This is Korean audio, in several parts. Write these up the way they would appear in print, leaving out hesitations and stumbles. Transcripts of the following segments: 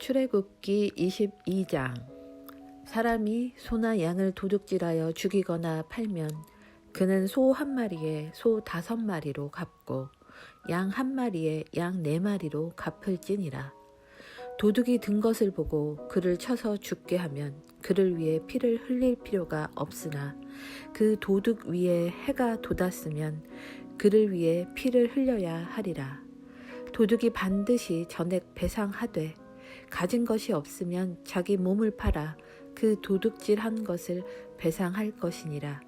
출애굽기 22장. 사람이 소나 양을 도둑질하여 죽이거나 팔면 그는 소 한 마리에 소 5마리로 갚고 양 한 마리에 양 4마리로 갚을지니라. 도둑이 든 것을 보고 그를 쳐서 죽게 하면 그를 위해 피를 흘릴 필요가 없으나 그 도둑 위에 해가 돋았으면 그를 위해 피를 흘려야 하리라. 도둑이 반드시 전액 배상하되 가진 것이 없으면 자기 몸을 팔아 그 도둑질한 것을 배상할 것이니라.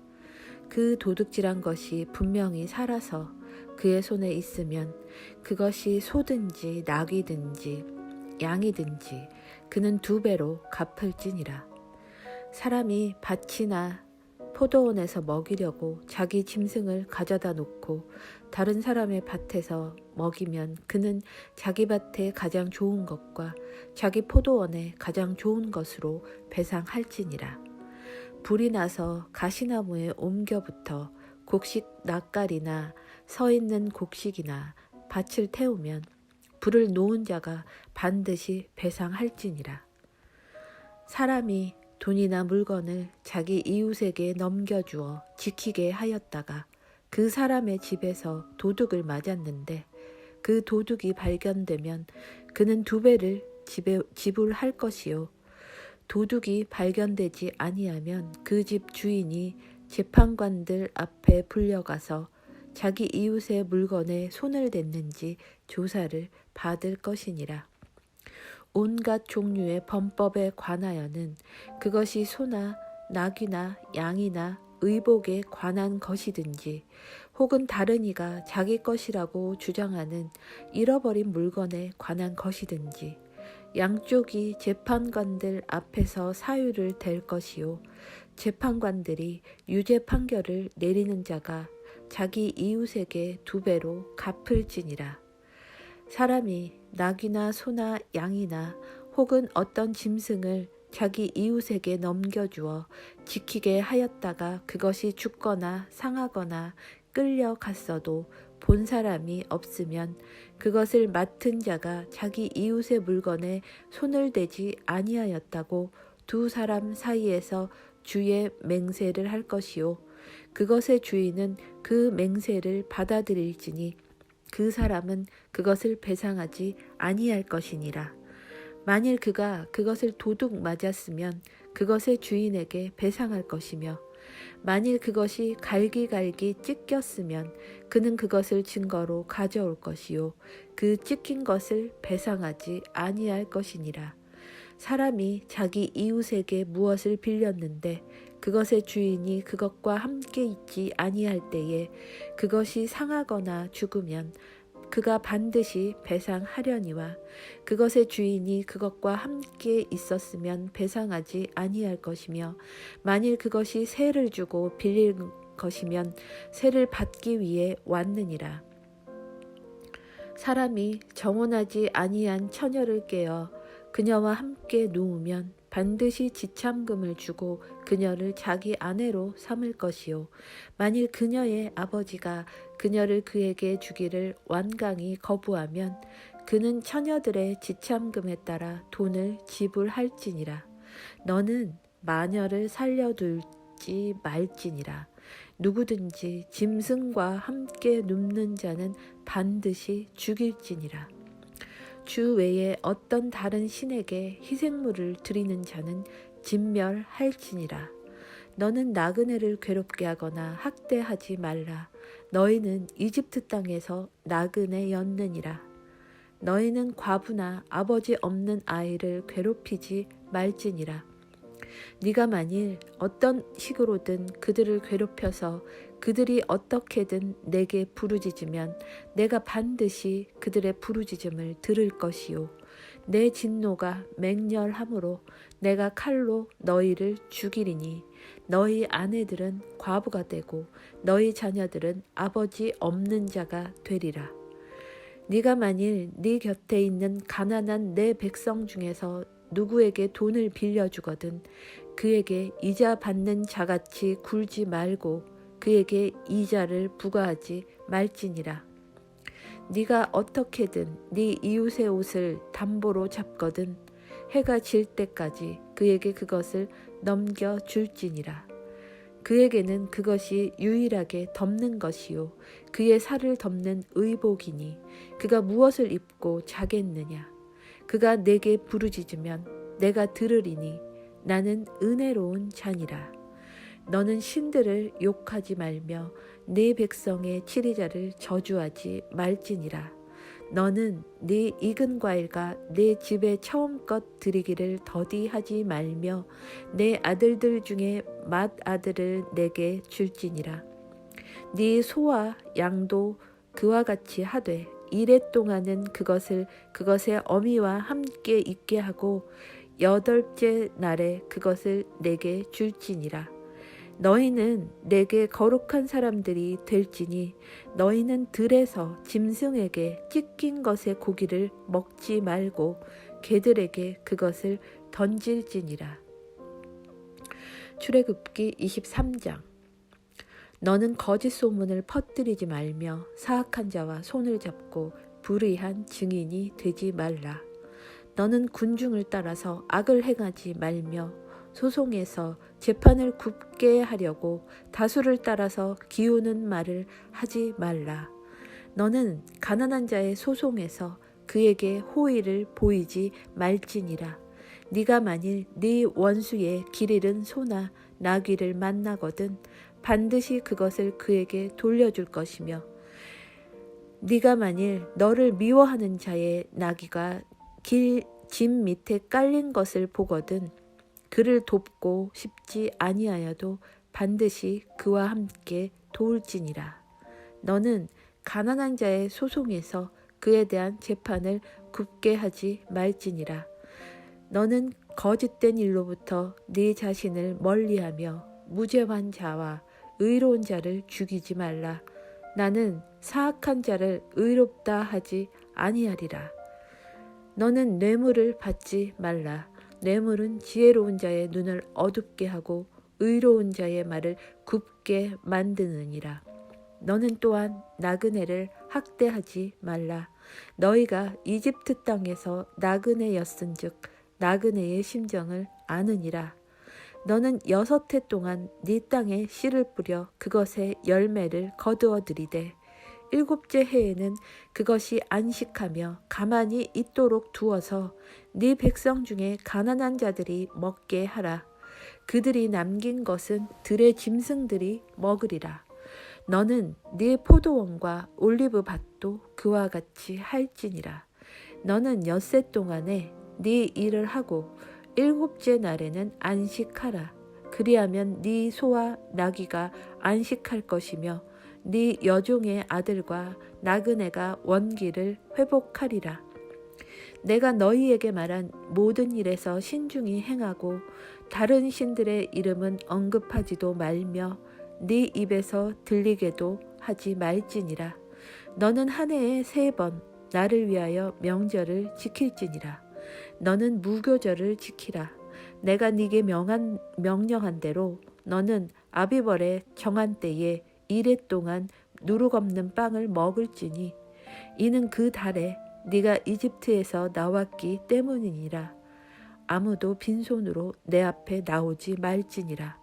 그 도둑질한 것이 분명히 살아서 그의 손에 있으면 그것이 소든지 낙이든지 양이든지 그는 2배로 갚을지니라. 사람이 밭이나 포도원에서 먹이려고 자기 짐승을 가져다 놓고 다른 사람의 밭에서 먹이면 그는 자기 밭에 가장 좋은 것과 자기 포도원에 가장 좋은 것으로 배상할지니라. 불이 나서 가시나무에 옮겨 붙어 곡식 낯갈이나 서 있는 곡식이나 밭을 태우면 불을 놓은 자가 반드시 배상할지니라. 사람이 돈이나 물건을 자기 이웃에게 넘겨주어 지키게 하였다가 그 사람의 집에서 도둑을 맞았는데 그 도둑이 발견되면 그는 2배를 지불할 것이요. 도둑이 발견되지 아니하면 그 집 주인이 재판관들 앞에 불려가서 자기 이웃의 물건에 손을 댔는지 조사를 받을 것이니라. 온갖 종류의 범법에 관하여는 그것이 소나 낙이나 양이나 의복에 관한 것이든지 혹은 다른 이가 자기 것이라고 주장하는 잃어버린 물건에 관한 것이든지 양쪽이 재판관들 앞에서 사유를 댈 것이요. 재판관들이 유죄 판결을 내리는 자가 자기 이웃에게 2배로 갚을지니라. 사람이 낙이나 소나 양이나 혹은 어떤 짐승을 자기 이웃에게 넘겨주어 지키게 하였다가 그것이 죽거나 상하거나 끌려갔어도 본 사람이 없으면 그것을 맡은 자가 자기 이웃의 물건에 손을 대지 아니하였다고 2 사람 사이에서 주의 맹세를 할 것이요. 그것의 주인은 그 맹세를 받아들일지니 그 사람은 그것을 배상하지 아니할 것이니라. 만일 그가 그것을 도둑 맞았으면 그것의 주인에게 배상할 것이며 만일 그것이 갈기갈기 찢겼으면 그는 그것을 증거로 가져올 것이요 그 찢긴 것을 배상하지 아니할 것이니라. 사람이 자기 이웃에게 무엇을 빌렸는데 그것의 주인이 그것과 함께 있지 아니할 때에 그것이 상하거나 죽으면 그가 반드시 배상하려니와 그것의 주인이 그것과 함께 있었으면 배상하지 아니할 것이며 만일 그것이 세를 주고 빌린 것이면 세를 받기 위해 왔느니라. 사람이 정혼하지 아니한 처녀를 깨어 그녀와 함께 누우면 반드시 지참금을 주고 그녀를 자기 아내로 삼을 것이요. 만일 그녀의 아버지가 그녀를 그에게 주기를 완강히 거부하면 그는 처녀들의 지참금에 따라 돈을 지불할지니라. 너는 마녀를 살려둘지 말지니라. 누구든지 짐승과 함께 눕는 자는 반드시 죽일지니라. 주 외에 어떤 다른 신에게 희생물을 드리는 자는 진멸할지니라. 너는 나그네를 괴롭게 하거나 학대하지 말라. 너희는 이집트 땅에서 나그네였느니라. 너희는 과부나 아버지 없는 아이를 괴롭히지 말지니라. 네가 만일 어떤 식으로든 그들을 괴롭혀서 그들이 어떻게든 내게 부르짖으면 내가 반드시 그들의 부르짖음을 들을 것이요 내 진노가 맹렬함으로 내가 칼로 너희를 죽이리니 너희 아내들은 과부가 되고 너희 자녀들은 아버지 없는 자가 되리라. 네가 만일 네 곁에 있는 가난한 내 백성 중에서 누구에게 돈을 빌려주거든 그에게 이자 받는 자같이 굴지 말고 그에게 이자를 부과하지 말지니라. 네가 어떻게든 네 이웃의 옷을 담보로 잡거든 해가 질 때까지 그에게 그것을 넘겨줄지니라. 그에게는 그것이 유일하게 덮는 것이요 그의 살을 덮는 의복이니 그가 무엇을 입고 자겠느냐. 그가 내게 부르짖으면 내가 들으리니 나는 은혜로운 자니라. 너는 신들을 욕하지 말며 네 백성의 치리자를 저주하지 말지니라. 너는 네 익은 과일과 내 집에 처음껏 드리기를 더디하지 말며 내 아들들 중에 맏아들을 내게 줄지니라. 네 소와 양도 그와 같이 하되 이래 동안은 그것의 어미와 함께 있게 하고 여덟째 날에 그것을 내게 줄지니라. 너희는 내게 거룩한 사람들이 될지니 너희는 들에서 짐승에게 찢긴 것의 고기를 먹지 말고 개들에게 그것을 던질지니라. 출애굽기 23장. 너는 거짓 소문을 퍼뜨리지 말며 사악한 자와 손을 잡고 불의한 증인이 되지 말라. 너는 군중을 따라서 악을 행하지 말며 소송에서 재판을 굽게 하려고 다수를 따라서 기우는 말을 하지 말라. 너는 가난한 자의 소송에서 그에게 호의를 보이지 말지니라. 네가 만일 네 원수의 길 잃은 소나 나귀를 만나거든 반드시 그것을 그에게 돌려줄 것이며 네가 만일 너를 미워하는 자의 나귀가 집 밑에 깔린 것을 보거든 그를 돕고 싶지 아니하여도 반드시 그와 함께 도울지니라. 너는 가난한 자의 소송에서 그에 대한 재판을 굽게 하지 말지니라. 너는 거짓된 일로부터 네 자신을 멀리하며 무죄한 자와 의로운 자를 죽이지 말라. 나는 사악한 자를 의롭다 하지 아니하리라. 너는 뇌물을 받지 말라. 뇌물은 지혜로운 자의 눈을 어둡게 하고 의로운 자의 말을 굽게 만드느니라. 너는 또한 나그네를 학대하지 말라. 너희가 이집트 땅에서 나그네였은즉 나그네의 심정을 아느니라. 너는 6해 동안 네 땅에 씨를 뿌려 그것의 열매를 거두어 들이되 7째 해에는 그것이 안식하며 가만히 있도록 두어서 네 백성 중에 가난한 자들이 먹게 하라. 그들이 남긴 것은 들의 짐승들이 먹으리라. 너는 네 포도원과 올리브 밭도 그와 같이 할지니라. 너는 6해 동안에 네 일을 하고 7째 날에는 안식하라. 그리하면 네 소와 나귀가 안식할 것이며 네 여종의 아들과 나그네가 원기를 회복하리라. 내가 너희에게 말한 모든 일에서 신중히 행하고 다른 신들의 이름은 언급하지도 말며 네 입에서 들리게도 하지 말지니라. 너는 한 해에 3번 나를 위하여 명절을 지킬지니라. 너는 무교절을 지키라. 내가 네게 명령한 대로 너는 아비벌의 정한 때에 1해 동안 누룩 없는 빵을 먹을지니 이는 그 달에 네가 이집트에서 나왔기 때문이니라. 아무도 빈손으로 내 앞에 나오지 말지니라.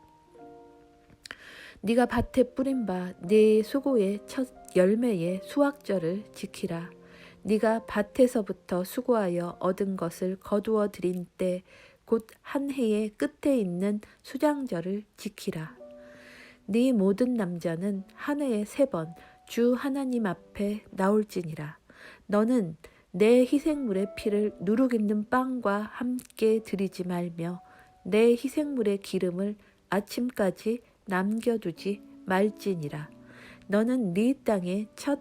네가 밭에 뿌린 바 네 수고의 첫 열매의 수확절을 지키라. 네가 밭에서부터 수고하여 얻은 것을 거두어 들인 때 곧 한 해의 끝에 있는 수장절을 지키라. 네 모든 남자는 한 해에 3번 주 하나님 앞에 나올지니라. 너는 내 희생물의 피를 누룩 있는 빵과 함께 드리지 말며 내 희생물의 기름을 아침까지 남겨두지 말지니라. 너는 네 땅의 첫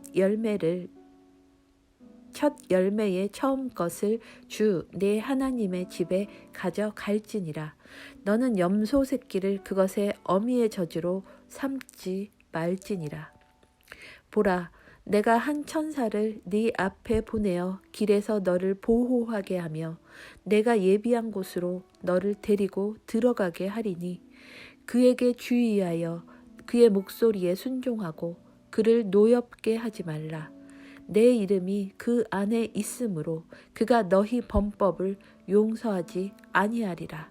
열매의 처음 것을 주 내 하나님의 집에 가져갈지니라. 너는 염소 새끼를 그것의 어미의 저주로 삼지 말지니라. 보라, 내가 한 천사를 네 앞에 보내어 길에서 너를 보호하게 하며 내가 예비한 곳으로 너를 데리고 들어가게 하리니 그에게 주의하여 그의 목소리에 순종하고 그를 노엽게 하지 말라. 내 이름이 그 안에 있으므로 그가 너희 범법을 용서하지 아니하리라.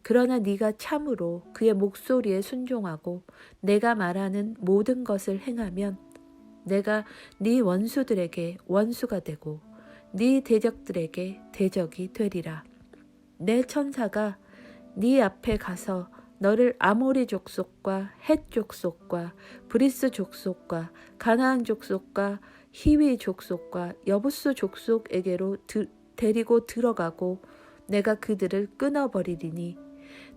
그러나 네가 참으로 그의 목소리에 순종하고 내가 말하는 모든 것을 행하면 내가 네 원수들에게 원수가 되고 네 대적들에게 대적이 되리라. 내 천사가 네 앞에 가서 너를 아모리 족속과 헷 족속과 브리스 족속과 가나안 족속과 히위 족속과 여부스 족속에게로 데리고 들어가고 내가 그들을 끊어버리리니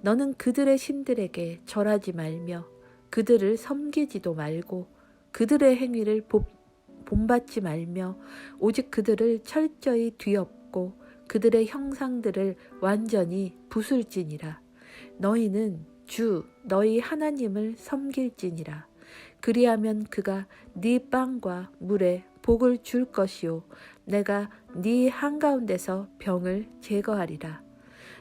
너는 그들의 신들에게 절하지 말며 그들을 섬기지도 말고 그들의 행위를 본받지 말며 오직 그들을 철저히 뒤엎고 그들의 형상들을 완전히 부술지니라. 너희는 주 너희 하나님을 섬길지니라. 그리하면 그가 네 빵과 물에 복을 줄 것이요 내가 네 한가운데서 병을 제거하리라.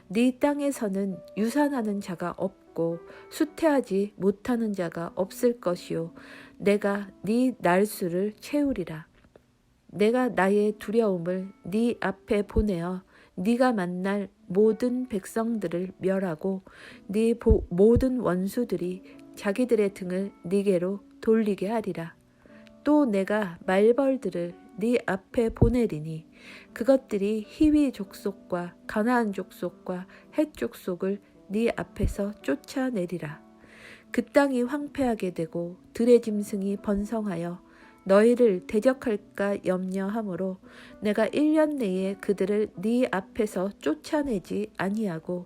네 땅에서는 유산하는 자가 없고 수태하지 못하는 자가 없을 것이요 내가 네 날수를 채우리라. 내가 나의 두려움을 네 앞에 보내어 네가 만날 모든 백성들을 멸하고 네 모든 원수들이 자기들의 등을 네게로 돌리게 하리라. 또 내가 말벌들을 네 앞에 보내리니 그것들이 히위 족속과 가나안 족속과 헷 족속을 네 앞에서 쫓아내리라. 그 땅이 황폐하게 되고 들의 짐승이 번성하여 너희를 대적할까 염려하므로 내가 1년 내에 그들을 네 앞에서 쫓아내지 아니하고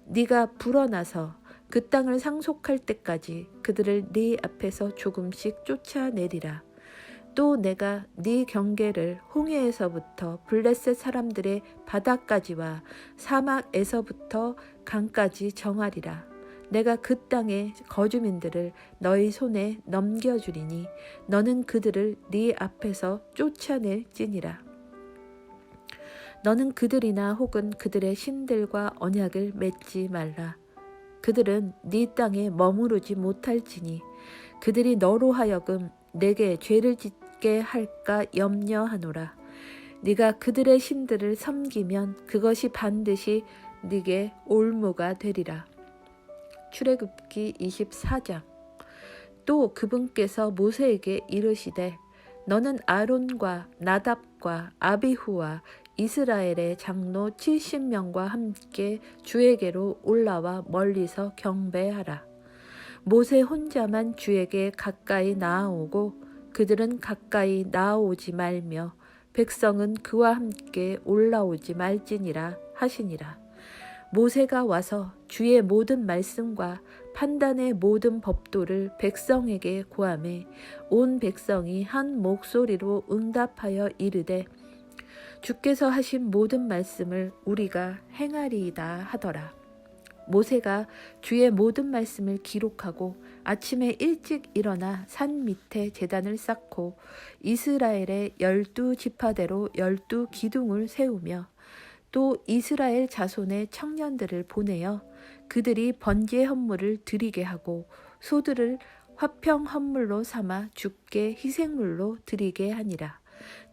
네가 불어나서 그 땅을 상속할 때까지 그들을 네 앞에서 조금씩 쫓아내리라. 또 내가 네 경계를 홍해에서부터 블레셋 사람들의 바다까지와 사막에서부터 강까지 정하리라. 내가 그 땅의 거주민들을 너희 손에 넘겨주리니 너는 그들을 네 앞에서 쫓아낼지니라. 너는 그들이나 혹은 그들의 신들과 언약을 맺지 말라. 그들은 네 땅에 머무르지 못할지니 그들이 너로 하여금 내게 죄를 짓게 할까 염려하노라. 네가 그들의 신들을 섬기면 그것이 반드시 네게 올무가 되리라. 출애굽기 24장. 또 그분께서 모세에게 이르시되 너는 아론과 나답과 아비후와 이스라엘의 장로 70명과 함께 주에게로 올라와 멀리서 경배하라. 모세 혼자만 주에게 가까이 나아오고 그들은 가까이 나아오지 말며 백성은 그와 함께 올라오지 말지니라 하시니라. 모세가 와서 주의 모든 말씀과 판단의 모든 법도를 백성에게 고하매 온 백성이 한 목소리로 응답하여 이르되 주께서 하신 모든 말씀을 우리가 행하리이다 하더라. 모세가 주의 모든 말씀을 기록하고 아침에 일찍 일어나 산 밑에 제단을 쌓고 이스라엘의 12지파대로 12기둥을 세우며 또 이스라엘 자손의 청년들을 보내어 그들이 번제 헌물을 드리게 하고 소들을 화평 헌물로 삼아 주께 희생물로 드리게 하니라.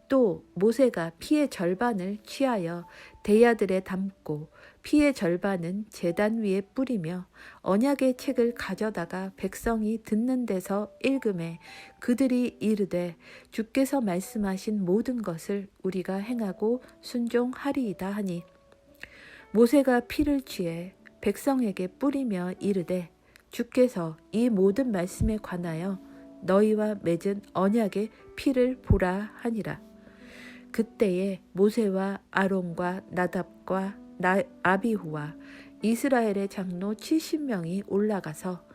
또 모세가 피의 절반을 취하여 대야들에 담고 피의 절반은 제단 위에 뿌리며 언약의 책을 가져다가 백성이 듣는 데서 읽음에 그들이 이르되 주께서 말씀하신 모든 것을 우리가 행하고 순종하리이다 하니 모세가 피를 취해 백성에게 뿌리며 이르되 주께서 이 모든 말씀에 관하여 너희와 맺은 언약의 피를 보라 하니라. 그때에 모세와 아론과 나답과 아비후와 이스라엘의 장로 70명이 올라가서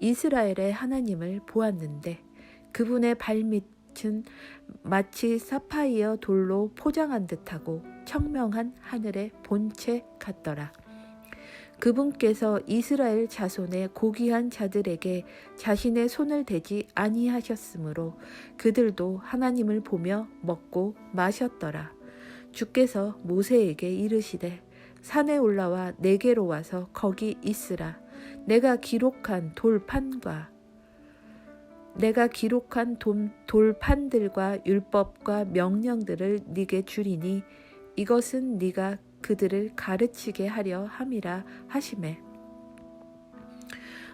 이스라엘의 하나님을 보았는데 그분의 발밑은 마치 사파이어 돌로 포장한 듯하고 청명한 하늘의 본체 같더라. 그분께서 이스라엘 자손의 고귀한 자들에게 자신의 손을 대지 아니하셨으므로 그들도 하나님을 보며 먹고 마셨더라. 주께서 모세에게 이르시되 산에 올라와 내게로 와서 거기 있으라. 내가 기록한 돌판과 내가 기록한 돌판들과 율법과 명령들을 네게 주리니 이것은 네가 그들을 가르치게 하려 함이라 하시매.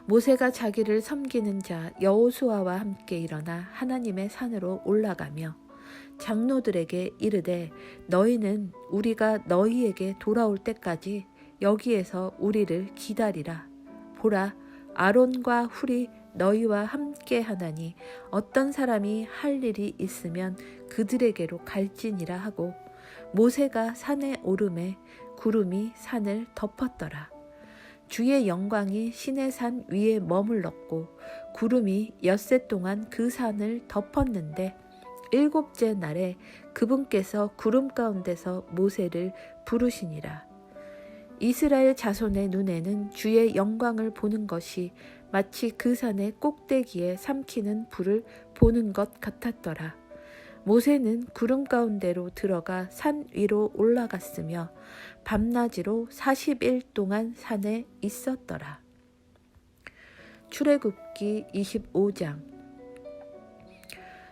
모세가 자기를 섬기는 자 여호수아와 함께 일어나 하나님의 산으로 올라가며 장로들에게 이르되 너희는 우리가 너희에게 돌아올 때까지 여기에서 우리를 기다리라. 보라, 아론과 훌이 너희와 함께 하나니 어떤 사람이 할 일이 있으면 그들에게로 갈지니라 하고 모세가 산에 오르매 구름이 산을 덮었더라. 주의 영광이 시내산 위에 머물렀고 구름이 엿새 동안 그 산을 덮었는데 일곱째 날에 그분께서 구름 가운데서 모세를 부르시니라. 이스라엘 자손의 눈에는 주의 영광을 보는 것이 마치 그 산의 꼭대기에 삼키는 불을 보는 것 같았더라. 모세는 구름 가운데로 들어가 산 위로 올라갔으며 밤낮으로 40일 동안 산에 있었더라. 출애굽기 25장.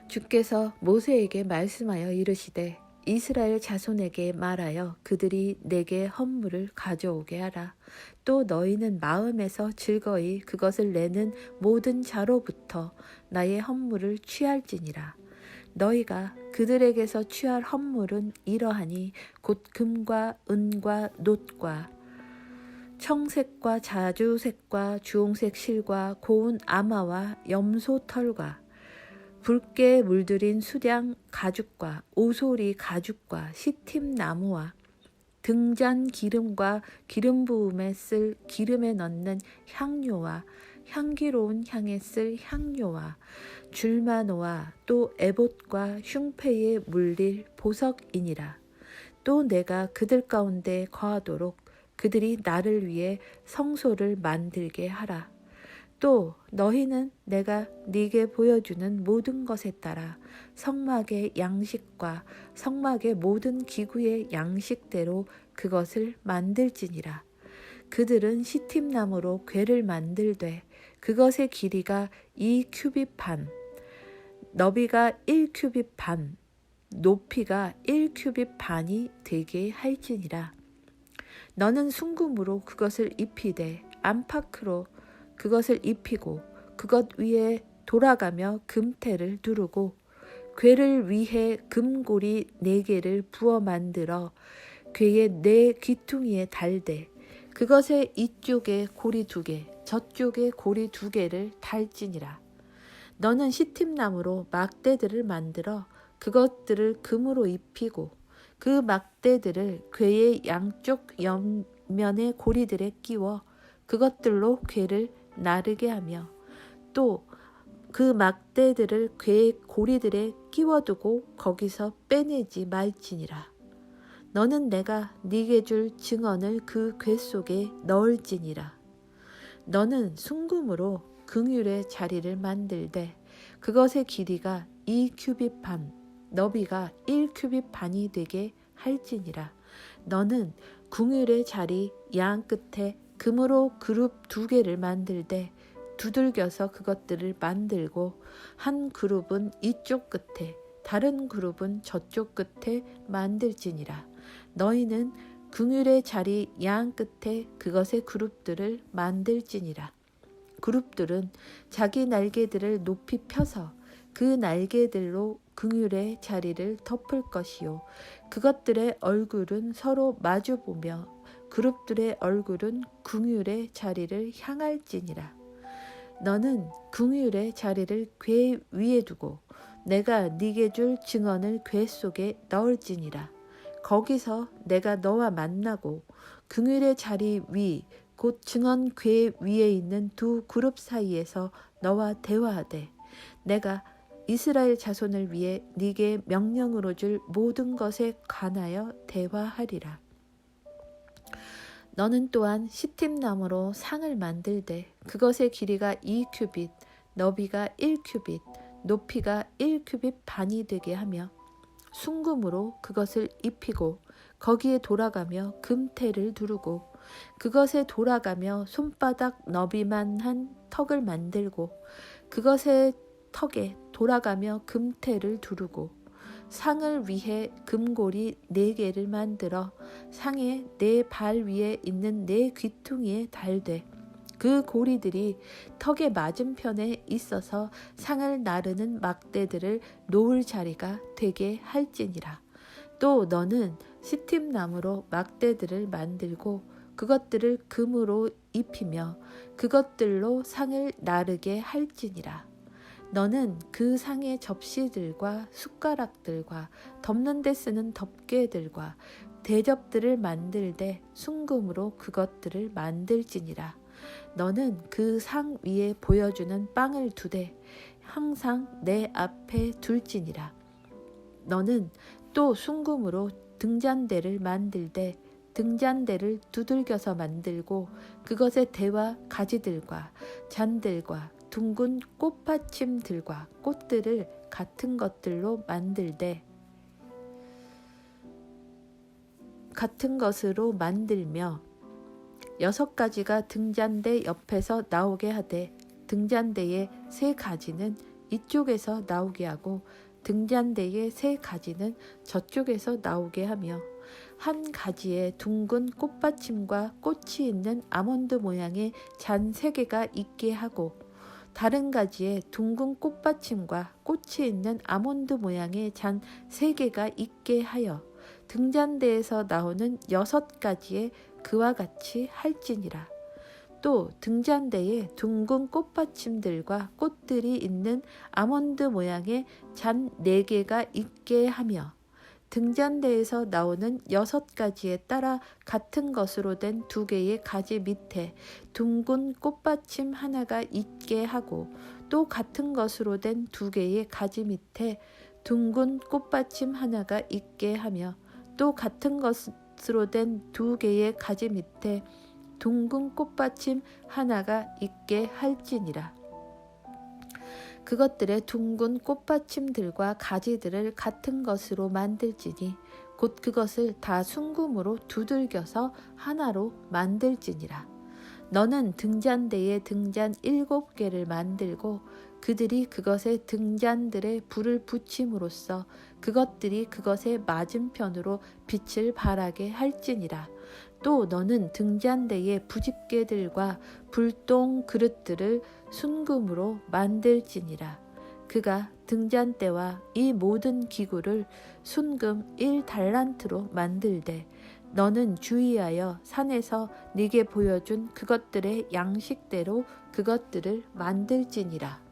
주께서 모세에게 말씀하여 이르시되 이스라엘 자손에게 말하여 그들이 내게 헌물을 가져오게 하라. 또 너희는 마음에서 즐거이 그것을 내는 모든 자로부터 나의 헌물을 취할지니라. 너희가 그들에게서 취할 헌물은 이러하니 곧 금과 은과 놋과 청색과 자주색과 주홍색 실과 고운 아마와 염소 털과 붉게 물들인 수량 가죽과 오소리 가죽과 시팀 나무와 등잔 기름과 기름 부음에 쓸 기름에 넣는 향료와 향기로운 향에 쓸 향료와 줄마노와 또 에봇과 흉패에 물릴 보석이니라. 또 내가 그들 가운데 거하도록 그들이 나를 위해 성소를 만들게 하라. 또 너희는 내가 네게 보여주는 모든 것에 따라 성막의 양식과 성막의 모든 기구의 양식대로 그것을 만들지니라. 그들은 시팀나무로 궤를 만들되 그것의 길이가 2규빗 반, 너비가 1규빗 반, 높이가 1규빗 반이 되게 할지니라. 너는 순금으로 그것을 입히되 안팎으로 그것을 입히고 그것 위에 돌아가며 금태를 두르고 궤를 위해 금고리 4개를 부어 만들어 궤의 4 귀퉁이에 달되 그것의 이쪽에 고리 2개 저쪽에 고리 2개를 달지니라. 너는 시팀나무로 막대들을 만들어 그것들을 금으로 입히고 그 막대들을 궤의 양쪽 옆면의 고리들에 끼워 그것들로 궤를 나르게 하며 또 그 막대들을 궤의 고리들에 끼워두고 거기서 빼내지 말지니라. 너는 내가 네게 줄 증언을 그 궤 속에 넣을지니라. 너는 순금으로 긍휼의 자리를 만들되 그것의 길이가 2규빗 반, 너비가 1규빗 반이 되게 할지니라. 너는 긍휼의 자리 양 끝에 금으로 그룹 2개를 만들되 두들겨서 그것들을 만들고 한 그룹은 이쪽 끝에 다른 그룹은 저쪽 끝에 만들지니라. 너희는 긍휼의 자리 양 끝에 그것의 그룹들을 만들지니라. 그룹들은 자기 날개들을 높이 펴서 그 날개들로 긍휼의 자리를 덮을 것이요 그것들의 얼굴은 서로 마주보며 그룹들의 얼굴은 긍휼의 자리를 향할지니라. 너는 긍휼의 자리를 궤 위에 두고 내가 네게 줄 증언을 궤 속에 넣을지니라. 거기서 내가 너와 만나고 긍휼의 자리 위 곧 증언 궤 위에 있는 2 그룹 사이에서 너와 대화하되 내가 이스라엘 자손을 위해 네게 명령으로 줄 모든 것에 관하여 대화하리라. 너는 또한 시팀나무로 상을 만들되 그것의 길이가 2규빗, 너비가 1규빗, 높이가 1규빗 반이 되게 하며 순금으로 그것을 입히고 거기에 돌아가며 금태를 두르고 그것에 돌아가며 손바닥 너비만 한 턱을 만들고 그것에 턱에 돌아가며 금태를 두르고 상을 위해 금고리 4개를 만들어 상의 4발 위에 있는 4귀퉁이에 달되 그 고리들이 턱의 맞은편에 있어서 상을 나르는 막대들을 놓을 자리가 되게 할지니라. 또 너는 시팀나무로 막대들을 만들고 그것들을 금으로 입히며 그것들로 상을 나르게 할지니라. 너는 그 상의 접시들과 숟가락들과 덮는 데 쓰는 덮개들과 대접들을 만들되 순금으로 그것들을 만들지니라. 너는 그 상 위에 보여주는 빵을 두되 항상 내 앞에 둘지니라. 너는 또 순금으로 등잔대를 만들되 등잔대를 두들겨서 만들고 그것의 대와 가지들과 잔들과 둥근 꽃받침들과 꽃들을 같은 것들로 만들되 같은 것으로 만들며 6가지가 등잔대 옆에서 나오게 하되 등잔대의 3가지는 이쪽에서 나오게 하고 등잔대의 3가지는 저쪽에서 나오게 하며 한 가지에 둥근 꽃받침과 꽃이 있는 아몬드 모양의 잔 3개가 있게 하고 다른 가지에 둥근 꽃받침과 꽃이 있는 아몬드 모양의 잔 3개가 있게 하여 등잔대에서 나오는 6가지의 그와 같이 할지니라. 또 등잔대에 둥근 꽃받침들과 꽃들이 있는 아몬드 모양의 잔 4개가 있게 하며 등잔대에서 나오는 6가지에 따라 같은 것으로 된 2개의 가지 밑에 둥근 꽃받침 하나가 있게 하고 또 같은 것으로 된 2개의 가지 밑에 둥근 꽃받침 하나가 있게 하며 또 같은 것으로 된 2개의 가지 밑에 둥근 꽃받침 하나가 있게 할지니라. 그것들의 둥근 꽃받침들과 가지들을 같은 것으로 만들지니 곧 그것을 다 순금으로 두들겨서 하나로 만들지니라. 너는 등잔대에 등잔 7개를 만들고 그들이 그것의 등잔들에 불을 붙임으로써 그것들이 그것의 맞은편으로 빛을 발하게 할지니라. 또 너는 등잔대의 부집개들과 불똥 그릇들을 순금으로 만들지니라. 그가 등잔대와 이 모든 기구를 순금 1달란트로 만들되 너는 주의하여 산에서 네게 보여준 그것들의 양식대로 그것들을 만들지니라.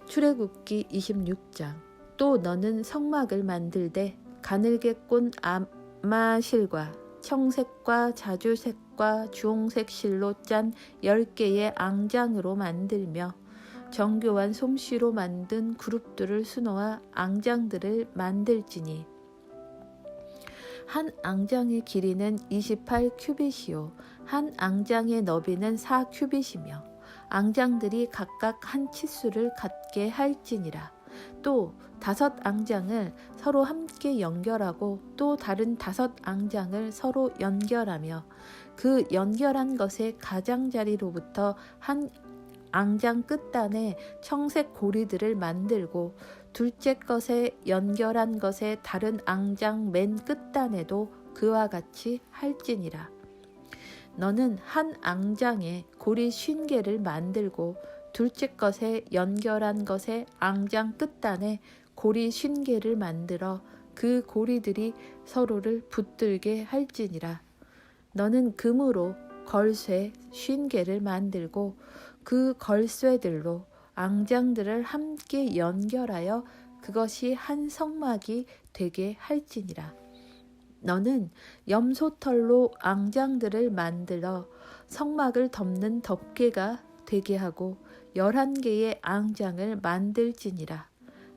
출애굽기 26장. 또 너는 성막을 만들되 가늘게 꼰 아마실과 청색과 자주색과 주홍색 실로 짠 10개의 앙장으로 만들며 정교한 솜씨로 만든 그룹들을 수놓아 앙장들을 만들지니 한 앙장의 길이는 28큐빗이요 한 앙장의 너비는 4큐빗이며 앙장들이 각각 한 치수를 갖게 할지니라. 또 5앙장을 서로 함께 연결하고 또 다른 5앙장을 서로 연결하며 그 연결한 것의 가장자리로부터 한 앙장 끝단에 청색 고리들을 만들고 둘째 것에 연결한 것의 다른 앙장 맨 끝단에도 그와 같이 할지니라. 너는 한 앙장에 고리 50개를 만들고 둘째 것에 연결한 것의 앙장 끝단에 고리 50개를 만들어 그 고리들이 서로를 붙들게 할지니라. 너는 금으로 걸쇠 50개를 만들고 그 걸쇠들로 앙장들을 함께 연결하여 그것이 한 성막이 되게 할지니라. 너는 염소털로 앙장들을 만들어 성막을 덮는 덮개가 되게 하고 11개의 앙장을 만들지니라.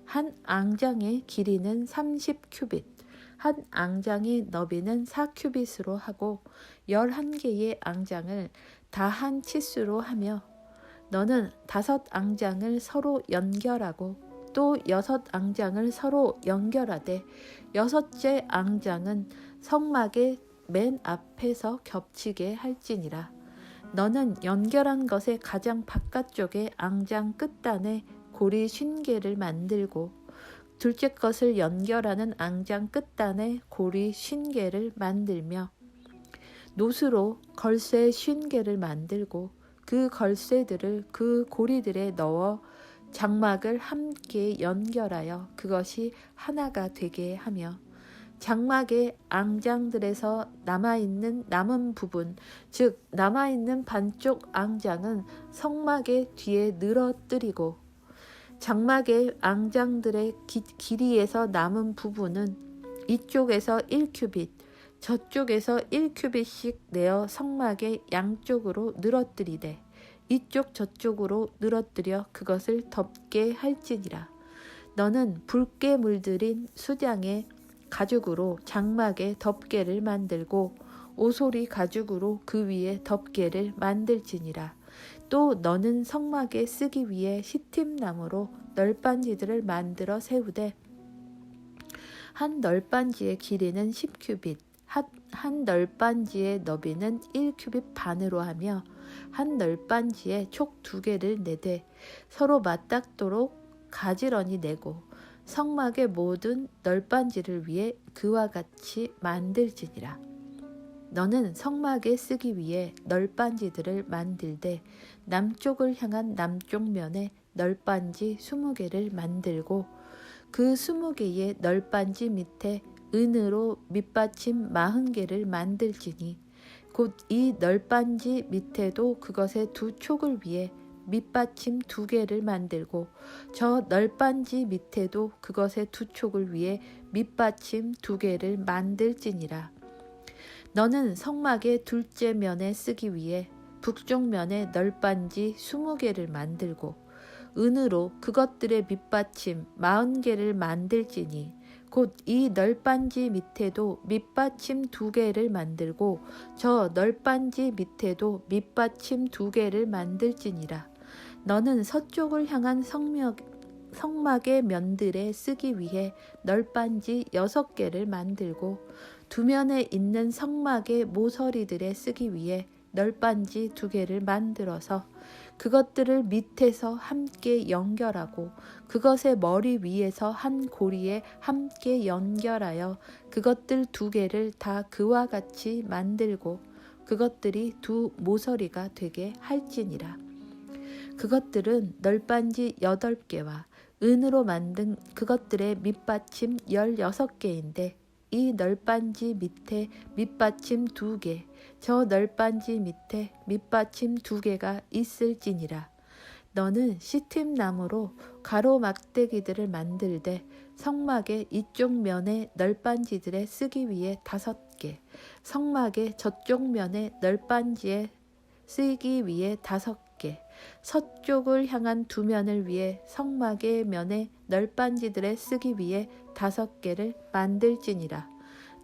한 앙장의 길이는 30큐빗, 한 앙장의 너비는 4큐빗으로 하고 11개의 앙장을 다 한 치수로 하며 너는 5앙장을 서로 연결하고 또 6앙장을 서로 연결하되 6째 앙장은 성막의 맨 앞에서 겹치게 할지니라. 너는 연결한 것의 가장 바깥쪽에 앙장 끝단에 고리 50개를 만들고 둘째 것을 연결하는 앙장 끝단에 고리 50개를 만들며 노수로 걸쇠 50개를 만들고 그 걸쇠들을 그 고리들에 넣어 장막을 함께 연결하여 그것이 하나가 되게 하며 장막의 앙장들에서 남은 부분, 즉 남아있는 반쪽 앙장은 성막의 뒤에 늘어뜨리고 장막의 앙장들의 길이에서 남은 부분은 이쪽에서 1큐빗, 저쪽에서 1큐빗씩 내어 성막의 양쪽으로 늘어뜨리되 이쪽 저쪽으로 늘어뜨려 그것을 덮게 할지니라. 너는 붉게 물들인 수장의 가죽으로 장막에 덮개를 만들고 오소리 가죽으로 그 위에 덮개를 만들지니라. 또 너는 성막에 쓰기 위해 시팀나무로 널빤지들을 만들어 세우되 한 널빤지의 길이는 10큐빗, 한 널빤지의 너비는 1큐빗 반으로 하며 한 널빤지에 촉 2개를 내되 서로 맞닿도록 가지런히 내고 성막의 모든 널빤지를 위해 그와 같이 만들지니라. 너는 성막에 쓰기 위해 널빤지들을 만들되 남쪽을 향한 남쪽 면에 널빤지 20개를 만들고 그 20개의 널빤지 밑에 은으로 밑받침 40개를 만들지니 곧 이 널빤지 밑에도 그것의 두 촉을 위해 밑받침 2개를 만들고 저 널빤지 밑에도 그것의 두 촉을 위해 밑받침 2개를 만들지니라. 너는 성막의 둘째 면에 쓰기 위해 북쪽 면에 널빤지 20개를 만들고 은으로 그것들의 밑받침 40개를 만들지니 곧 이 널빤지 밑에도 밑받침 2개를 만들고 저 널빤지 밑에도 밑받침 2개를 만들지니라. 너는 서쪽을 향한 성막의 면들에 쓰기 위해 널빤지 6개를 만들고 두 면에 있는 성막의 모서리들에 쓰기 위해 널빤지 2개를 만들어서 그것들을 밑에서 함께 연결하고 그것의 머리 위에서 한 고리에 함께 연결하여 그것들 2개를 다 그와 같이 만들고 그것들이 두 모서리가 되게 할지니라. 그것들은 널빤지 8개와 은으로 만든 그것들의 밑받침 16개인데 이 널빤지 밑에 밑받침 2개, 저 널빤지 밑에 밑받침 2개가 있을지니라. 너는 시팀나무로 가로 막대기들을 만들되 성막의 이쪽 면에 널빤지들에 쓰기 위해 5개, 성막의 저쪽 면에 널빤지에 쓰기 위해 5개, 서쪽을 향한 두 면을 위해 성막의 면에 널빤지들에 쓰기 위해 5개를 만들지니라.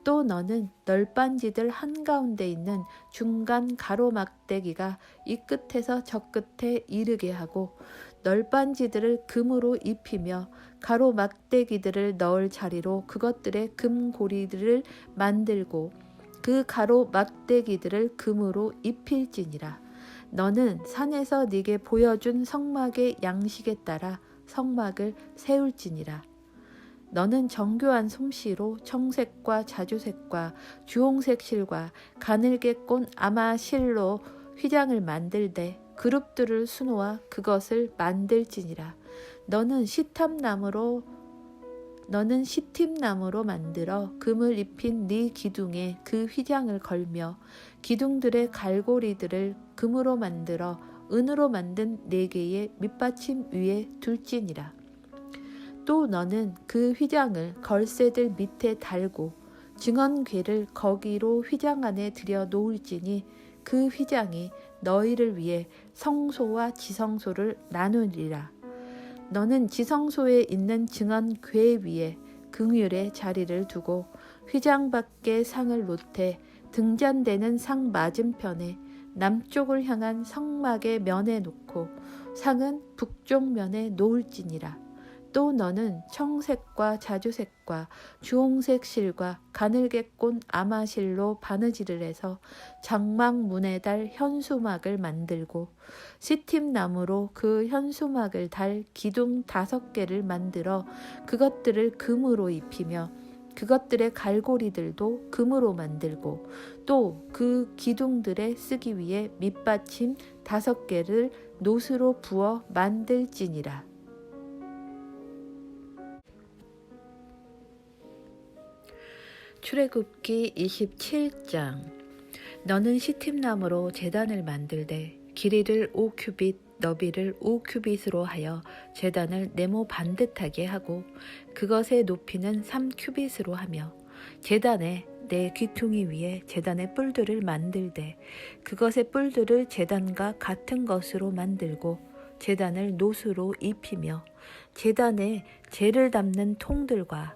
또 너는 널빤지들 한가운데 있는 중간 가로막대기가 이 끝에서 저 끝에 이르게 하고 널빤지들을 금으로 입히며 가로막대기들을 넣을 자리로 그것들의 금고리들을 만들고 그 가로막대기들을 금으로 입힐지니라. 너는 산에서 네게 보여준 성막의 양식에 따라 성막을 세울지니라. 너는 정교한 솜씨로 청색과 자주색과 주홍색 실과 가늘게 꼰 아마 실로 휘장을 만들되 그룹들을 수놓아 그것을 만들지니라. 너는 시팀나무로 만들어 금을 입힌 네 기둥에 그 휘장을 걸며 기둥들의 갈고리들을 금으로 만들어 은으로 만든 4개의 밑받침 위에 둘지니라. 또 너는 그 휘장을 걸쇠들 밑에 달고 증언궤를 거기로 휘장 안에 들여 놓을지니 그 휘장이 너희를 위해 성소와 지성소를 나누리라. 너는 지성소에 있는 증언궤 위에 긍휼의 자리를 두고 휘장 밖에 상을 놓되 등잔대는 상 맞은편에 남쪽을 향한 성막의 면에 놓고 상은 북쪽 면에 놓을지니라. 또 너는 청색과 자주색과 주홍색 실과 가늘게 꼰 아마실로 바느질을 해서 장막문에 달 현수막을 만들고 시팀나무로 그 현수막을 달 기둥 5개를 만들어 그것들을 금으로 입히며 그것들의 갈고리들도 금으로 만들고 또 그 기둥들에 쓰기 위해 밑받침 5개를 노스로 부어 만들지니라. 출애굽기 27장. 너는 시팀나무로 제단을 만들되 길이를 5규빗 너비를 5규빗으로 하여 제단을 네모 반듯하게 하고 그것의 높이는 3규빗으로 하며 제단에 네 귀퉁이 위에 제단의 뿔들을 만들되 그것의 뿔들을 제단과 같은 것으로 만들고 제단을 노수로 입히며 제단에 재를 담는 통들과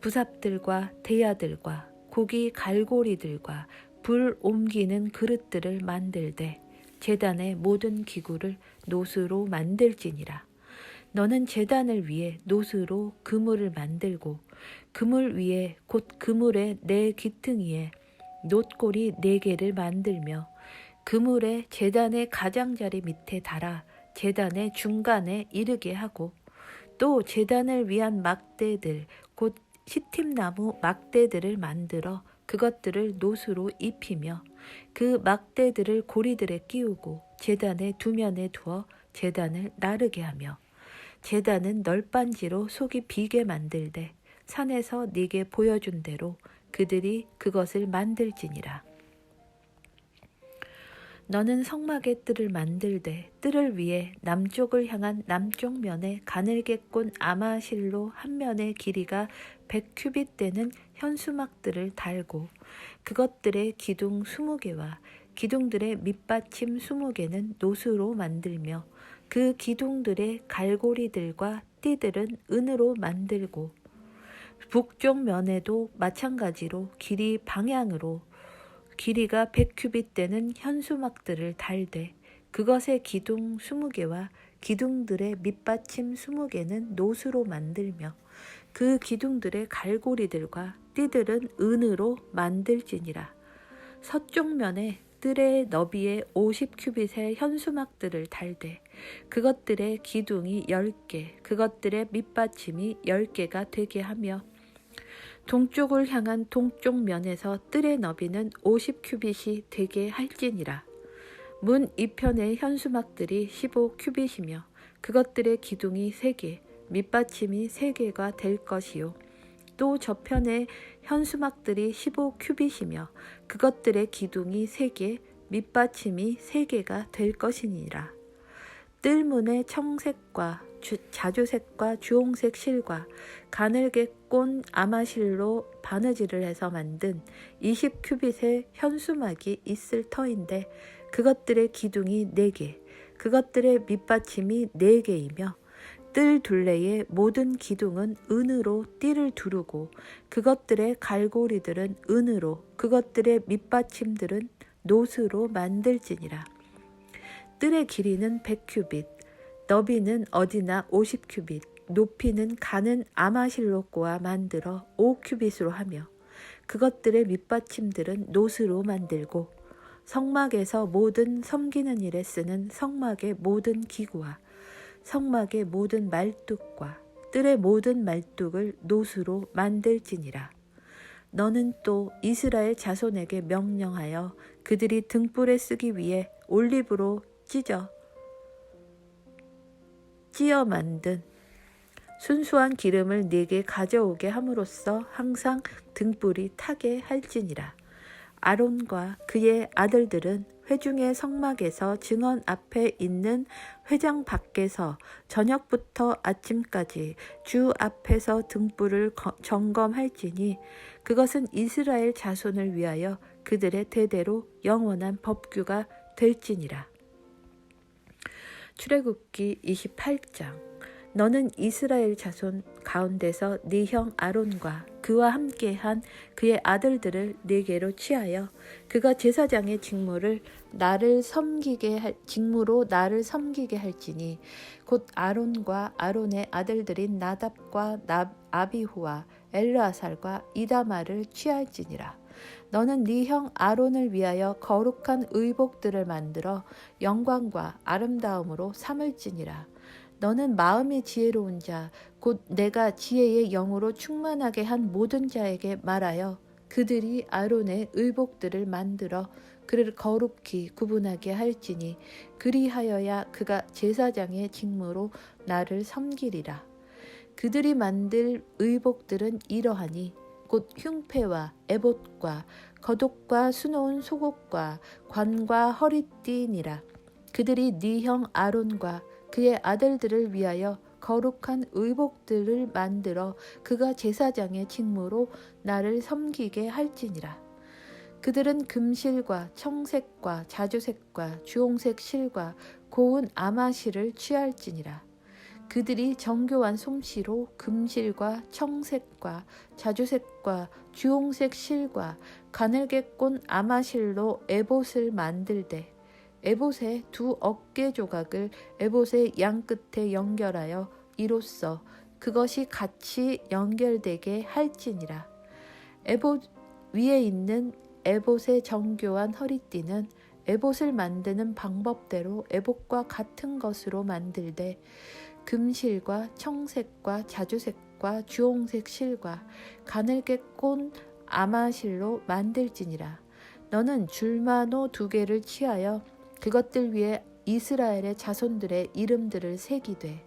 부삽들과 대야들과 고기 갈고리들과 불 옮기는 그릇들을 만들되 제단의 모든 기구를 노수로 만들지니라. 너는 제단을 위해 노수로 그물을 만들고 그물 위에 곧 그물의 네 귀퉁이에 놋고리 4개를 만들며 그물에 제단의 가장자리 밑에 달아 제단의 중간에 이르게 하고 또 제단을 위한 막대들 곧 시팀나무 막대들을 만들어 그것들을 노수로 입히며 그 막대들을 고리들에 끼우고 제단의 두면에 두어 제단을 나르게 하며 제단은 널빤지로 속이 비게 만들되 산에서 네게 보여준 대로 그들이 그것을 만들지니라. 너는 성막의 뜰을 만들되 뜰을 위에 남쪽을 향한 남쪽 면에 가늘게 꼰 아마실로 한 면의 길이가 100규빗 되는 현수막들을 달고 그것들의 기둥 20개와 기둥들의 밑받침 20개는 노수로 만들며 그 기둥들의 갈고리들과 띠들은 은으로 만들고 북쪽 면에도 마찬가지로 길이 방향으로 길이가 100규빗 되는 현수막들을 달되 그것의 기둥 20개와 기둥들의 밑받침 20개는 노수로 만들며 그 기둥들의 갈고리들과 띠들은 은으로 만들지니라. 서쪽 면에 뜰의 너비에 50규빗의 현수막들을 달되 그것들의 기둥이 10개, 그것들의 밑받침이 10개가 되게 하며 동쪽을 향한 동쪽 면에서 뜰의 너비는 50규빗이 되게 할지니라. 문 이편의 현수막들이 15규빗이며 그것들의 기둥이 3개, 밑받침이 3개가 될 것이요. 또 저편의 현수막들이 15규빗이며 그것들의 기둥이 3개, 밑받침이 3개가 될 것이니라. 뜰문의 청색과 자주색과 주홍색 실과 가늘게 꼰 아마실로 바느질을 해서 만든 20규빗의 현수막이 있을 터인데 그것들의 기둥이 4개, 그것들의 밑받침이 4개이며 뜰 둘레의 모든 기둥은 은으로 띠를 두르고 그것들의 갈고리들은 은으로 그것들의 밑받침들은 노스로 만들지니라. 뜰의 길이는 100규빗, 너비는 어디나 50규빗, 높이는 가는 아마실로 꼬아 만들어 5규빗으로 하며 그것들의 밑받침들은 노스로 만들고 성막에서 모든 섬기는 일에 쓰는 성막의 모든 기구와 성막의 모든 말뚝과 뜰의 모든 말뚝을 노수로 만들지니라. 너는 또 이스라엘 자손에게 명령하여 그들이 등불에 쓰기 위해 올리브로 찌어 만든 순수한 기름을 네게 가져오게 함으로써 항상 등불이 타게 할지니라. 아론과 그의 아들들은 회중의 성막에서 증언 앞에 있는 회장 밖에서 저녁부터 아침까지 주 앞에서 등불을 점검할지니 그것은 이스라엘 자손을 위하여 그들의 대대로 영원한 법규가 될지니라. 출애굽기 28장. 너는 이스라엘 자손 가운데서 네 형 아론과 그와 함께한 그의 아들들을 네게로 취하여 그가 제사장의 직무로 나를 섬기게 할지니 곧 아론과 아론의 아들들인 나답과 아비후와 엘르아살과 이다말을 취할지니라. 너는 네 형 아론을 위하여 거룩한 의복들을 만들어 영광과 아름다움으로 삼을지니라. 너는 마음이 지혜로운 자, 곧 내가 지혜의 영으로 충만하게 한 모든 자에게 말하여 그들이 아론의 의복들을 만들어 그를 거룩히 구분하게 할지니 그리하여야 그가 제사장의 직무로 나를 섬기리라. 그들이 만들 의복들은 이러하니 곧 흉패와 에봇과 겉옷과 수놓은 속옷과 관과 허리띠니라. 그들이 네 형 아론과 그의 아들들을 위하여 거룩한 의복들을 만들어 그가 제사장의 직무로 나를 섬기게 할지니라. 그들은 금실과 청색과 자주색과 주홍색 실과 고운 아마실을 취할지니라. 그들이 정교한 솜씨로 금실과 청색과 자주색과 주홍색 실과 가늘게 꼰 아마실로 에봇을 만들되 에봇의 두 어깨 조각을 에봇의 양끝에 연결하여 이로써 그것이 같이 연결되게 할지니라. 에봇 위에 있는 에봇의 정교한 허리띠는 에봇을 만드는 방법대로 에봇과 같은 것으로 만들되 금실과 청색과 자주색과 주홍색 실과 가늘게 꼰 아마실로 만들지니라. 너는 줄마노 2개를 취하여 그것들 위에 이스라엘의 자손들의 이름들을 새기되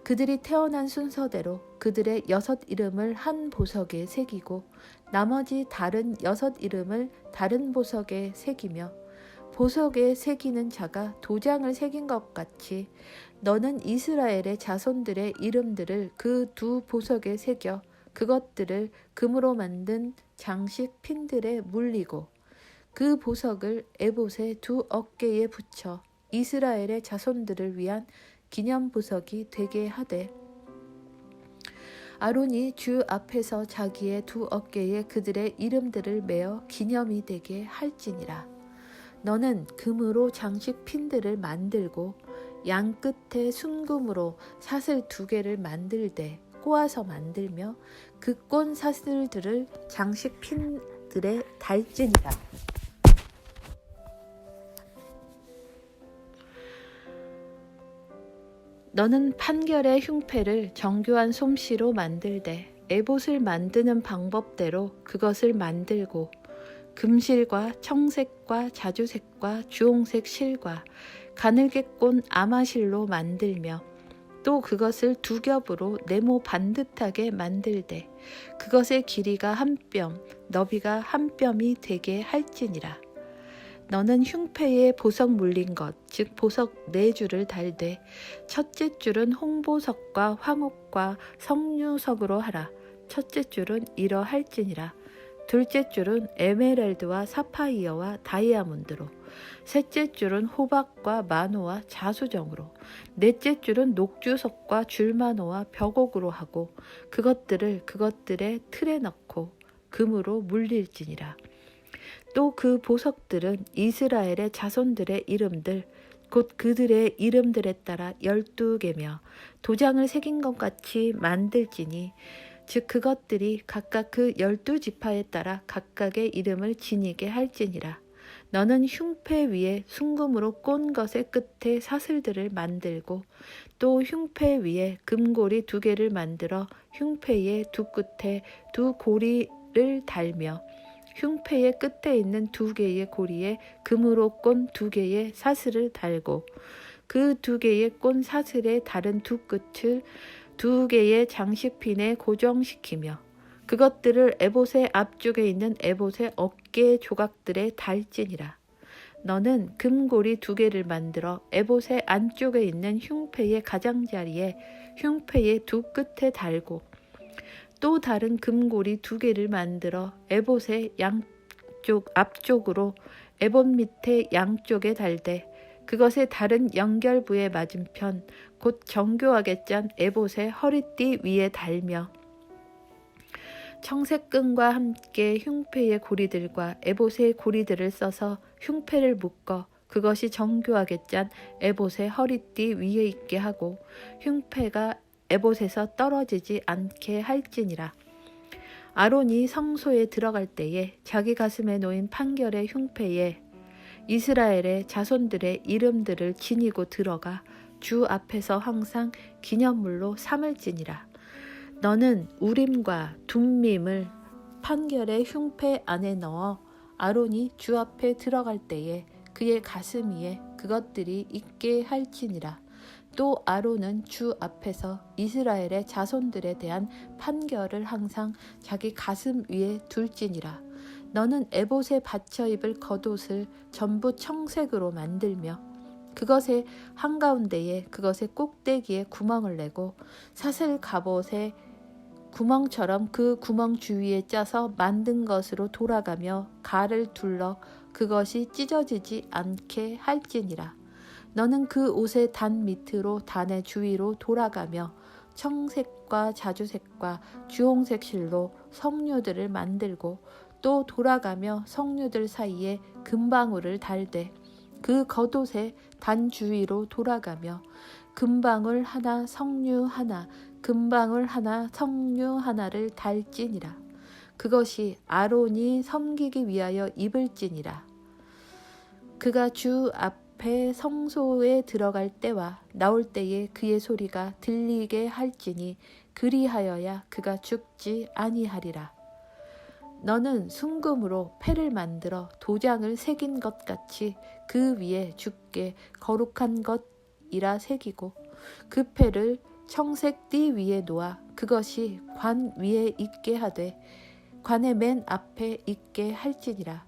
그들이 태어난 순서대로 그들의 6 이름을 한 보석에 새기고 나머지 다른 6 이름을 다른 보석에 새기며 보석에 새기는 자가 도장을 새긴 것 같이 너는 이스라엘의 자손들의 이름들을 그 2 보석에 새겨 그것들을 금으로 만든 장식 핀들에 물리고 그 보석을 에봇의 2 어깨에 붙여 이스라엘의 자손들을 위한 기념 보석이 되게 하되 아론이 주 앞에서 자기의 2 어깨에 그들의 이름들을 메어 기념이 되게 할지니라. 너는 금으로 장식 핀들을 만들고 양 끝에 순금으로 사슬 2개를 만들되 꼬아서 만들며 그 꼰 사슬들을 장식 핀들에 달지니라. 너는 판결의 흉패를 정교한 솜씨로 만들되 에봇을 만드는 방법대로 그것을 만들고 금실과 청색과 자주색과 주홍색 실과 가늘게 꼰 아마실로 만들며 또 그것을 2 겹으로 네모 반듯하게 만들되 그것의 길이가 1뼘, 너비가 1뼘이 되게 할지니라. 너는 흉패에 보석 물린 것, 즉 보석 4줄을 달되 첫째 줄은 홍보석과 황옥과 석류석으로 하라. 첫째 줄은 이러할지니라. 둘째 줄은 에메랄드와 사파이어와 다이아몬드로, 셋째 줄은 호박과 마노와 자수정으로, 넷째 줄은 녹주석과 줄마노와 벽옥으로 하고 그것들을 그것들의 틀에 넣고 금으로 물릴지니라. 또 그 보석들은 이스라엘의 자손들의 이름들 곧 그들의 이름들에 따라 12개며 도장을 새긴 것 같이 만들지니 즉 그것들이 각각 그 12지파에 따라 각각의 이름을 지니게 할지니라. 너는 흉패 위에 순금으로 꼰 것의 끝에 사슬들을 만들고 또 흉패 위에 금고리 2개를 만들어 흉패의 두 끝에 2 고리를 달며 흉패의 끝에 있는 2개의 고리에 금으로 꼰 2개의 사슬을 달고 그 2개의 꼰 사슬의 다른 2 끝을 2개의 장식핀에 고정시키며 그것들을 에봇의 앞쪽에 있는 에봇의 어깨 조각들에 달지니라. 너는 금고리 2개를 만들어 에봇의 안쪽에 있는 흉패의 가장자리에 흉패의 2 끝에 달고 또 다른 금고리 2개를 만들어 에봇의 앞쪽으로 에봇 밑에 양쪽에 달되 그것의 다른 연결부의 맞은편 곧 정교하게 짠 에봇의 허리띠 위에 달며 청색끈과 함께 흉패의 고리들과 에봇의 고리들을 써서 흉패를 묶어 그것이 정교하게 짠 에봇의 허리띠 위에 있게 하고 흉패가 에봇에서 떨어지지 않게 할지니라. 아론이 성소에 들어갈 때에 자기 가슴에 놓인 판결의 흉패에 이스라엘의 자손들의 이름들을 지니고 들어가 주 앞에서 항상 기념물로 삼을지니라. 너는 우림과 둠밈을 판결의 흉패 안에 넣어 아론이 주 앞에 들어갈 때에 그의 가슴 위에 그것들이 있게 할지니라. 또 아론은 주 앞에서 이스라엘의 자손들에 대한 판결을 항상 자기 가슴 위에 둘지니라. 너는 에봇에 받쳐 입을 겉옷을 전부 청색으로 만들며 그것의 한가운데에 그것의 꼭대기에 구멍을 내고 사슬 갑옷의 구멍처럼 그 구멍 주위에 짜서 만든 것으로 돌아가며 가를 둘러 그것이 찢어지지 않게 할지니라. 너는 그 옷의 단 밑으로 단의 주위로 돌아가며 청색과 자주색과 주홍색 실로 석류들을 만들고 또 돌아가며 석류들 사이에 금방울을 달되 그 겉옷의 단 주위로 돌아가며 금방울 하나 석류 하나 금방울 하나 석류 하나를 달지니라. 그것이 아론이 섬기기 위하여 입을지니라. 그가 주 앞에 성소에 들어갈 때와 나올 때에 그의 소리가 들리게 할지니 그리하여야 그가 죽지 아니하리라. 너는 순금으로 패를 만들어 도장을 새긴 것 같이 그 위에 주께 거룩한 것이라 새기고 그 패를 청색 띠 위에 놓아 그것이 관 위에 있게 하되 관의 맨 앞에 있게 할지니라.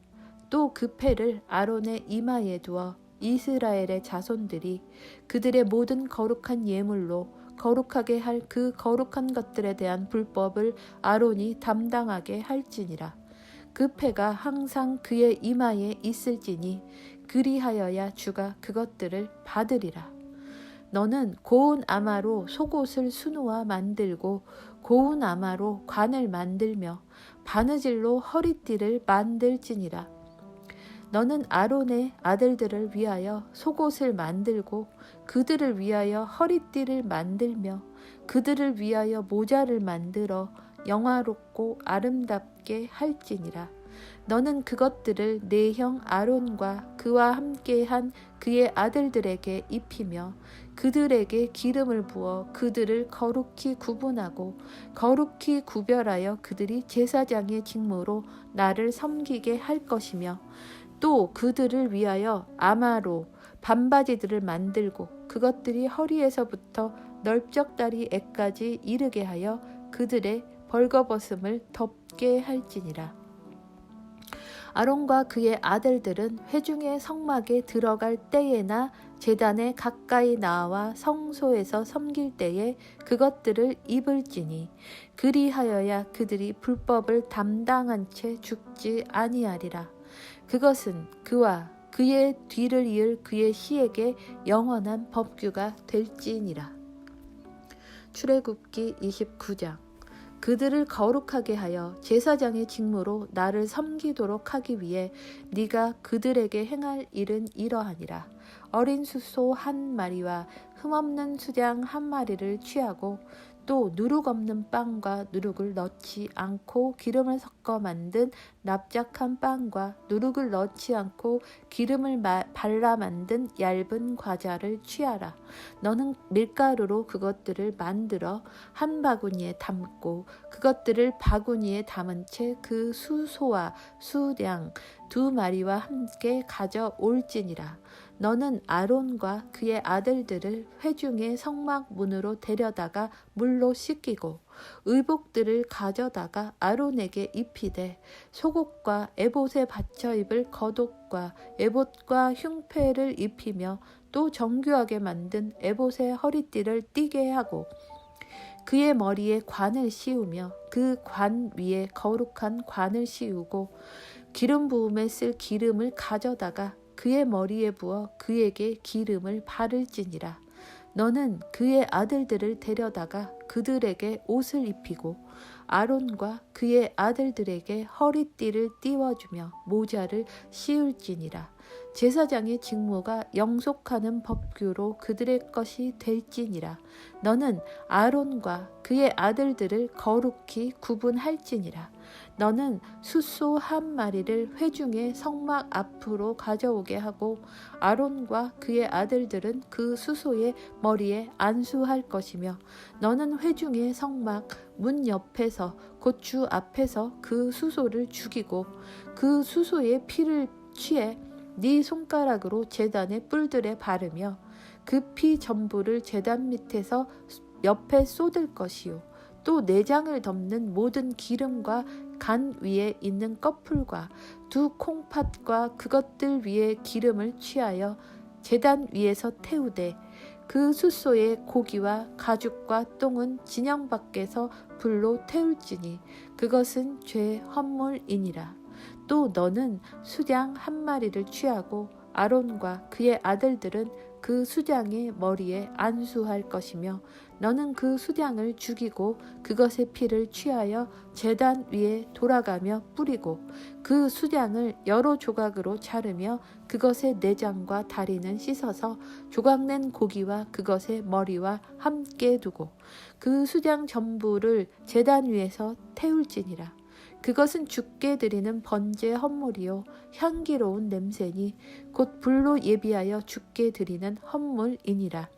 또 그 패를 아론의 이마에 두어 이스라엘의 자손들이 그들의 모든 거룩한 예물로 거룩하게 할 그 거룩한 것들에 대한 불법을 아론이 담당하게 할지니라. 그 패가 항상 그의 이마에 있을지니 그리하여야 주가 그것들을 받으리라. 너는 고운 아마로 속옷을 수놓아 만들고 고운 아마로 관을 만들며 바느질로 허리띠를 만들지니라. 너는 아론의 아들들을 위하여 속옷을 만들고 그들을 위하여 허리띠를 만들며 그들을 위하여 모자를 만들어 영화롭고 아름답게 할지니라. 너는 그것들을 내 형 아론과 그와 함께한 그의 아들들에게 입히며 그들에게 기름을 부어 그들을 거룩히 구분하고 거룩히 구별하여 그들이 제사장의 직무로 나를 섬기게 할 것이며 또 그들을 위하여 아마로 반바지들을 만들고 그것들이 허리에서부터 널쩍다리에까지 이르게 하여 그들의 벌거벗음을 덮게 할지니라. 아론과 그의 아들들은 회중의 성막에 들어갈 때에나 제단에 가까이 나와 성소에서 섬길 때에 그것들을 입을지니 그리하여야 그들이 불법을 담당한 채 죽지 아니하리라. 그것은 그와 그의 뒤를 이을 그의 씨에게 영원한 법규가 될지니라. 출애굽기 29장. 그들을 거룩하게 하여 제사장의 직무로 나를 섬기도록 하기 위해 네가 그들에게 행할 일은 이러하니라. 어린 수소 한 마리와 흠없는 수장 한 마리를 취하고 또 누룩 없는 빵과 누룩을 넣지 않고 기름을 섞어 만든 납작한 빵과 누룩을 넣지 않고 기름을 발라 만든 얇은 과자를 취하라. 너는 밀가루로 그것들을 만들어 한 바구니에 담고 그것들을 바구니에 담은 채 그 수소와 수양 두 마리와 함께 가져올지니라. 너는 아론과 그의 아들들을 회중의 성막 문으로 데려다가 물로 씻기고 의복들을 가져다가 아론에게 입히되 속옷과 에봇에 받쳐 입을 겉옷과 에봇과 흉패를 입히며 또 정교하게 만든 에봇의 허리띠를 띠게 하고 그의 머리에 관을 씌우며 그 관 위에 거룩한 관을 씌우고 기름 부음에 쓸 기름을 가져다가 그의 머리에 부어 그에게 기름을 바를지니라. 너는 그의 아들들을 데려다가 그들에게 옷을 입히고 아론과 그의 아들들에게 허리띠를 띄워주며 모자를 씌울지니라. 제사장의 직무가 영속하는 법규로 그들의 것이 될지니라. 너는 아론과 그의 아들들을 거룩히 구분할지니라. 너는 숫소 한 마리를 회중의 성막 앞으로 가져오게 하고 아론과 그의 아들들은 그 수소의 머리에 안수할 것이며 너는 회중의 성막 문 옆에서 곧 주 앞에서 그 수소를 죽이고 그 수소의 피를 취해 네 손가락으로 제단의 뿔들에 바르며 그 피 전부를 제단 밑에서 옆에 쏟을 것이요 또 내장을 덮는 모든 기름과 간 위에 있는 꺼풀과 두 콩팥과 그것들 위에 기름을 취하여 제단 위에서 태우되 그 숫소의 고기와 가죽과 똥은 진영 밖에서 불로 태울지니 그것은 죄 헌물이니라. 또 너는 수장 한 마리를 취하고 아론과 그의 아들들은 그 수장의 머리에 안수할 것이며 너는 그 수장을 죽이고 그것의 피를 취하여 제단 위에 돌아가며 뿌리고 그 수장을 여러 조각으로 자르며 그것의 내장과 다리는 씻어서 조각낸 고기와 그것의 머리와 함께 두고 그 수장 전부를 제단 위에서 태울지니라. 그것은 주께 드리는 번제 헌물이요 향기로운 냄새니 곧 불로 예비하여 주께 드리는 헌물이니라.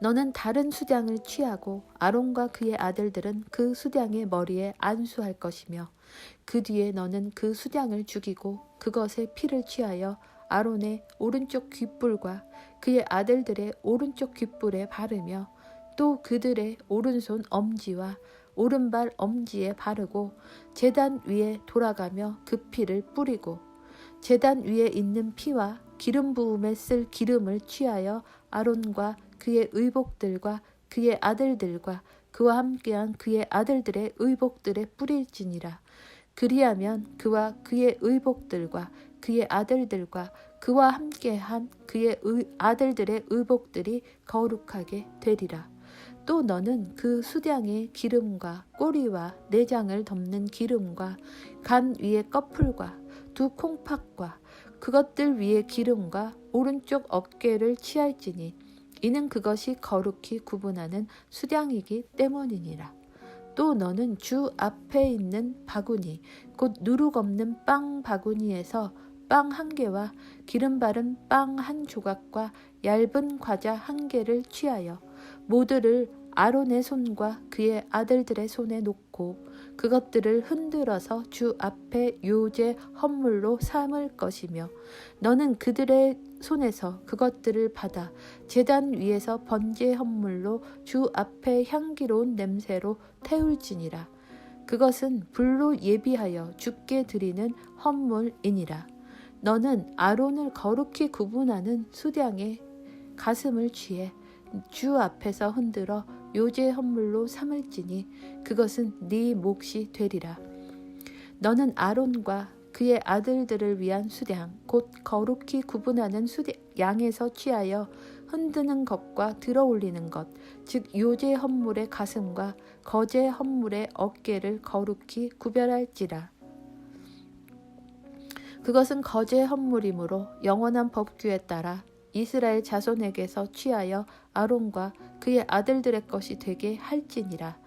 너는 다른 수장을 취하고 아론과 그의 아들들은 그 수장의 머리에 안수할 것이며 그 뒤에 너는 그 수장을 죽이고 그것의 피를 취하여 아론의 오른쪽 귓불과 그의 아들들의 오른쪽 귓불에 바르며 또 그들의 오른손 엄지와 오른발 엄지에 바르고 제단 위에 돌아가며 그 피를 뿌리고 제단 위에 있는 피와 기름 부음에 쓸 기름을 취하여 아론과 그의 의복들과 그의 아들들과 그와 함께한 그의 아들들의 의복들에 뿌릴지니라. 그리하면 그와 그의 의복들과 그의 아들들과 그와 함께한 그의 아들들의 의복들이 거룩하게 되리라. 또 너는 그 수장의 기름과 꼬리와 내장을 덮는 기름과 간 위에 꺼풀과 두 콩팥과 그것들 위에 기름과 오른쪽 어깨를 취할지니 이는 그것이 거룩히 구분하는 수장이기 때문이니라. 또 너는 주 앞에 있는 바구니 곧 누룩 없는 빵 바구니에서 빵 한 개와 기름 바른 빵 한 조각과 얇은 과자 한 개를 취하여 모두를 아론의 손과 그의 아들들의 손에 놓고 그것들을 흔들어서 주 앞에 요제 헌물로 삼을 것이며 너는 그들의 손에서 그것들을 받아 제단 위에서 번제 헌물로 주 앞에 향기로운 냄새로 태울지니라. 그것은 불로 예비하여 주께 드리는 헌물이니라. 너는 아론을 거룩히 구분하는 수장의 가슴을 취해 주 앞에서 흔들어 요제 헌물로 삼을지니 그것은 네 몫이 되리라. 너는 아론과 그의 아들들을 위한 수량 곧 거룩히 구분하는 양에서 취하여 흔드는 것과 들어올리는 것 즉 요제 헌물의 가슴과 거제 헌물의 어깨를 거룩히 구별할지라. 그것은 거제 헌물이므로 영원한 법규에 따라 이스라엘 자손에게서 취하여 아론과 그의 아들들의 것이 되게 할지니라.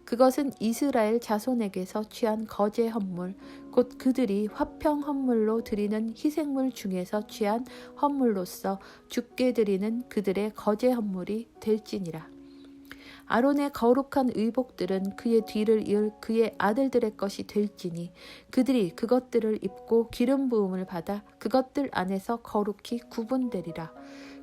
그것은 이스라엘 자손에게서 취한 거제 헌물 곧 그들이 화평 헌물로 드리는 희생물 중에서 취한 헌물로서 주께 드리는 그들의 거제 헌물이 될지니라. 아론의 거룩한 의복들은 그의 뒤를 이을 그의 아들들의 것이 될지니 그들이 그것들을 입고 기름 부음을 받아 그것들 안에서 거룩히 구분되리라.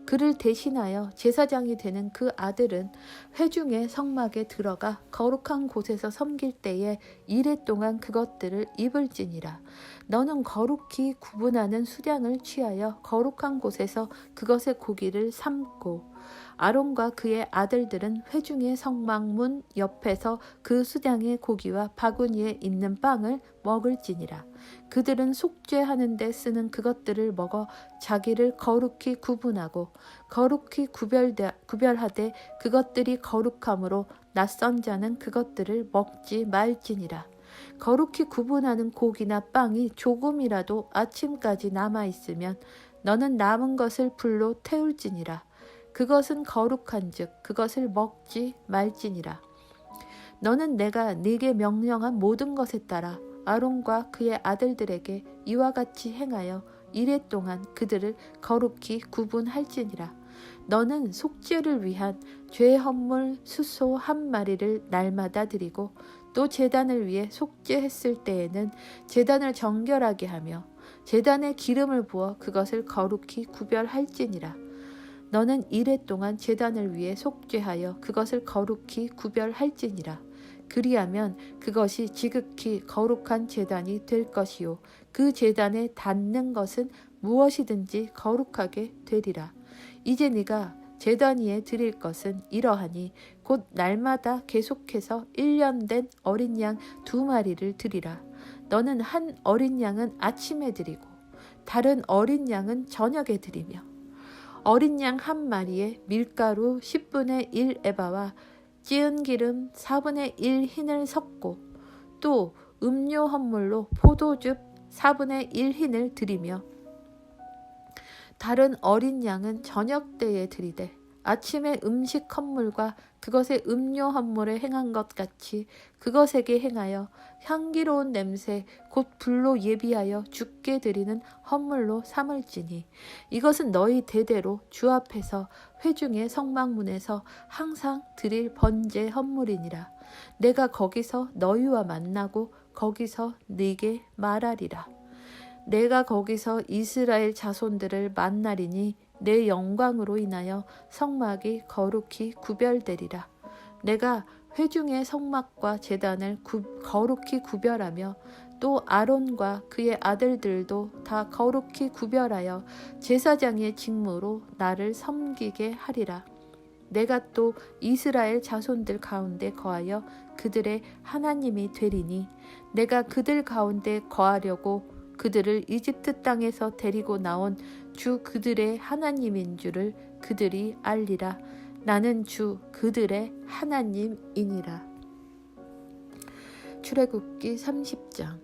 그를 대신하여 제사장이 되는 그 아들은 회중의 성막에 들어가 거룩한 곳에서 섬길 때에 이레 동안 그것들을 입을지니라. 너는 거룩히 구분하는 수량을 취하여 거룩한 곳에서 그것의 고기를 삶고 아론과 그의 아들들은 회중의 성막문 옆에서 그 수량의 고기와 바구니에 있는 빵을 먹을지니라. 그들은 속죄하는 데 쓰는 그것들을 먹어 자기를 거룩히 구분하고 거룩히 구별하되 그것들이 거룩함으로 낯선 자는 그것들을 먹지 말지니라. 거룩히 구분하는 고기나 빵이 조금이라도 아침까지 남아있으면 너는 남은 것을 불로 태울지니라. 그것은 거룩한즉 그것을 먹지 말지니라. 너는 내가 네게 명령한 모든 것에 따라 아론과 그의 아들들에게 이와 같이 행하여 이레 동안 그들을 거룩히 구분할지니라. 너는 속죄를 위한 죄 헌물 수소 한 마리를 날마다 드리고 또 제단을 위해 속죄했을 때에는 제단을 정결하게 하며 제단에 기름을 부어 그것을 거룩히 구별할지니라. 너는 이레 동안 제단을 위해 속죄하여 그것을 거룩히 구별할지니라. 그리하면 그것이 지극히 거룩한 제단이 될 것이요 그 제단에 닿는 것은 무엇이든지 거룩하게 되리라. 이제 네가 제단 위에 드릴 것은 이러하니 곧 날마다 계속해서 1년 된 어린 양 2마리를 드리라. 너는 한 어린 양은 아침에 드리고 다른 어린 양은 저녁에 드리며 어린 양 한 마리에 밀가루 10분의 1 에바와 찌은 기름 4분의 1 흰을 섞고 또 음료 헌물로 포도즙 4분의 1 흰을 드리며 다른 어린 양은 저녁 때에 드리되 아침에 음식 헌물과 그것의 음료 헌물에 행한 것 같이 그것에게 행하여 향기로운 냄새 곧 불로 예비하여 주께 드리는 헌물로 삼을지니 이것은 너희 대대로 주 앞에서 회중의 성막문에서 항상 드릴 번제 헌물이니라. 내가 거기서 너희와 만나고 거기서 네게 말하리라. 내가 거기서 이스라엘 자손들을 만나리니 내 영광으로 인하여 성막이 거룩히 구별되리라. 내가 회중의 성막과 제단을 거룩히 구별하며 또 아론과 그의 아들들도 다 거룩히 구별하여 제사장의 직무로 나를 섬기게 하리라. 내가 또 이스라엘 자손들 가운데 거하여 그들의 하나님이 되리니 내가 그들 가운데 거하려고 그들을 이집트 땅에서 데리고 나온 주 그들의 하나님인 줄을 그들이 알리라. 나는 주 그들의 하나님이니라. 출애굽기 30장.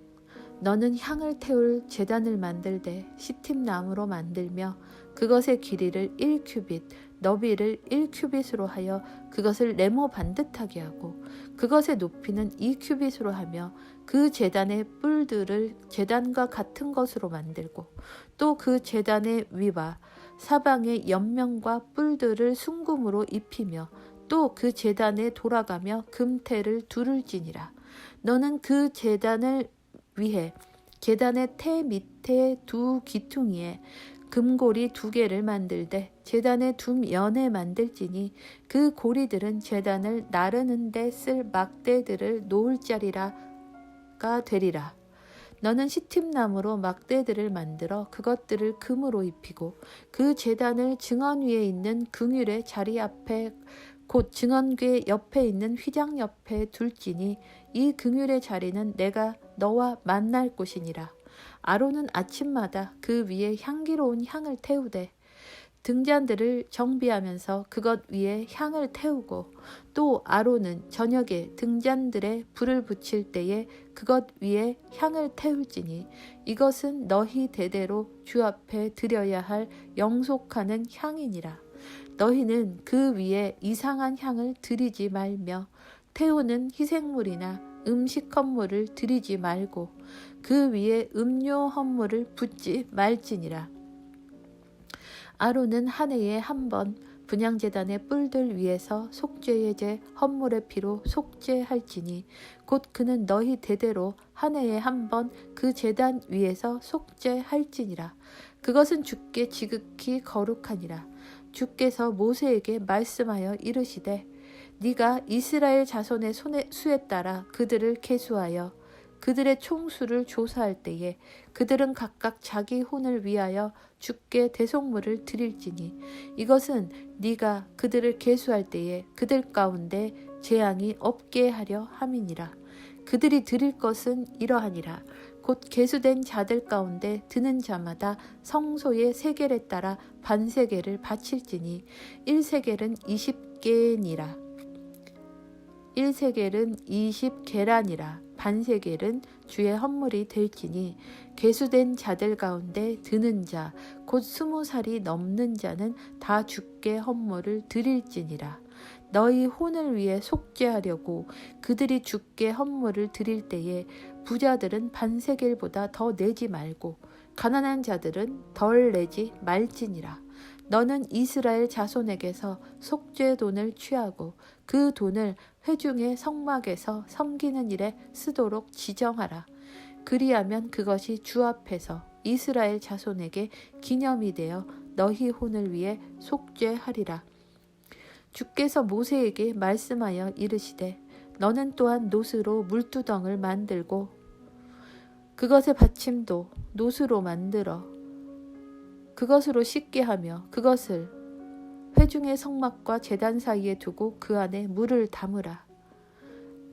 너는 향을 태울 제단을 만들되 시팀나무로 만들며 그것의 길이를 1규빗 너비를 1규빗으로 하여 그것을 네모 반듯하게 하고 그것의 높이는 2규빗으로 하며 그 제단의 뿔들을 제단과 같은 것으로 만들고 또 그 제단의 위와 사방의 옆면과 뿔들을 순금으로 입히며 또 그 제단에 돌아가며 금태를 두를지니라. 너는 그 제단을 위해 제단의 태 밑에 두 기퉁이에 금고리 2개를 만들되 제단의 두 면에 만들지니 그 고리들은 제단을 나르는 데 쓸 막대들을 놓을 자리가 되리라. 너는 시팀나무로 막대들을 만들어 그것들을 금으로 입히고 그 제단을 증언 위에 있는 긍휼의 자리 앞에 곧 증언궤 옆에 있는 휘장 옆에 둘지니 이 긍휼의 자리는 내가 너와 만날 곳이니라. 아론은 아침마다 그 위에 향기로운 향을 태우되 등잔들을 정비하면서 그것 위에 향을 태우고 또 아론은 저녁에 등잔들에 불을 붙일 때에 그것 위에 향을 태울지니 이것은 너희 대대로 주 앞에 드려야 할 영속하는 향이니라. 너희는 그 위에 이상한 향을 드리지 말며 태우는 희생물이나 음식 헌물을 드리지 말고 그 위에 음료 헌물을 붓지 말지니라. 아론은 한 해에 한 번 분향제단의 뿔들 위에서 속죄의 제 헌물의 피로 속죄할지니 곧 그는 너희 대대로 한 해에 한 번 그 제단 위에서 속죄할지니라. 그것은 주께 지극히 거룩하니라. 주께서 모세에게 말씀하여 이르시되 네가 이스라엘 자손의 수에 따라 그들을 계수하여 그들의 총수를 조사할 때에 그들은 각각 자기 혼을 위하여 주께 대속물을 드릴지니 이것은 네가 그들을 계수할 때에 그들 가운데 재앙이 없게 하려 함이니라. 그들이 드릴 것은 이러하니라. 곧 계수된 자들 가운데 드는 자마다 성소의 세겔에 따라 반세겔을 바칠지니 1세겔은 20개니라. 1세겔은 20계란이라. 반세겔은 주의 헌물이 될지니 계수된 자들 가운데 드는 자 곧 20살이 넘는 자는 다 주께 헌물을 드릴지니라. 너희 혼을 위해 속죄하려고 그들이 주께 헌물을 드릴 때에 부자들은 반세겔보다 더 내지 말고 가난한 자들은 덜 내지 말지니라. 너는 이스라엘 자손에게서 속죄 돈을 취하고 그 돈을 회중의 성막에서 섬기는 일에 쓰도록 지정하라. 그리하면 그것이 주 앞에서 이스라엘 자손에게 기념이 되어 너희 혼을 위해 속죄하리라. 주께서 모세에게 말씀하여 이르시되 너는 또한 노스로 물두덩을 만들고 그것의 받침도 노스로 만들어 그것으로 씻게 하며 그것을 회중의 성막과 제단 사이에 두고 그 안에 물을 담으라.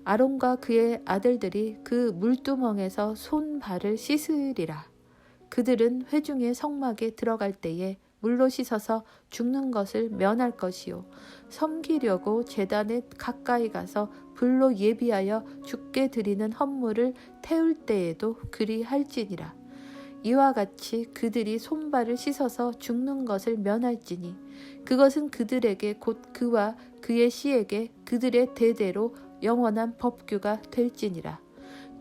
아론과 그의 아들들이 그 물두멍에서 손발을 씻으리라. 그들은 회중의 성막에 들어갈 때에 물로 씻어서 죽는 것을 면할 것이요 섬기려고 제단에 가까이 가서 불로 예비하여 주께 드리는 헌물을 태울 때에도 그리할지니라. 이와 같이 그들이 손발을 씻어서 죽는 것을 면할지니 그것은 그들에게 곧 그와 그의 씨에게 그들의 대대로 영원한 법규가 될지니라.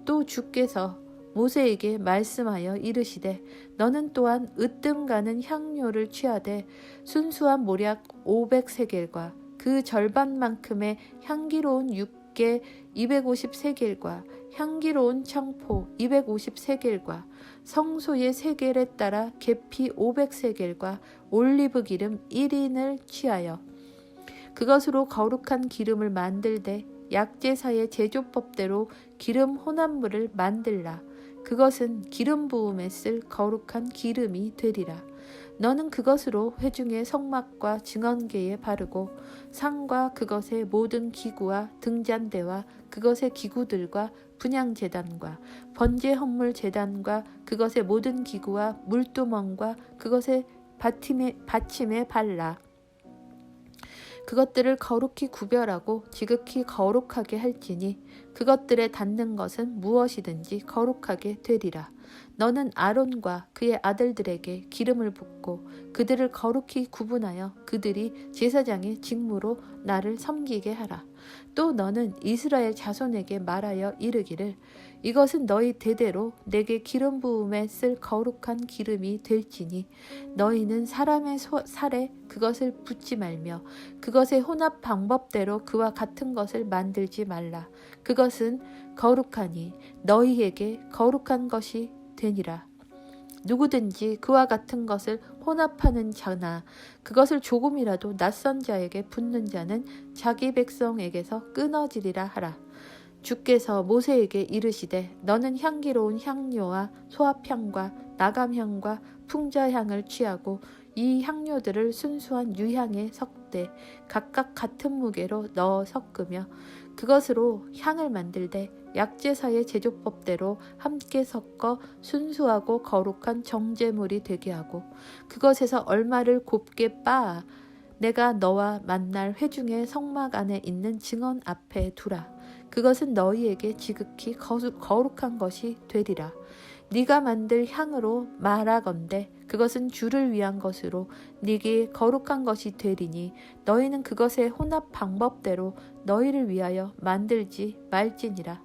또 주께서 모세에게 말씀하여 이르시되 너는 또한 으뜸 가는 향료를 취하되 순수한 모략 500세겔과 그 절반만큼의 향기로운 육개 250세겔과 향기로운 청포 250세겔과 성소의 세겔에 따라 계피 500세겔과 올리브 기름 1인을 취하여 그것으로 거룩한 기름을 만들되 약제사의 제조법대로 기름 혼합물을 만들라. 그것은 기름 부음에 쓸 거룩한 기름이 되리라. 너는 그것으로 회중의 성막과 증언계에 바르고 상과 그것의 모든 기구와 등잔대와 그것의 기구들과 분향제단과 번제 헌물 제단과 그것의 모든 기구와 물두멍과 그것의 받침에 발라. 그것들을 거룩히 구별하고 지극히 거룩하게 할지니 그것들에 닿는 것은 무엇이든지 거룩하게 되리라. 너는 아론과 그의 아들들에게 기름을 붓고 그들을 거룩히 구분하여 그들이 제사장의 직무로 나를 섬기게 하라. 또 너는 이스라엘 자손에게 말하여 이르기를 이것은 너희 대대로 내게 기름 부음에 쓸 거룩한 기름이 될지니 너희는 사람의 살에 그것을 붓지 말며 그것의 혼합 방법대로 그와 같은 것을 만들지 말라. 그것은 거룩하니 너희에게 거룩한 것이 되니라. 누구든지 그와 같은 것을 혼합하는 자나 그것을 조금이라도 낯선 자에게 붓는 자는 자기 백성에게서 끊어지리라 하라. 주께서 모세에게 이르시되 너는 향기로운 향료와 소합향과 나감향과 풍자향을 취하고 이 향료들을 순수한 유향에 섞되 각각 같은 무게로 넣어 섞으며 그것으로 향을 만들되 약제사의 제조법대로 함께 섞어 순수하고 거룩한 정제물이 되게 하고 그것에서 얼마를 곱게 빻아 내가 너와 만날 회중의 성막 안에 있는 증언 앞에 두라. 그것은 너희에게 지극히 거룩한 것이 되리라. 네가 만들 향으로 말하건대 그것은 주를 위한 것으로 네게 거룩한 것이 되리니 너희는 그것의 혼합 방법대로 너희를 위하여 만들지 말지니라.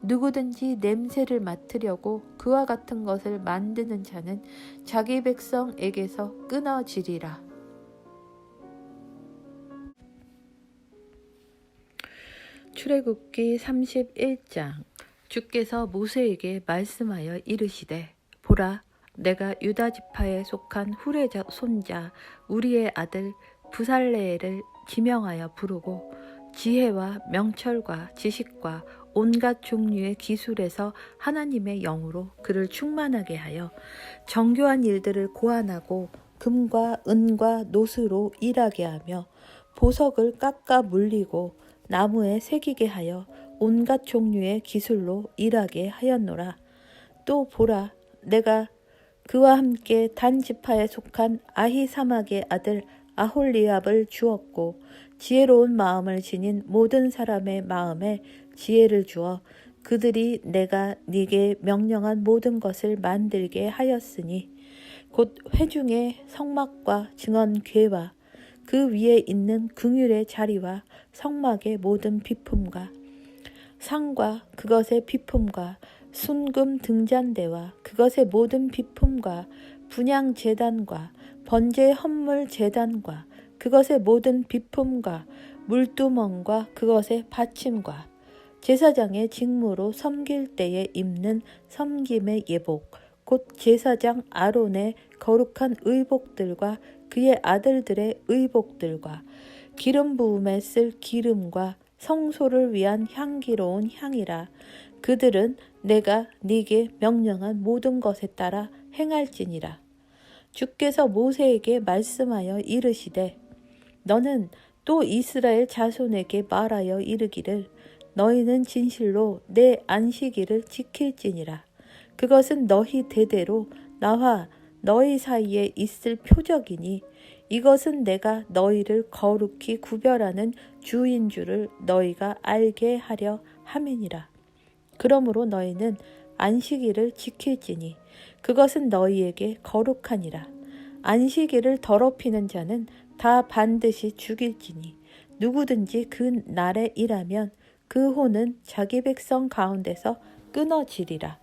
누구든지 냄새를 맡으려고 그와 같은 것을 만드는 자는 자기 백성에게서 끊어지리라. 출애굽기 31장. 주께서 모세에게 말씀하여 이르시되 보라 내가 유다 지파에 속한 훌의 손자 우리의 아들 부살레엘을 지명하여 부르고 지혜와 명철과 지식과 온갖 종류의 기술에서 하나님의 영으로 그를 충만하게 하여 정교한 일들을 고안하고 금과 은과 노스로 일하게 하며 보석을 깎아 물리고 나무에 새기게 하여 온갖 종류의 기술로 일하게 하였노라. 또 보라, 내가 그와 함께 단 지파에 속한 아히사막의 아들 아홀리압을 주었고 지혜로운 마음을 지닌 모든 사람의 마음에 지혜를 주어 그들이 내가 네게 명령한 모든 것을 만들게 하였으니 곧 회중의 성막과 증언궤와 그 위에 있는 긍휼의 자리와 성막의 모든 비품과 상과 그것의 비품과 순금 등잔대와 그것의 모든 비품과 분향 제단과 번제 헌물 제단과 그것의 모든 비품과 물두멍과 그것의 받침과 제사장의 직무로 섬길 때에 입는 섬김의 예복 곧 제사장 아론의 거룩한 의복들과 그의 아들들의 의복들과 기름 부음에 쓸 기름과 성소를 위한 향기로운 향이라. 그들은 내가 네게 명령한 모든 것에 따라 행할지니라. 주께서 모세에게 말씀하여 이르시되 너는 또 이스라엘 자손에게 말하여 이르기를 너희는 진실로 내 안식일을 지킬지니라. 그것은 너희 대대로 나와 너희 사이에 있을 표적이니 이것은 내가 너희를 거룩히 구별하는 주인 줄을 너희가 알게 하려 함이니라. 그러므로 너희는 안식일을 지킬지니 그것은 너희에게 거룩하니라. 안식일을 더럽히는 자는 다 반드시 죽일지니 누구든지 그 날에 일하면 그 혼은 자기 백성 가운데서 끊어지리라.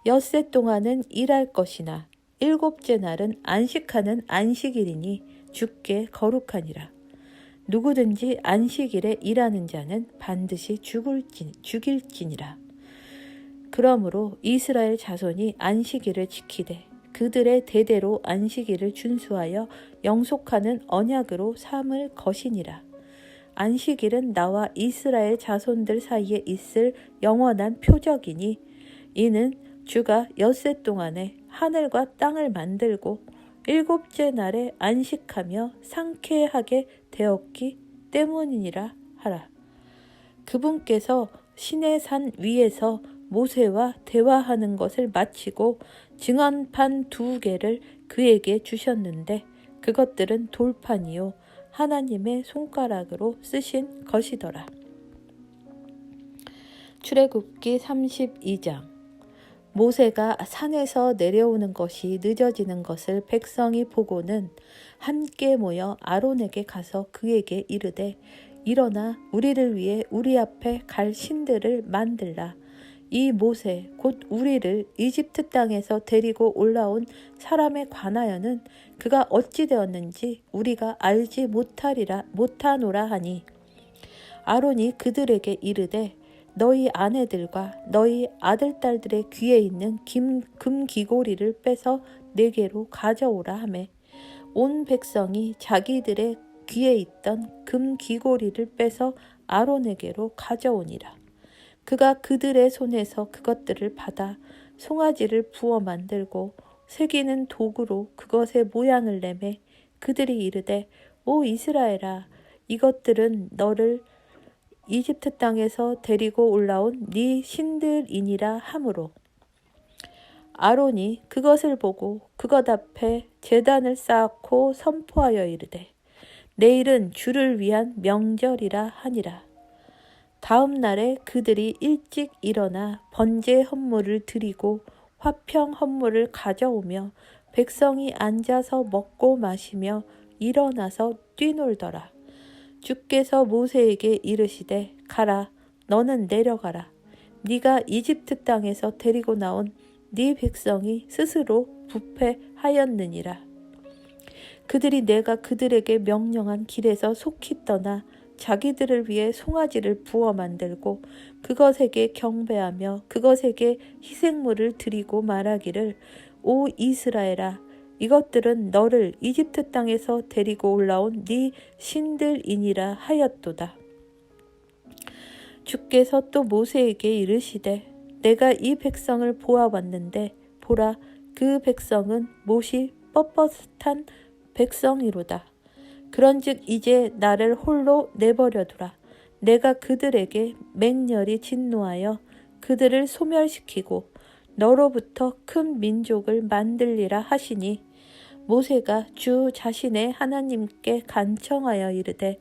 엿새 동안은 일할 것이나 일곱째 날은 안식하는 안식일이니 주께 거룩하니라. 누구든지 안식일에 일하는 자는 반드시 죽일지니라. 그러므로 이스라엘 자손이 안식일을 지키되 그들의 대대로 안식일을 준수하여 영속하는 언약으로 삼을 것이니라. 안식일은 나와 이스라엘 자손들 사이에 있을 영원한 표적이니 이는 주가 엿새 동안에 하늘과 땅을 만들고 일곱째 날에 안식하며 상쾌하게 되었기 때문이니라 하라. 그분께서 시내산 위에서 모세와 대화하는 것을 마치고 증언판 2개를 그에게 주셨는데 그것들은 돌판이요 하나님의 손가락으로 쓰신 것이더라. 출애굽기 32장. 모세가 산에서 내려오는 것이 늦어지는 것을 백성이 보고는 함께 모여 아론에게 가서 그에게 이르되 일어나 우리를 위해 우리 앞에 갈 신들을 만들라. 이 모세 곧 우리를 이집트 땅에서 데리고 올라온 사람에 관하여는 그가 어찌 되었는지 우리가 알지 못하노라 하니 아론이 그들에게 이르되 너희 아내들과 너희 아들딸들의 귀에 있는 금귀고리를 빼서 내게로 가져오라 하매 온 백성이 자기들의 귀에 있던 금귀고리를 빼서 아론에게로 가져오니라. 그가 그들의 손에서 그것들을 받아 송아지를 부어 만들고 새기는 도구로 그것의 모양을 내매 그들이 이르되 오 이스라엘아 이것들은 너를 이집트 땅에서 데리고 올라온 네 신들이니라 하므로 아론이 그것을 보고 그것 앞에 제단을 쌓고 선포하여 이르되 내일은 주를 위한 명절이라 하니라. 다음 날에 그들이 일찍 일어나 번제 헌물을 드리고 화평 헌물을 가져오며 백성이 앉아서 먹고 마시며 일어나서 뛰놀더라. 주께서 모세에게 이르시되 가라 너는 내려가라. 네가 이집트 땅에서 데리고 나온 네 백성이 스스로 부패하였느니라. 그들이 내가 그들에게 명령한 길에서 속히 떠나 자기들을 위해 송아지를 부어 만들고 그것에게 경배하며 그것에게 희생물을 드리고 말하기를 오 이스라엘아 이것들은 너를 이집트 땅에서 데리고 올라온 네 신들이니라 하였도다. 주께서 또 모세에게 이르시되 내가 이 백성을 보아왔는데 보라 그 백성은 못이 뻣뻣한 백성이로다. 그런즉 이제 나를 홀로 내버려두라. 내가 그들에게 맹렬히 진노하여 그들을 소멸시키고 너로부터 큰 민족을 만들리라 하시니 모세가 주 자신의 하나님께 간청하여 이르되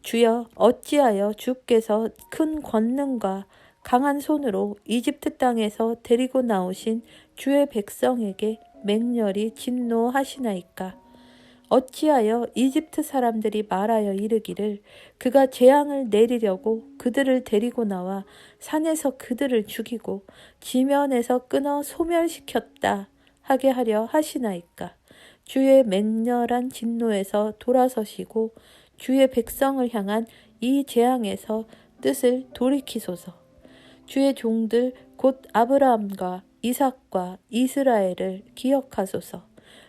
주여 어찌하여 주께서 큰 권능과 강한 손으로 이집트 땅에서 데리고 나오신 주의 백성에게 맹렬히 진노하시나이까. 어찌하여 이집트 사람들이 말하여 이르기를 그가 재앙을 내리려고 그들을 데리고 나와 산에서 그들을 죽이고 지면에서 끊어 소멸시켰다 하게 하려 하시나이까. 주의 맹렬한 진노에서 돌아서시고 주의 백성을 향한 이 재앙에서 뜻을 돌이키소서. 주의 종들 곧 아브라함과 이삭과 이스라엘을 기억하소서.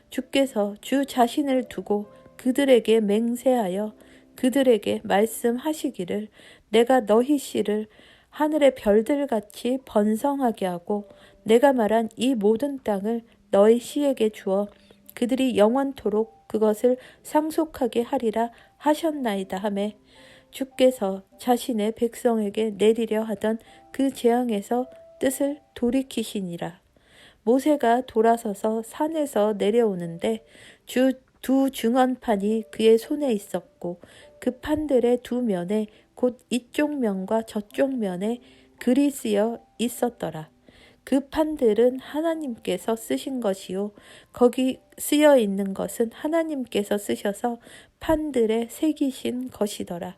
주께서 주 자신을 두고 그들에게 맹세하여 그들에게 말씀하시기를 내가 너희 씨를 하늘의 별들같이 번성하게 하고 내가 말한 이 모든 땅을 너희 씨에게 주어 그들이 영원토록 그것을 상속하게 하리라 하셨나이다 하매 주께서 자신의 백성에게 내리려 하던 그 재앙에서 뜻을 돌이키시니라. 모세가 돌아서서 산에서 내려오는데 두 증언판이 그의 손에 있었고 그 판들의 두 면에 곧 이쪽 면과 저쪽 면에 글이 쓰여 있었더라. 그 판들은 하나님께서 쓰신 것이요 거기 쓰여 있는 것은 하나님께서 쓰셔서 판들에 새기신 것이더라.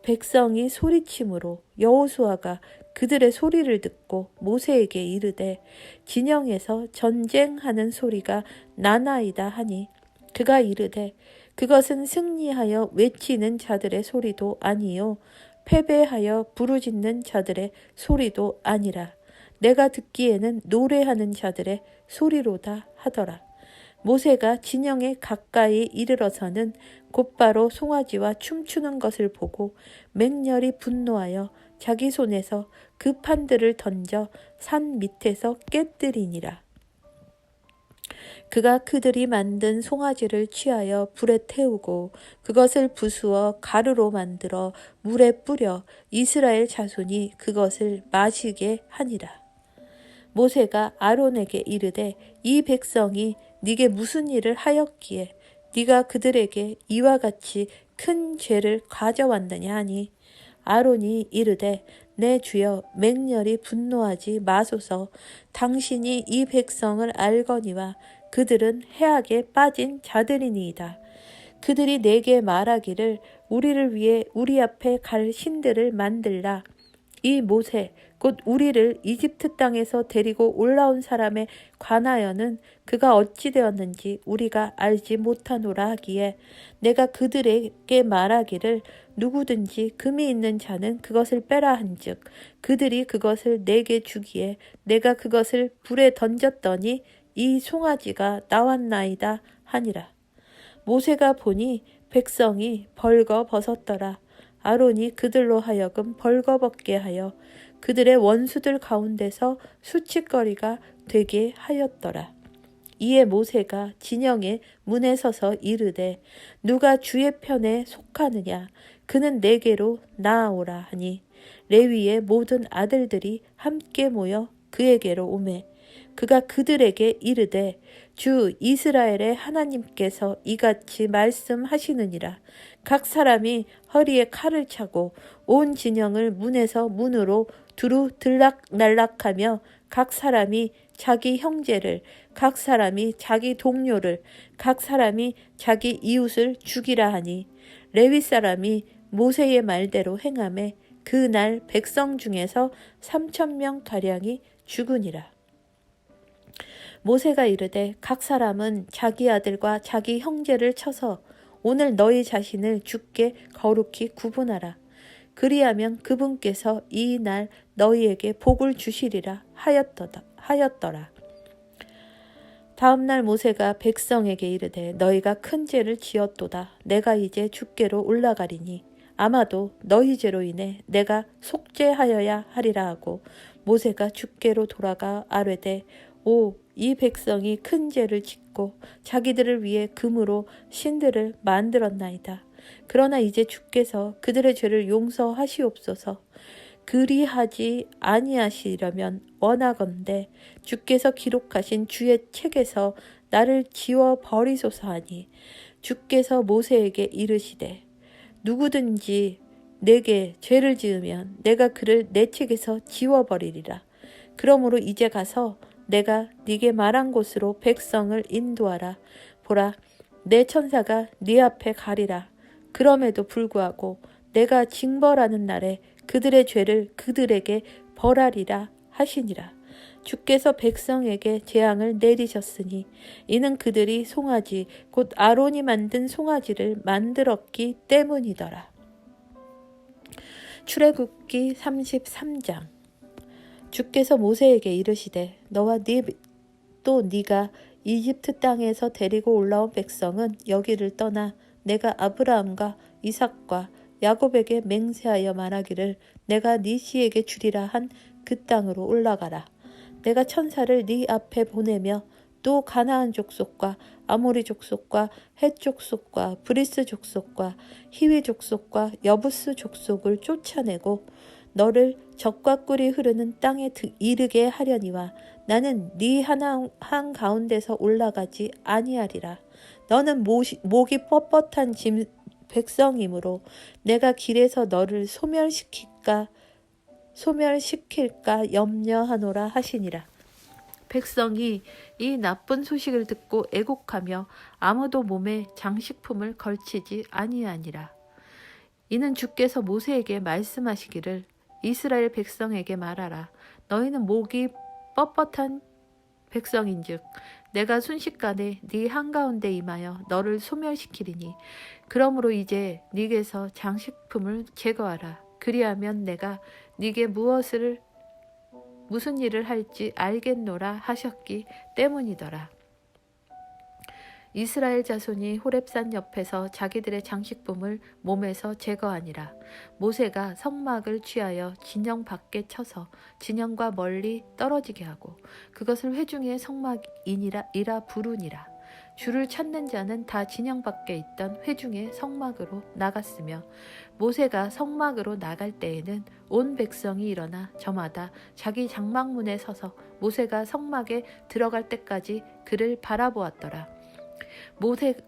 백성이 소리침으로 여호수아가 그들의 소리를 듣고 모세에게 이르되 진영에서 전쟁하는 소리가 나나이다 하니 그가 이르되 그것은 승리하여 외치는 자들의 소리도 아니요 패배하여 부르짖는 자들의 소리도 아니라 내가 듣기에는 노래하는 자들의 소리로다 하더라. 모세가 진영에 가까이 이르러서는 곧바로 송아지와 춤추는 것을 보고 맹렬히 분노하여 자기 손에서 그 판들을 던져 산 밑에서 깨뜨리니라. 그가 그들이 만든 송아지를 취하여 불에 태우고 그것을 부수어 가루로 만들어 물에 뿌려 이스라엘 자손이 그것을 마시게 하니라. 모세가 아론에게 이르되 이 백성이 네게 무슨 일을 하였기에 네가 그들에게 이와 같이 큰 죄를 가져왔느냐 하니 아론이 이르되 내 주여 맹렬히 분노하지 마소서. 당신이 이 백성을 알거니와 그들은 해악에 빠진 자들이니이다. 그들이 내게 말하기를 우리를 위해 우리 앞에 갈 신들을 만들라. 이 모세 곧 우리를 이집트 땅에서 데리고 올라온 사람에 관하여는 그가 어찌 되었는지 우리가 알지 못하노라 하기에 내가 그들에게 말하기를 누구든지 금이 있는 자는 그것을 빼라 한즉 그들이 그것을 내게 주기에 내가 그것을 불에 던졌더니 이 송아지가 나왔나이다 하니라. 모세가 보니 백성이 벌거 벗었더라. 아론이 그들로 하여금 벌거벗게 하여 그들의 원수들 가운데서 수치거리가 되게 하였더라. 이에 모세가 진영의 문에 서서 이르되 누가 주의 편에 속하느냐 그는 내게로 나아오라 하니 레위의 모든 아들들이 함께 모여 그에게로 오매 그가 그들에게 이르되 주 이스라엘의 하나님께서 이같이 말씀하시느니라. 각 사람이 허리에 칼을 차고 온 진영을 문에서 문으로 두루 들락날락하며 각 사람이 자기 형제를 각 사람이 자기 동료를 각 사람이 자기 이웃을 죽이라 하니 레위 사람이 모세의 말대로 행하매 그날 백성 중에서 3,000명 가량이 죽으니라. 모세가 이르되 각 사람은 자기 아들과 자기 형제를 쳐서 오늘 너희 자신을 주께 거룩히 구분하라. 그리하면 그분께서 이 날 너희에게 복을 주시리라 하였더라. 다음 날 모세가 백성에게 이르되 너희가 큰 죄를 지었도다. 내가 이제 주께로 올라가리니 아마도 너희 죄로 인해 내가 속죄하여야 하리라 하고 모세가 주께로 돌아가 아뢰되 오 이 백성이 큰 죄를 짓고 자기들을 위해 금으로 신들을 만들었나이다. 그러나 이제 주께서 그들의 죄를 용서하시옵소서. 그리하지 아니하시려면 원하건대 주께서 기록하신 주의 책에서 나를 지워 버리소서 하니 주께서 모세에게 이르시되 누구든지 내게 죄를 지으면 내가 그를 내 책에서 지워버리리라. 그러므로 이제 가서 내가 네게 말한 곳으로 백성을 인도하라. 보라, 내 천사가 네 앞에 가리라. 그럼에도 불구하고 내가 징벌하는 날에 그들의 죄를 그들에게 벌하리라 하시니라. 주께서 백성에게 재앙을 내리셨으니 이는 그들이 송아지 곧 아론이 만든 송아지를 만들었기 때문이더라. 출애굽기 33장. 주께서 모세에게 이르시되 너와 또 네가 이집트 땅에서 데리고 올라온 백성은 여기를 떠나 내가 아브라함과 이삭과 야곱에게 맹세하여 말하기를 내가 네 씨에게 주리라 한 그 땅으로 올라가라. 내가 천사를 네 앞에 보내며 또 가나안 족속과 아모리 족속과 헷 족속과 브리스 족속과 히위 족속과 여부스 족속을 쫓아내고 너를 젖과 꿀이 흐르는 땅에 이르게 하려니와 나는 네 한 가운데서 올라가지 아니하리라. 너는 목이 뻣뻣한 백성이므로 내가 길에서 너를 소멸시킬까 염려하노라 하시니라. 백성이 이 나쁜 소식을 듣고 애곡하며 아무도 몸에 장식품을 걸치지 아니하니라. 이는 주께서 모세에게 말씀하시기를 이스라엘 백성에게 말하라. 너희는 목이 뻣뻣한 백성인즉 내가 순식간에 네 한가운데 임하여 너를 소멸시키리니 그러므로 이제 네게서 장식품을 제거하라. 그리하면 내가 네게 무슨 일을 할지 알겠노라 하셨기 때문이더라. 이스라엘 자손이 호렙산 옆에서 자기들의 장식품을 몸에서 제거하니라. 모세가 성막을 취하여 진영 밖에 쳐서 진영과 멀리 떨어지게 하고 그것을 회중의 성막이라 부르니라. 주를 찾는 자는 다 진영 밖에 있던 회중의 성막으로 나갔으며 모세가 성막으로 나갈 때에는 온 백성이 일어나 저마다 자기 장막문에 서서 모세가 성막에 들어갈 때까지 그를 바라보았더라.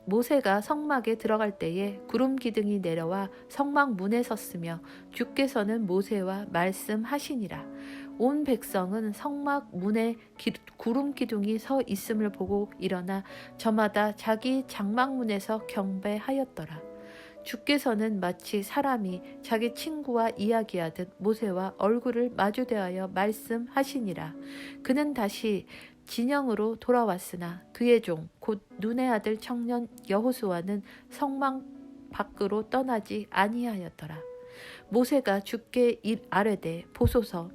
모세가 성막에 들어갈 때에 구름 기둥이 내려와 성막 문에 섰으며 주께서는 모세와 말씀하시니라. 온 백성은 성막 문에 구름 기둥이 서 있음을 보고 일어나 저마다 자기 장막문에서 경배하였더라. 주께서는 마치 사람이 자기 친구와 이야기하듯 모세와 얼굴을 마주대하여 말씀하시니라. 그는 다시 진영으로 돌아왔으나 그의 종 곧 눈의 아들 청년 여호수아는 성막 밖으로 떠나지 아니하였더라. 모세가 주께 아뢰되 보소서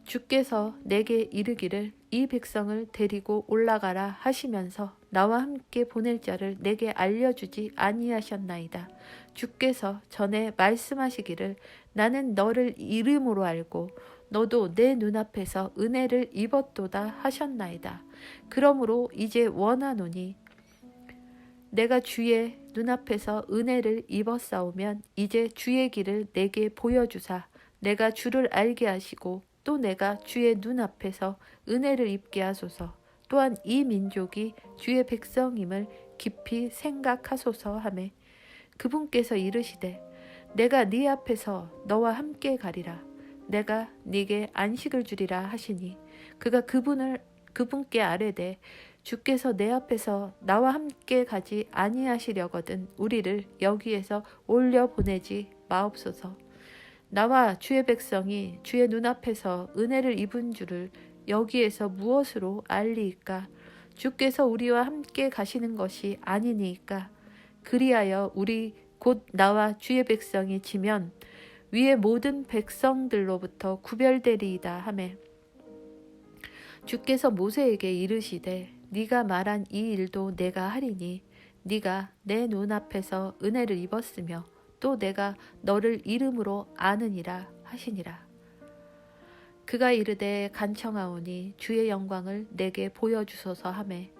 주께서 내게 이르기를 이 백성을 데리고 올라가라 하시면서 나와 함께 보낼 자를 내게 알려주지 아니하셨나이다. 주께서 전에 말씀하시기를 나는 너를 이름으로 알고 너도 내 눈앞에서 은혜를 입었도다 하셨나이다. 그러므로 이제 원하노니 내가 주의 눈앞에서 은혜를 입었사오면 이제 주의 길을 내게 보여주사 내가 주를 알게 하시고 또 내가 주의 눈앞에서 은혜를 입게 하소서. 또한 이 민족이 주의 백성임을 깊이 생각하소서 하매 그분께서 이르시되 내가 네 앞에서 너와 함께 가리라. 내가 네게 안식을 주리라 하시니 그가 그분께 아뢰되 주께서 내 앞에서 나와 함께 가지 아니하시려거든 우리를 여기에서 올려 보내지 마옵소서. 나와 주의 백성이 주의 눈앞에서 은혜를 입은 줄을 여기에서 무엇으로 알리이까? 주께서 우리와 함께 가시는 것이 아니니이까? 그리하여 우리 곧 나와 주의 백성이 지면 위의 모든 백성들로부터 구별되리이다 하매 주께서 모세에게 이르시되 네가 말한 이 일도 내가 하리니 네가 내 눈앞에서 은혜를 입었으며 또 내가 너를 이름으로 아느니라 하시니라. 그가 이르되 간청하오니 주의 영광을 내게 보여주소서 하매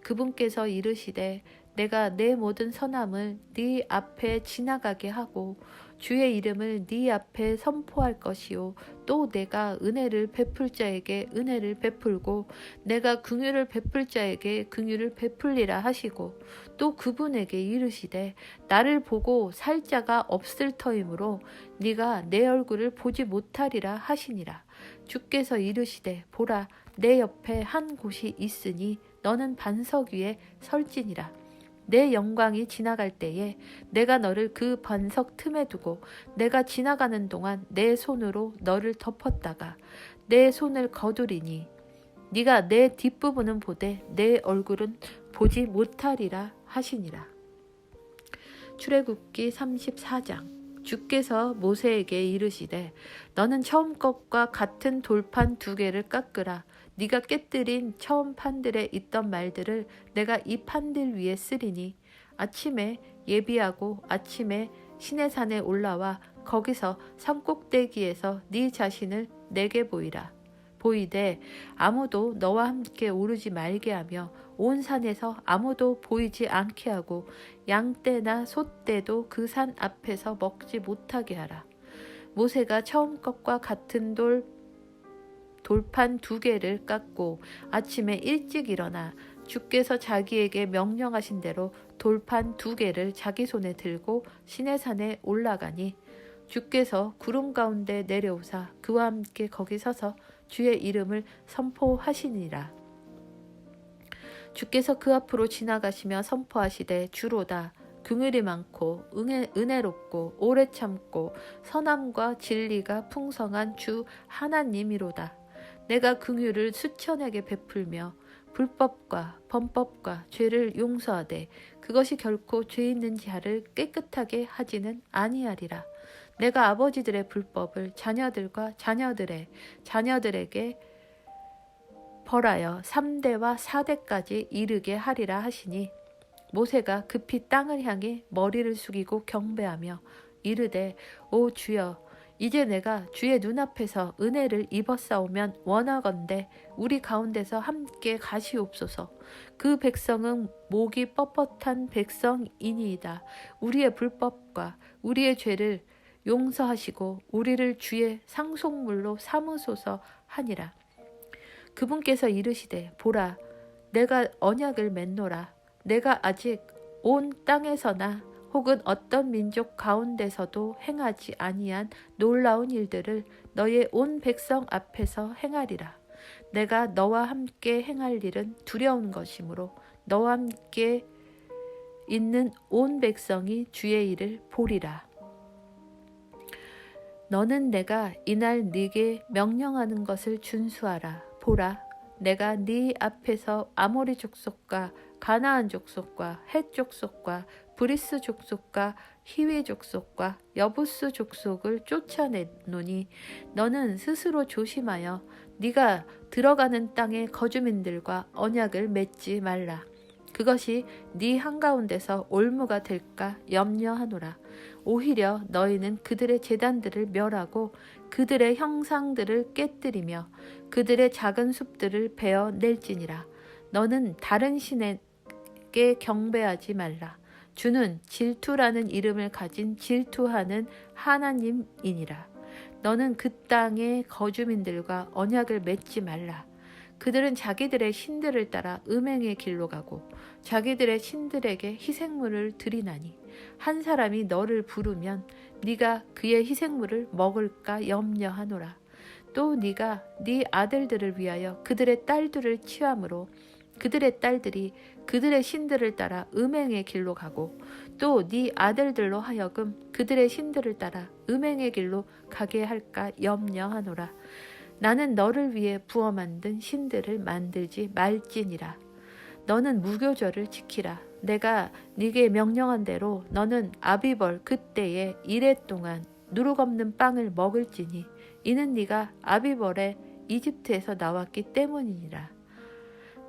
그분께서 이르시되 내가 내 모든 선함을 네 앞에 지나가게 하고 주의 이름을 네 앞에 선포할 것이요 또 내가 은혜를 베풀 자에게 은혜를 베풀고 내가 긍휼을 베풀 자에게 긍휼을 베풀리라 하시고 또 그분에게 이르시되 나를 보고 살 자가 없을 터이므로 네가 내 얼굴을 보지 못하리라 하시니라. 주께서 이르시되 보라 내 옆에 한 곳이 있으니 너는 반석 위에 설지니라. 내 영광이 지나갈 때에 내가 너를 그 반석 틈에 두고 내가 지나가는 동안 내 손으로 너를 덮었다가 내 손을 거두리니 네가 내 뒷부분은 보되 내 얼굴은 보지 못하리라 하시니라. 출애굽기 34장. 주께서 모세에게 이르시되 너는 처음 것과 같은 돌판 2개를 깎으라. 네가 깨뜨린 처음 판들에 있던 말들을 내가 이 판들 위에 쓰리니 아침에 예비하고 아침에 시내산에 올라와 거기서 산꼭대기에서 네 자신을 내게 보이되 아무도 너와 함께 오르지 말게 하며 온 산에서 아무도 보이지 않게 하고 양떼나 소떼도 그 산 앞에서 먹지 못하게 하라. 모세가 처음 것과 같은 돌판 2개를 깎고 아침에 일찍 일어나 주께서 자기에게 명령하신 대로 돌판 2개를 자기 손에 들고 시내산에 올라가니 주께서 구름 가운데 내려오사 그와 함께 거기 서서 주의 이름을 선포하시니라. 주께서 그 앞으로 지나가시며 선포하시되 주로다. 긍휼이 많고 은혜롭고 오래 참고 선함과 진리가 풍성한 주 하나님이로다. 내가 긍휼을 수천에게 베풀며 불법과 범법과 죄를 용서하되 그것이 결코 죄 있는 자를 깨끗하게 하지는 아니하리라. 내가 아버지들의 불법을 자녀들과 자녀들의 자녀들에게 벌하여 3대와 4대까지 이르게 하리라 하시니 모세가 급히 땅을 향해 머리를 숙이고 경배하며 이르되 오 주여 이제 내가 주의 눈앞에서 은혜를 입었사오면 원하건대 우리 가운데서 함께 가시옵소서. 그 백성은 목이 뻣뻣한 백성이니이다. 우리의 불법과 우리의 죄를 용서하시고 우리를 주의 상속물로 삼으소서 하니라. 그분께서 이르시되 보라 내가 언약을 맺노라. 내가 아직 온 땅에서나 혹은 어떤 민족 가운데서도 행하지 아니한 놀라운 일들을 너의 온 백성 앞에서 행하리라. 내가 너와 함께 행할 일은 두려운 것이므로 너와 함께 있는 온 백성이 주의 일을 보리라. 너는 내가 이날 네게 명령하는 것을 준수하라. 보라 내가 네 앞에서 아모리 족속과 가나안 족속과 헷 족속과 브리스 족속과 히위 족속과 여부스 족속을 쫓아내노니 너는 스스로 조심하여 네가 들어가는 땅의 거주민들과 언약을 맺지 말라. 그것이 네 한가운데서 올무가 될까 염려하노라. 오히려 너희는 그들의 제단들을 멸하고 그들의 형상들을 깨뜨리며 그들의 작은 숲들을 베어낼지니라. 너는 다른 신에게 경배하지 말라. 주는 질투라는 이름을 가진 질투하는 하나님이니라. 너는 그 땅의 거주민들과 언약을 맺지 말라. 그들은 자기들의 신들을 따라 음행의 길로 가고 자기들의 신들에게 희생물을 드리나니 한 사람이 너를 부르면 네가 그의 희생물을 먹을까 염려하노라. 또 네가 네 아들들을 위하여 그들의 딸들을 취함으로 그들의 딸들이 그들의 신들을 따라 음행의 길로 가고 또 네 아들들로 하여금 그들의 신들을 따라 음행의 길로 가게 할까 염려하노라. 나는 너를 위해 부어 만든 신들을 만들지 말지니라. 너는 무교절을 지키라. 내가 네게 명령한 대로 너는 아비벌 그때에 이래 동안 누룩 없는 빵을 먹을지니 이는 네가 아비벌에 이집트에서 나왔기 때문이니라.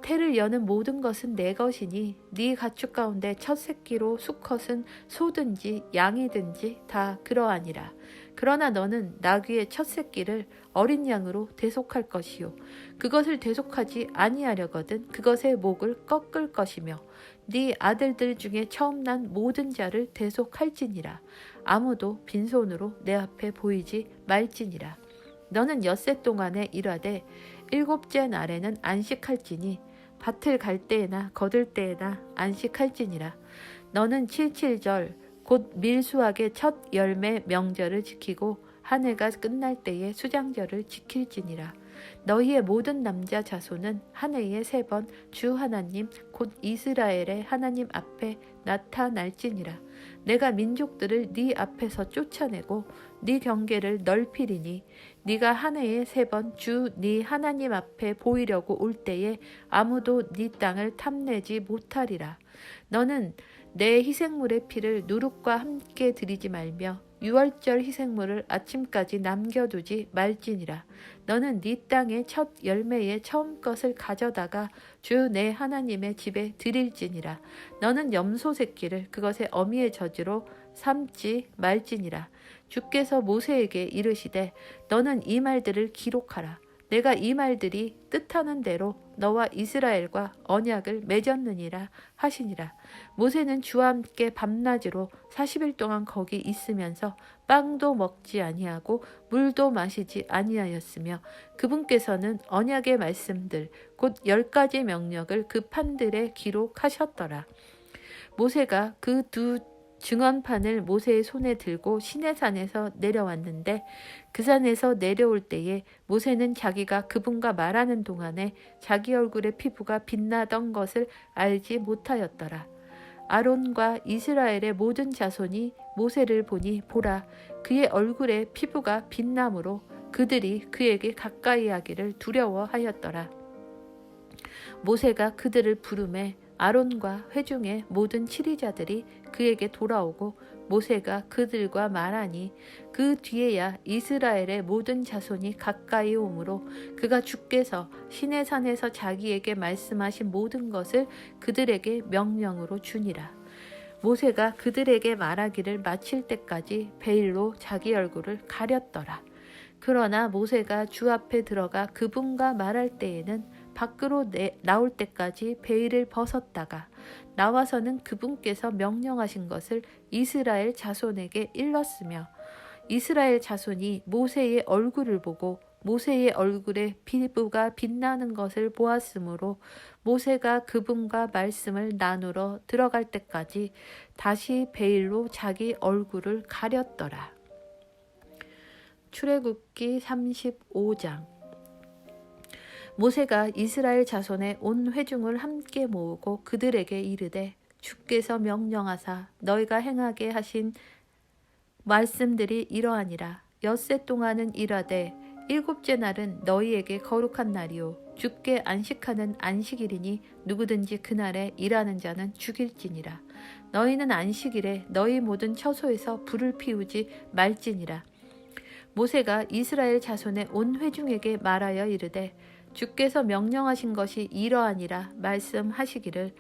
태를 여는 모든 것은 내 것이니 네 가축 가운데 첫 새끼로 수컷은 소든지 양이든지 다 그러하니라. 그러나 너는 나귀의 첫 새끼를 어린 양으로 대속할 것이요 그것을 대속하지 아니하려거든 그것의 목을 꺾을 것이며 네 아들들 중에 처음 난 모든 자를 대속할지니라. 아무도 빈손으로 내 앞에 보이지 말지니라. 너는 엿새 동안에 일하되 일곱째 날에는 안식할지니 밭을 갈 때에나 거둘 때에나 안식할지니라. 너는 칠칠절 곧 밀수학의 첫 열매 명절을 지키고 한 해가 끝날 때에 수장절을 지킬지니라. 너희의 모든 남자 자손은 한 해에 3번 주 하나님 곧 이스라엘의 하나님 앞에 나타날지니라. 내가 민족들을 네 앞에서 쫓아내고 네 경계를 넓히리니 네가 한 해에 3번 주 네 하나님 앞에 보이려고 올 때에 아무도 네 땅을 탐내지 못하리라. 너는 내 희생물의 피를 누룩과 함께 드리지 말며 유월절 희생물을 아침까지 남겨두지 말지니라. 너는 네 땅의 첫 열매의 처음 것을 가져다가 주 내 하나님의 집에 드릴지니라. 너는 염소 새끼를 그것의 어미의 젖으로 삼지 말지니라. 주께서 모세에게 이르시되 너는 이 말들을 기록하라. 내가 이 말들이 뜻하는 대로 너와 이스라엘과 언약을 맺었느니라 하시니라. 모세는 주와 함께 밤낮으로 40일 동안 거기 있으면서 빵도 먹지 아니하고 물도 마시지 아니하였으며 그분께서는 언약의 말씀들 곧 10가지 명령을 그 판들에 기록하셨더라. 모세가 그 두 증언판을 모세의 손에 들고 시내산에서 내려왔는데 그 산에서 내려올 때에 모세는 자기가 그분과 말하는 동안에 자기 얼굴의 피부가 빛나던 것을 알지 못하였더라. 아론과 이스라엘의 모든 자손이 모세를 보니 보라 그의 얼굴에 피부가 빛나므로 그들이 그에게 가까이 하기를 두려워하였더라. 모세가 그들을 부르매 아론과 회중의 모든 치리자들이 그에게 돌아오고 모세가 그들과 말하니 그 뒤에야 이스라엘의 모든 자손이 가까이 오므로 그가 주께서 시내산에서 자기에게 말씀하신 모든 것을 그들에게 명령으로 주니라. 모세가 그들에게 말하기를 마칠 때까지 베일로 자기 얼굴을 가렸더라. 그러나 모세가 주 앞에 들어가 그분과 말할 때에는 밖으로 나올 때까지 베일을 벗었다가 나와서는 그분께서 명령하신 것을 이스라엘 자손에게 일렀으며 이스라엘 자손이 모세의 얼굴을 보고 모세의 얼굴에 피부가 빛나는 것을 보았으므로 모세가 그분과 말씀을 나누러 들어갈 때까지 다시 베일로 자기 얼굴을 가렸더라. 출애굽기 35장. 모세가 이스라엘 자손의 온 회중을 함께 모으고 그들에게 이르되 주께서 명령하사 너희가 행하게 하신 말씀들이 이러하니라. 엿새 동안은 일하되 일곱째 날은 너희에게 거룩한 날이요 주께 안식하는 안식일이니 누구든지 그날에 일하는 자는 죽일지니라. 너희는 안식일에 너희 모든 처소에서 불을 피우지 말지니라. 모세가 이스라엘 자손의 온 회중에게 말하여 이르되 주께서 명령하신 것이 이러하니라 말씀하시기를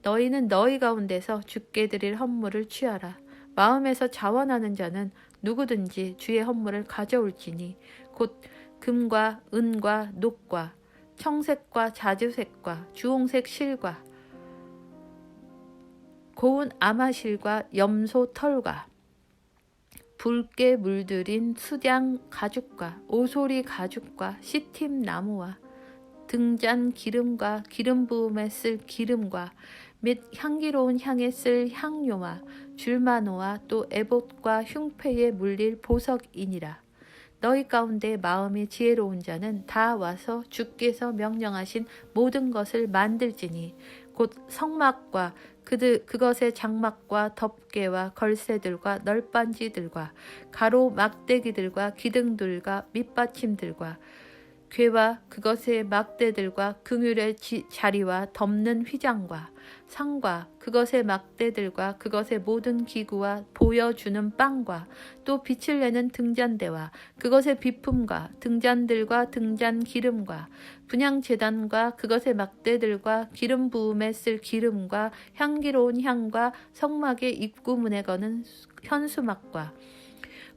너희는 너희 가운데서 주께 드릴 헌물을 취하라. 마음에서 자원하는 자는 누구든지 주의 헌물을 가져올지니 곧 금과 은과 녹과 청색과 자주색과 주홍색 실과 고운 아마실과 염소 털과 붉게 물들인 수장 가죽과 오소리 가죽과 시팀 나무와 등잔 기름과 기름 부음에 쓸 기름과 및 향기로운 향에 쓸 향료와 줄마노와 또 에봇과 흉패에 물릴 보석이니라. 너희 가운데 마음이 지혜로운 자는 다 와서 주께서 명령하신 모든 것을 만들지니 곧 성막과 그것의 장막과 덮개와 걸새들과 널빤지들과 가로 막대기들과 기둥들과 밑받침들과 궤와 그것의 막대들과 긍휼의 자리와 덮는 휘장과 상과 그것의 막대들과 그것의 모든 기구와 보여주는 빵과 또 빛을 내는 등잔대와 그것의 비품과 등잔들과 등잔 기름과 분향제단과 그것의 막대들과 기름 부음에 쓸 기름과 향기로운 향과 성막의 입구문에 거는 현수막과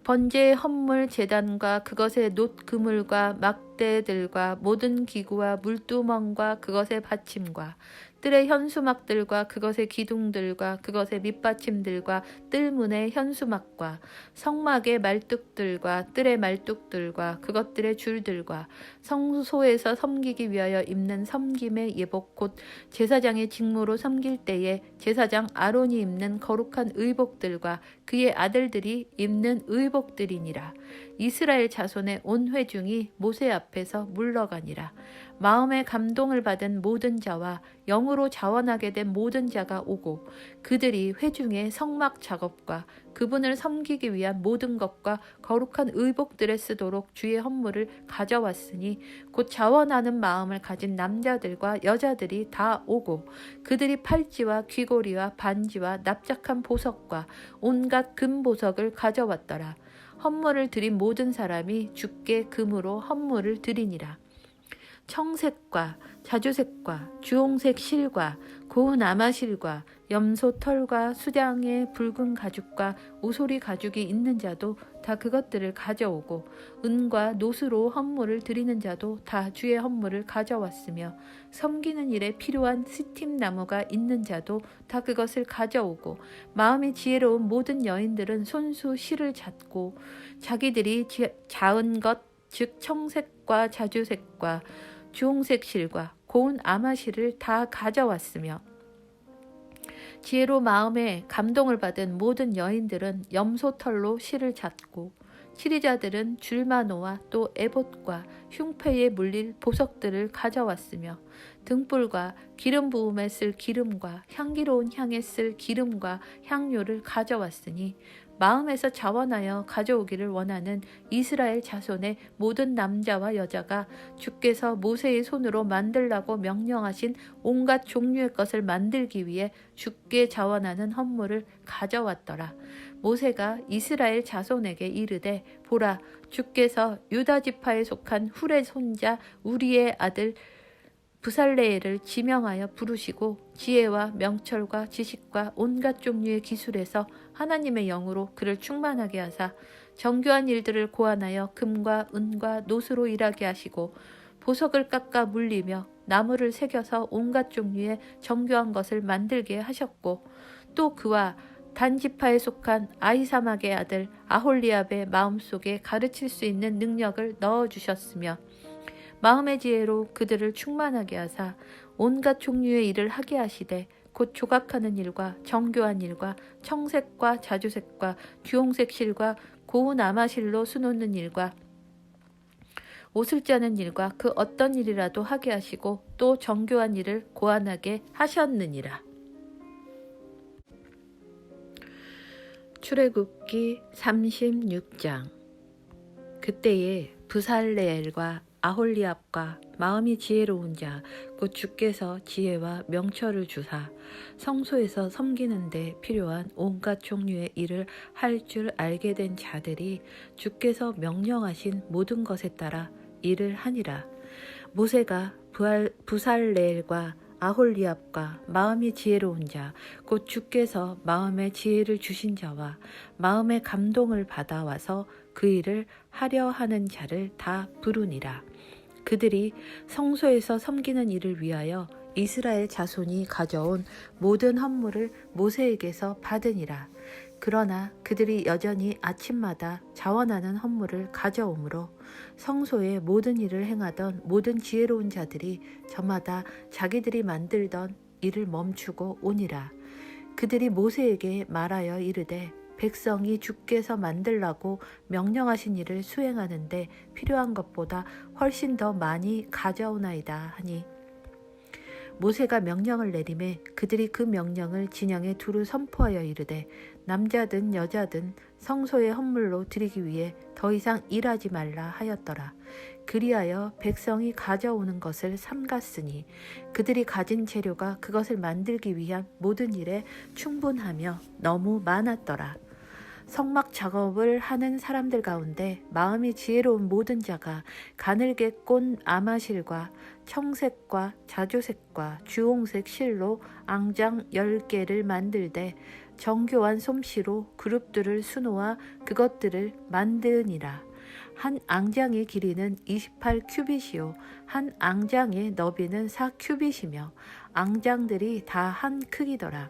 번제의 헌물 제단과 그것의 놋 그물과 막대들과 모든 기구와 물두멍과 그것의 받침과 뜰의 현수막들과 그것의 기둥들과 그것의 밑받침들과 뜰문의 현수막과 성막의 말뚝들과 뜰의 말뚝들과 그것들의 줄들과 성소에서 섬기기 위하여 입는 섬김의 예복 곧 제사장의 직무로 섬길 때에 제사장 아론이 입는 거룩한 의복들과 그의 아들들이 입는 의복들이니라. 이스라엘 자손의 온 회중이 모세 앞에서 물러가니라. 마음에 감동을 받은 모든 자와 영으로 자원하게 된 모든 자가 오고 그들이 회중의 성막 작업과 그분을 섬기기 위한 모든 것과 거룩한 의복들에 쓰도록 주의 헌물을 가져왔으니 곧 자원하는 마음을 가진 남자들과 여자들이 다 오고 그들이 팔찌와 귀고리와 반지와 납작한 보석과 온갖 금보석을 가져왔더라. 헌물을 드린 모든 사람이 주께 금으로 헌물을 드리니라. 청색과 자주색과 주홍색 실과 고운 아마실과 염소 털과 수량의 붉은 가죽과 오소리 가죽이 있는 자도 다 그것들을 가져오고 은과 노스로 헌물을 드리는 자도 다 주의 헌물을 가져왔으며 섬기는 일에 필요한 스팀 나무가 있는 자도 다 그것을 가져오고 마음이 지혜로운 모든 여인들은 손수 실을 잡고 자기들이 자은 것 즉 청색과 자주색과 주홍색 실과 고운 아마실을 다 가져왔으며 지혜로 마음에 감동을 받은 모든 여인들은 염소털로 실을 잡고 치리자들은 줄마노와 또 에봇과 흉패에 물릴 보석들을 가져왔으며 등불과 기름 부음에 쓸 기름과 향기로운 향에 쓸 기름과 향료를 가져왔으니 마음에서 자원하여 가져오기를 원하는 이스라엘 자손의 모든 남자와 여자가 주께서 모세의 손으로 만들라고 명령하신 온갖 종류의 것을 만들기 위해 주께 자원하는 헌물을 가져왔더라. 모세가 이스라엘 자손에게 이르되 보라 주께서 유다 지파에 속한 훌의 손자 우리의 아들 부살레엘을 지명하여 부르시고 지혜와 명철과 지식과 온갖 종류의 기술에서 하나님의 영으로 그를 충만하게 하사 정교한 일들을 고안하여 금과 은과 노스로 일하게 하시고 보석을 깎아 물리며 나무를 새겨서 온갖 종류의 정교한 것을 만들게 하셨고 또 그와 단 지파에 속한 아히사막의 아들 아홀리압의 마음속에 가르칠 수 있는 능력을 넣어주셨으며 마음의 지혜로 그들을 충만하게 하사 온갖 종류의 일을 하게 하시되 곧 조각하는 일과 정교한 일과 청색과 자주색과 주홍색 실과 고운 아마실로 수놓는 일과 옷을 짜는 일과 그 어떤 일이라도 하게 하시고 또 정교한 일을 고안하게 하셨느니라. 출애굽기 36장. 그때에 부살레엘과 아홀리압과 마음이 지혜로운 자 곧 주께서 지혜와 명철을 주사 성소에서 섬기는 데 필요한 온갖 종류의 일을 할 줄 알게 된 자들이 주께서 명령하신 모든 것에 따라 일을 하니라. 모세가 부살레엘과 아홀리압과 마음이 지혜로운 자 곧 주께서 마음에 지혜를 주신 자와 마음의 감동을 받아와서 그 일을 하려 하는 자를 다 부르니라. 그들이 성소에서 섬기는 일을 위하여 이스라엘 자손이 가져온 모든 헌물을 모세에게서 받으니라. 그러나 그들이 여전히 아침마다 자원하는 헌물을 가져오므로 성소의 모든 일을 행하던 모든 지혜로운 자들이 저마다 자기들이 만들던 일을 멈추고 오니라. 그들이 모세에게 말하여 이르되 백성이 주께서 만들라고 명령하신 일을 수행하는데 필요한 것보다 훨씬 더 많이 가져오나이다 하니 모세가 명령을 내리매 그들이 그 명령을 진영에 두루 선포하여 이르되 남자든 여자든 성소의 헌물로 드리기 위해 더 이상 일하지 말라 하였더라. 그리하여 백성이 가져오는 것을 삼갔으니 그들이 가진 재료가 그것을 만들기 위한 모든 일에 충분하며 너무 많았더라. 성막 작업을 하는 사람들 가운데 마음이 지혜로운 모든 자가 가늘게 꼰 아마실과 청색과 자주색과 주홍색 실로 앙장 10개를 만들되 정교한 솜씨로 그룹들을 수놓아 그것들을 만드니라. 한 앙장의 길이는 28큐빗이요 한 앙장의 너비는 4큐빗이며 앙장들이 다 한 크기더라.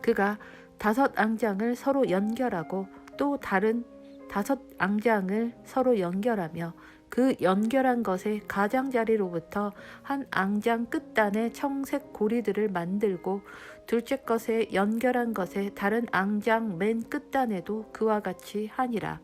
그가 5앙장을 서로 연결하고 또 다른 5앙장을 서로 연결하며 그 연결한 것의 가장자리로부터 한 앙장 끝단에 청색 고리들을 만들고 둘째 것에 연결한 것의 다른 앙장 맨 끝단에도 그와 같이 하니라.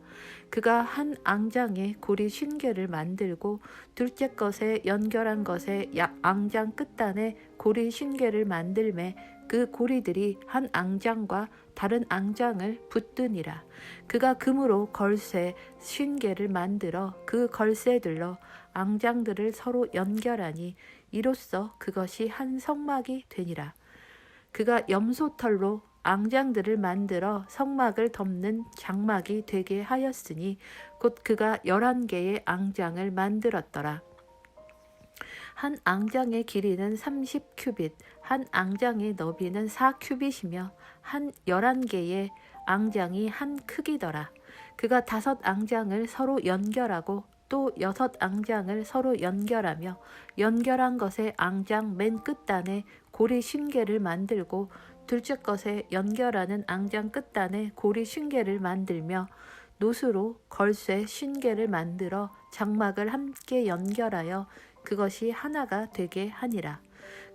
그가 한 앙장에 고리 50개를 만들고 둘째 것에 연결한 것의 앙장 끝단에 고리 50개를 만들매 그 고리들이 한 앙장과 다른 앙장을 붙드니라. 그가 금으로 걸쇠 50개를 만들어 그 걸쇠들로 앙장들을 서로 연결하니 이로써 그것이 한 성막이 되니라. 그가 염소털로 앙장들을 만들어 성막을 덮는 장막이 되게 하였으니 곧 그가 11개의 앙장을 만들었더라. 한 앙장의 길이는 30큐빗, 한 앙장의 너비는 4큐빗이며 한 11개의 앙장이 한 크기더라. 그가 5앙장을 서로 연결하고 또 6앙장을 서로 연결하며 연결한 것의 앙장 맨 끝단에 고리 50개를 만들고 둘째 것에 연결하는 앙장 끝단에 고리 50개를 만들며 노수로 걸쇠 50개를 만들어 장막을 함께 연결하여 그것이 하나가 되게 하니라.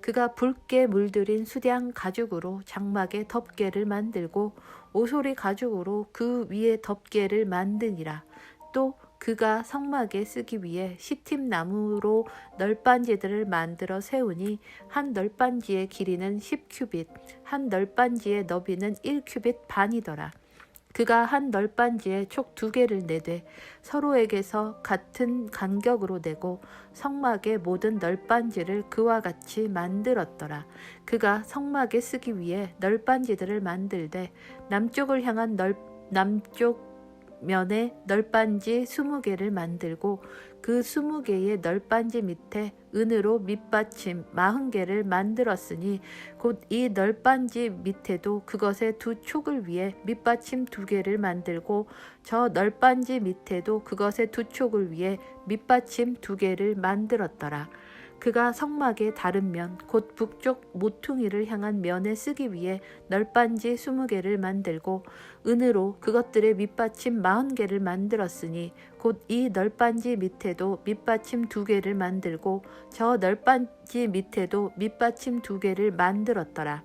그가 붉게 물들인 수량 가죽으로 장막에 덮개를 만들고 오소리 가죽으로 그 위에 덮개를 만드니라. 또 그가 성막에 쓰기 위해 시팀 나무로 널빤지들을 만들어 세우니 한 널빤지의 길이는 10큐빗, 한 널빤지의 너비는 1큐빗 반이더라. 그가 한 널빤지에 촉 2개를 내되 서로에게서 같은 간격으로 내고 성막의 모든 널빤지를 그와 같이 만들었더라. 그가 성막에 쓰기 위해 널빤지들을 만들되 남쪽을 향한 남쪽 면에 널빤지 20개를 만들고 그 20개의 널빤지 밑에 은으로 밑받침 40개를 만들었으니 곧 이 널빤지 밑에도 그것의 2촉을 위해 밑받침 2개를 만들고 저 널빤지 밑에도 그것의 2촉을 위해 밑받침 2개를 만들었더라. 그가 성막의 다른 면, 곧 북쪽 모퉁이를 향한 면에 쓰기 위해 널빤지 20개를 만들고 은으로 그것들의 밑받침 40개를 만들었으니 곧 이 널빤지 밑에도 밑받침 2개를 만들고 저 널빤지 밑에도 밑받침 2개를 만들었더라.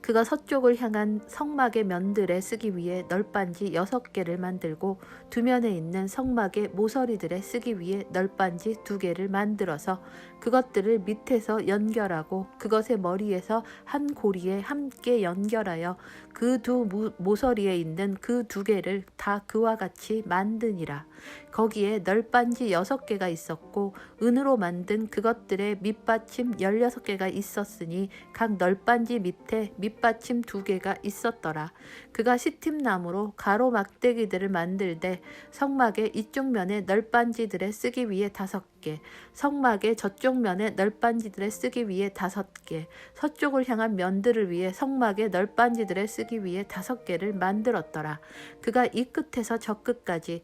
그가 서쪽을 향한 성막의 면들에 쓰기 위해 널빤지 6개를 만들고 두 면에 있는 성막의 모서리들에 쓰기 위해 널빤지 2개를 만들어서 그것들을 밑에서 연결하고 그것의 머리에서 한 고리에 함께 연결하여 그 두 모서리에 있는 그 2개를 다 그와 같이 만드니라. 거기에 널빤지 6개가 있었고 은으로 만든 그것들의 밑받침 16개가 있었으니 각 널빤지 밑에 밑받침 2개가 있었더라. 그가 시팀나무로 가로 막대기들을 만들되 성막의 이쪽 면에 널빤지들에 쓰기 위해 5개, 성막의 저쪽 면에 널빤지들에 쓰기 위해 5개, 서쪽을 향한 면들을 위해 성막의 널빤지들에 쓰기 위해 5개를 만들었더라. 그가 이 끝에서 저 끝까지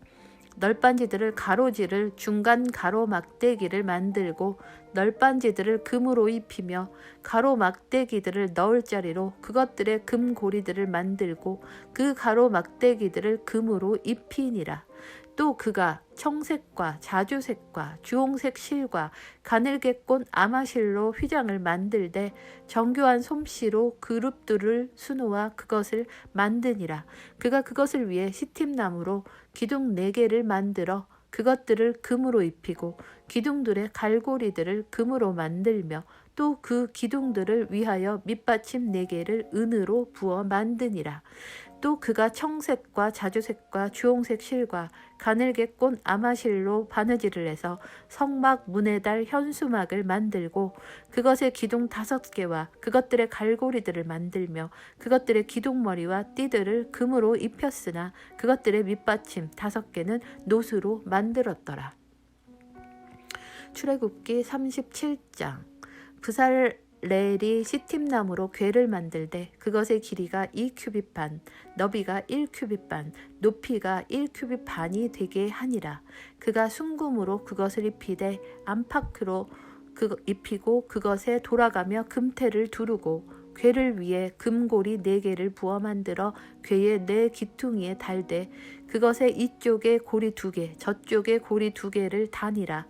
널빤지들을 가로지를 중간 가로 막대기를 만들고 널빤지들을 금으로 입히며 가로 막대기들을 넣을 자리로 그것들의 금고리들을 만들고 그 가로 막대기들을 금으로 입히니라. 또 그가 청색과 자주색과 주홍색 실과 가늘게 꼰 아마실로 휘장을 만들되 정교한 솜씨로 그룹들을 수놓아 그것을 만드니라. 그가 그것을 위해 시팀나무로 기둥 4개를 만들어 그것들을 금으로 입히고 기둥들의 갈고리들을 금으로 만들며 또 그 기둥들을 위하여 밑받침 4개를 은으로 부어 만드니라. 또 그가 청색과 자주색과 주홍색 실과 가늘게 꼰 아마실로 바느질을 해서 성막 문에 달 현수막을 만들고 그것의 기둥 5개와 그것들의 갈고리들을 만들며 그것들의 기둥머리와 띠들을 금으로 입혔으나 그것들의 밑받침 5개는 노수로 만들었더라. 출애굽기 37장. 브살렐이 시팀나무로 궤를 만들되 그것의 길이가 2규빗 반, 너비가 1규빗 반, 높이가 1규빗 반이 되게 하니라. 그가 순금으로 그것을 입히되 안팎으로 입히고 그것에 돌아가며 금태를 두르고 궤를 위에 금고리 4개를 부어 만들어 궤의 4 기퉁이에 달되 그것에 이쪽에 고리 2개, 저쪽에 고리 2개를 다니라.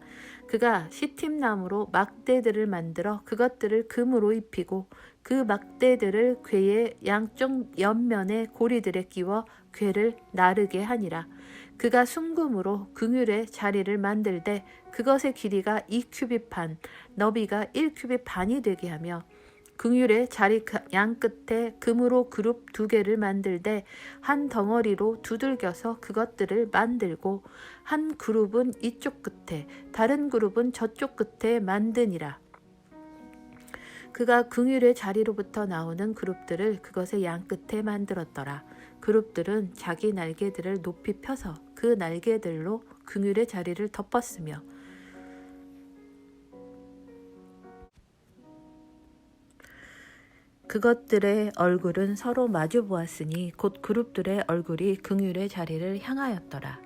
그가 시팀나무로 막대들을 만들어 그것들을 금으로 입히고 그 막대들을 궤의 양쪽 옆면에 고리들에 끼워 궤를 나르게 하니라. 그가 순금으로 긍휼의 자리를 만들되 그것의 길이가 2규빗 반, 너비가 1규빗 반이 되게 하며 긍휼의 자리 양끝에 금으로 그룹 2개를 만들되 한 덩어리로 두들겨서 그것들을 만들고 한 그룹은 이쪽 끝에 다른 그룹은 저쪽 끝에 만드니라. 그가 긍휼의 자리로부터 나오는 그룹들을 그것의 양끝에 만들었더라. 그룹들은 자기 날개들을 높이 펴서 그 날개들로 긍휼의 자리를 덮었으며 그것들의 얼굴은 서로 마주 보았으니 곧 그룹들의 얼굴이 긍휼의 자리를 향하였더라.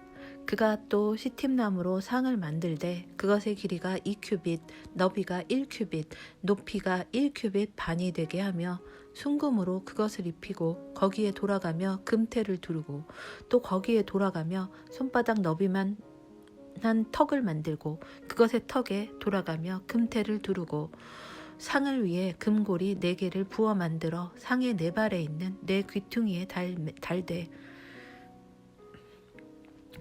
그가 또 시팀나무로 상을 만들되 그것의 길이가 2규빗, 너비가 1규빗, 높이가 1규빗 반이 되게 하며 순금으로 그것을 입히고 거기에 돌아가며 금태를 두르고 또 거기에 돌아가며 손바닥 너비만 한 턱을 만들고 그것의 턱에 돌아가며 금태를 두르고 상을 위해 금고리 4개를 부어 만들어 상의 4발에 있는 4 귀퉁이에 달되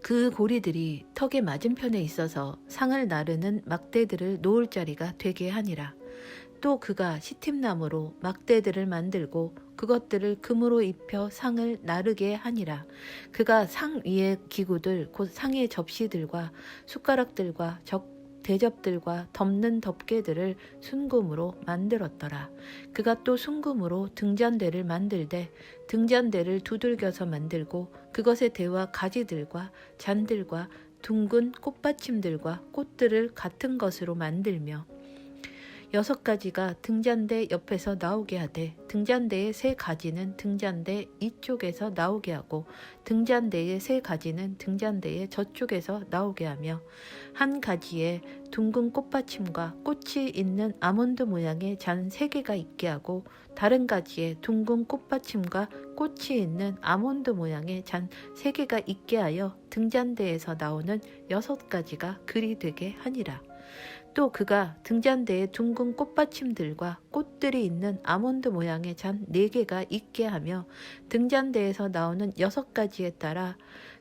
그 고리들이 턱의 맞은편에 있어서 상을 나르는 막대들을 놓을 자리가 되게 하니라. 또 그가 시팀나무로 막대들을 만들고 그것들을 금으로 입혀 상을 나르게 하니라. 그가 상 위의 기구들 곧 상의 접시들과 숟가락들과 대접들과 덮는 덮개들을 순금으로 만들었더라. 그가 또 순금으로 등잔대를 만들되 등잔대를 두들겨서 만들고 그것의 대와 가지들과 잔들과 둥근 꽃받침들과 꽃들을 같은 것으로 만들며 6가지가 등잔대 옆에서 나오게 하되 등잔대의 3가지는 등잔대 이쪽에서 나오게 하고 등잔대의 3가지는 등잔대의 저쪽에서 나오게 하며 한 가지에 둥근 꽃받침과 꽃이 있는 아몬드 모양의 잔 3개가 있게 하고 다른 가지에 둥근 꽃받침과 꽃이 있는 아몬드 모양의 잔 3개가 있게 하여 등잔대에서 나오는 6가지가 글이 되게 하니라. 또 그가 등잔대에 둥근 꽃받침들과 꽃들이 있는 아몬드 모양의 잔 4개가 있게 하며 등잔대에서 나오는 6가지에 따라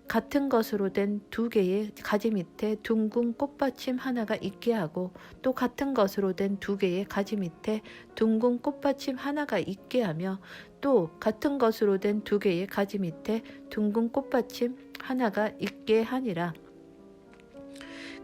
같은 것으로 된 2개의 가지 밑에 둥근 꽃받침 하나가 있게 하고 또 같은 것으로 된 2개의 가지 밑에 둥근 꽃받침 하나가 있게 하며 또 같은 것으로 된 2개의 가지 밑에 둥근 꽃받침 하나가 있게 하니라.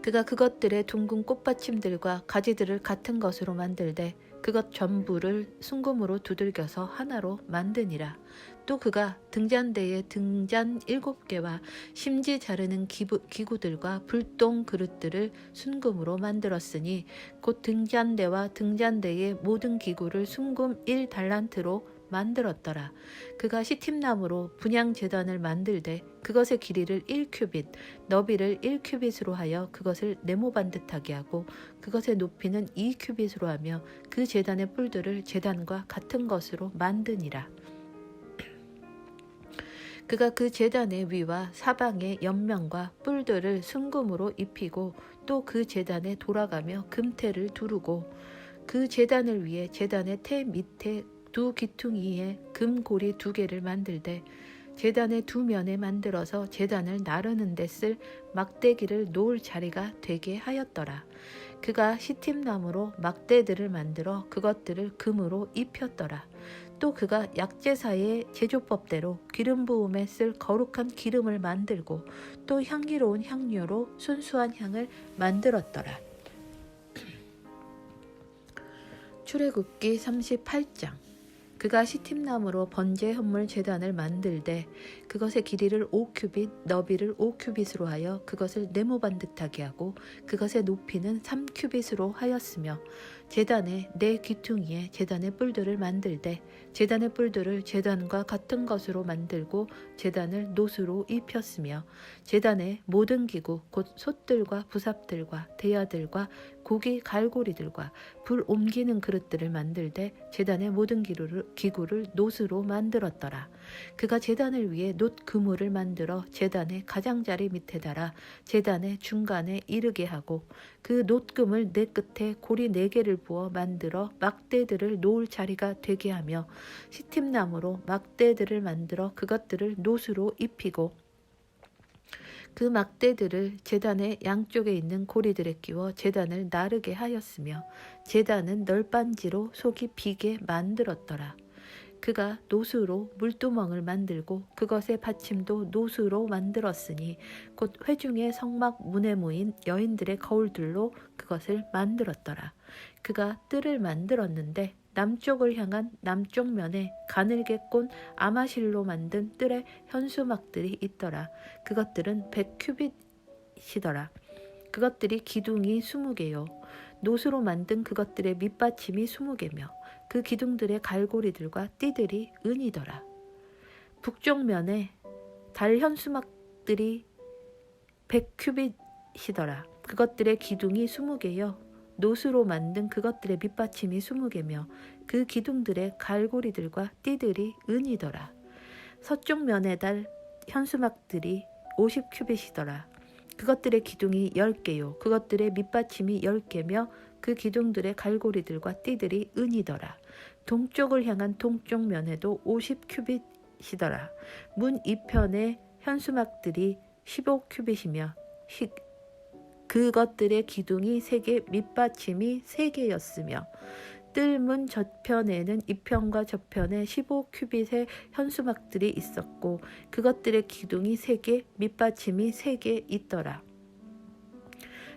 그가 그것들의 둥근 꽃받침들과 가지들을 같은 것으로 만들되 그것 전부를 순금으로 두들겨서 하나로 만드니라. 또 그가 등잔대에 등잔 7개와 심지 자르는 기구들과 불똥 그릇들을 순금으로 만들었으니 곧 등잔대와 등잔대의 모든 기구를 순금 1달란트로 만들었더라. 그가 시팀나무로 분향제단을 만들되 그것의 길이를 1규빗, 너비를 1규빗으로 하여 그것을 네모반듯하게 하고 그것의 높이는 2규빗으로 하며 그 제단의 뿔들을 제단과 같은 것으로 만드니라. 그가 그 제단의 위와 사방의 옆면과 뿔들을 순금으로 입히고 또 그 제단에 돌아가며 금태를 두르고 그 제단을 위해 제단의 태 밑에 2 귀퉁이에 금고리 2개를 만들되 제단의 두 면에 만들어서 제단을 나르는 데 쓸 막대기를 놓을 자리가 되게 하였더라. 그가 시팀나무로 막대들을 만들어 그것들을 금으로 입혔더라. 또 그가 약제사의 제조법대로 기름 부음에 쓸 거룩한 기름을 만들고 또 향기로운 향료로 순수한 향을 만들었더라. 출애굽기 38장. 그가 시팀나무로 번제 헌물 제단을 만들되 그것의 길이를 5규빗 너비를 5규빗으로 하여 그것을 네모반듯하게 하고 그것의 높이는 3규빗으로 하였으며 제단의 네 귀퉁이에 제단의 뿔들을 만들되 제단의 뿔들을 제단과 같은 것으로 만들고 제단을 노수로 입혔으며 제단의 모든 기구 곧 솥들과 부삽들과 대야들과 고기 갈고리들과 불 옮기는 그릇들을 만들되 제단의 모든 기구를 노수로 만들었더라. 그가 제단을 위해 놋 그물을 만들어 제단의 가장자리 밑에 달아 제단의 중간에 이르게 하고 그 놋금을 네 끝에 고리 4개를 부어 만들어 막대들을 놓을 자리가 되게 하며 시팀나무로 막대들을 만들어 그것들을 노수로 입히고 그 막대들을 제단의 양쪽에 있는 고리들에 끼워 제단을 나르게 하였으며 제단은 널빤지로 속이 비게 만들었더라. 그가 노수로 물두멍을 만들고 그것의 받침도 노수로 만들었으니 곧 회중의 성막 문에 모인 여인들의 거울들로 그것을 만들었더라. 그가 뜰을 만들었는데 남쪽을 향한 남쪽 면에 가늘게 꼰 아마실로 만든 뜰에 현수막들이 있더라. 그것들은 100규빗이더라. 그것들이 기둥이 20개요. 노수로 만든 그것들의 밑받침이 20개며 그 기둥들의 갈고리들과 띠들이 은이더라. 북쪽 면에 달 현수막들이 100규빗이더라. 그것들의 기둥이 20개요. 노수로 만든 그것들의 밑받침이 20개며 그 기둥들의 갈고리들과 띠들이 은이더라. 서쪽 면에 달 현수막들이 50규빗이더라. 그것들의 기둥이 10개요. 그것들의 밑받침이 10개며 그 기둥들의 갈고리들과 띠들이 은이더라. 동쪽을 향한 동쪽 면에도 50규빗이더라. 문 이편의 현수막들이 15규빗이며 그것들의 기둥이 3개, 밑받침이 3개였으며 뜰문 저편에는 이편과 저편에 15규빗의 현수막들이 있었고 그것들의 기둥이 3개, 밑받침이 3개 있더라.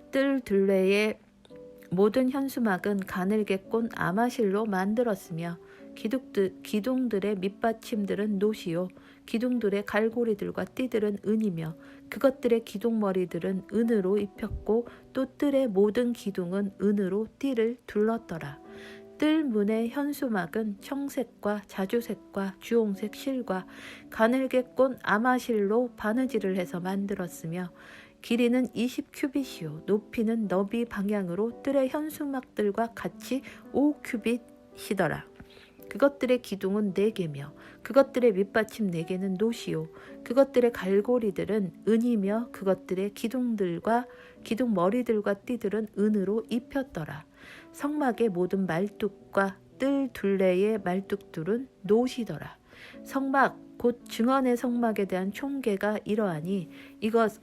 뜰 둘레의 모든 현수막은 가늘게 꼰 아마실로 만들었으며 기둥들의 밑받침들은 노시요 기둥들의 갈고리들과 띠들은 은이며 그것들의 기둥머리들은 은으로 입혔고 또 뜰의 모든 기둥은 은으로 띠를 둘렀더라. 뜰 문의 현수막은 청색과 자주색과 주홍색 실과 가늘게 꼰 아마실로 바느질을 해서 만들었으며 길이는 20규빗이요 높이는 너비 방향으로 뜰의 현수막들과 같이 5규빗이더라. 그것들의 기둥은 4개며 그것들의 밑받침 4개는 노시요 그것들의 갈고리들은 은이며 그것들의 기둥머리들과 띠들은 은으로 입혔더라. 성막의 모든 말뚝과 뜰 둘레의 말뚝들은 노시더라. 성막 곧 증언의 성막에 대한 총계가 이러하니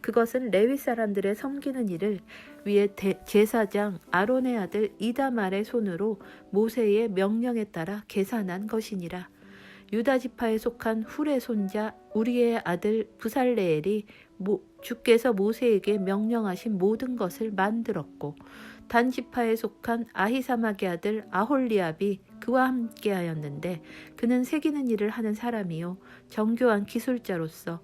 그것은 레위 사람들의 섬기는 일을 위해 제사장 아론의 아들 이다말의 손으로 모세의 명령에 따라 계산한 것이니라. 유다 지파에 속한 훌의 손자 우리의 아들 부살레엘이 주께서 모세에게 명령하신 모든 것을 만들었고 단 지파에 속한 아히사막의 아들 아홀리압이 그와 함께하였는데 그는 새기는 일을 하는 사람이요 정교한 기술자로서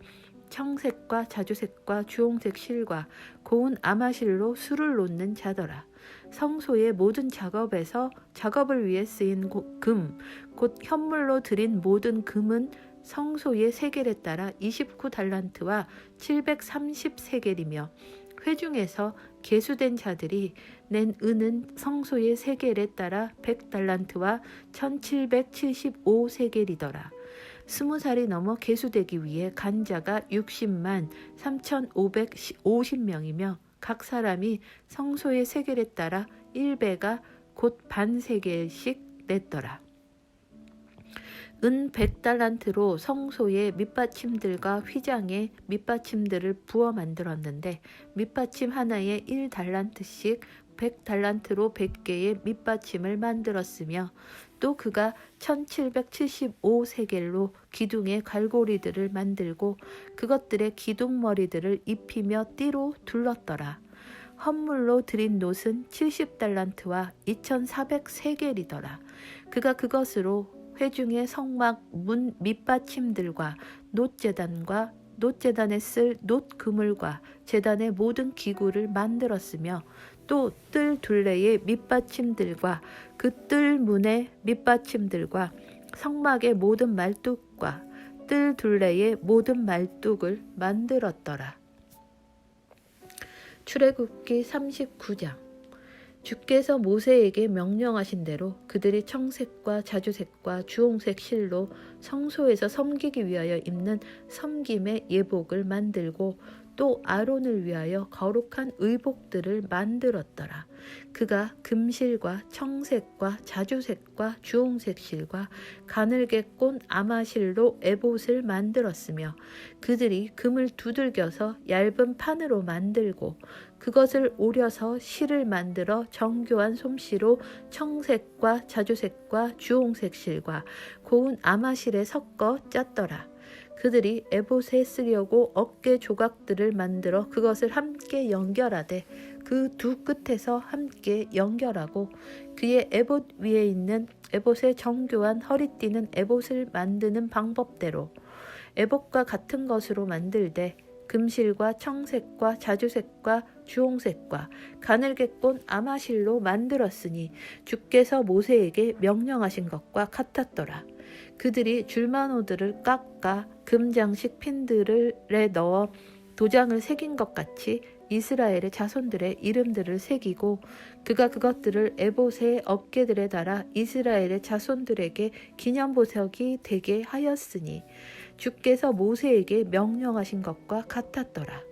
청색과 자주색과 주홍색 실과 고운 아마실로 술을 놓는 자더라. 성소의 모든 작업에서 작업을 위해 쓰인 금, 곧 현물로 드린 모든 금은 성소의 세겔에 따라 29달란트와 730세겔이며 회중에서 계수된 자들이 낸 은은 성소의 세겔에 따라 100달란트와 1775세겔이더라. 20살이 넘어 계수되기 위해 간 자가 60만 3550명이며 각 사람이 성소의 세겔에 따라 1배가 곧 반세겔씩 냈더라. 은 100달란트로 성소의 밑받침들과 휘장의 밑받침들을 부어 만들었는데 밑받침 하나에 1달란트씩 100달란트로 100개의 밑받침을 만들었으며 또 그가 1775세겔로 기둥의 갈고리들을 만들고 그것들의 기둥머리들을 입히며 띠로 둘렀더라. 헌물로 드린 놋은 70달란트와 2400세겔이더라. 그가 그것으로 회중의 성막 문 밑받침들과 놋제단과 놋제단에 쓸 놋그물과 제단의 모든 기구를 만들었으며 또 뜰 둘레의 밑받침들과 그 뜰 문의 밑받침들과 성막의 모든 말뚝과 뜰 둘레의 모든 말뚝을 만들었더라. 출애굽기 39장. 주께서 모세에게 명령하신 대로 그들이 청색과 자주색과 주홍색 실로 성소에서 섬기기 위하여 입는 섬김의 예복을 만들고 또 아론을 위하여 거룩한 의복들을 만들었더라. 그가 금실과 청색과 자주색과 주홍색 실과 가늘게 꼰 아마실로 에봇을 만들었으며 그들이 금을 두들겨서 얇은 판으로 만들고 그것을 오려서 실을 만들어 정교한 솜씨로 청색과 자주색과 주홍색 실과 고운 아마실에 섞어 짰더라. 그들이 에봇에 쓰려고 어깨 조각들을 만들어 그것을 함께 연결하되 그 두 끝에서 함께 연결하고 그의 에봇 위에 있는 에봇의 정교한 허리띠는 에봇을 만드는 방법대로 에봇과 같은 것으로 만들되 금실과 청색과 자주색과 주홍색과 가늘게 꼰 아마실로 만들었으니 주께서 모세에게 명령하신 것과 같았더라. 그들이 줄마노들을 깎아 금장식 핀들에 넣어 도장을 새긴 것 같이 이스라엘의 자손들의 이름들을 새기고 그가 그것들을 에봇의 어깨들에 달아 이스라엘의 자손들에게 기념보석이 되게 하였으니 주께서 모세에게 명령하신 것과 같았더라.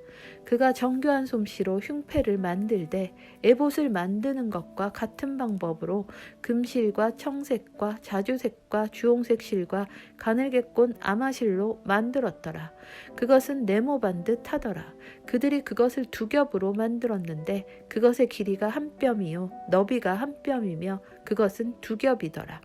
그가 정교한 솜씨로 흉패를 만들되 에봇을 만드는 것과 같은 방법으로 금실과 청색과 자주색과 주홍색 실과 가늘게 꼰 아마실로 만들었더라. 그것은 네모반듯 하더라. 그들이 그것을 두 겹으로 만들었는데 그것의 길이가 한 뼘이요 너비가 한 뼘이며 그것은 두 겹이더라.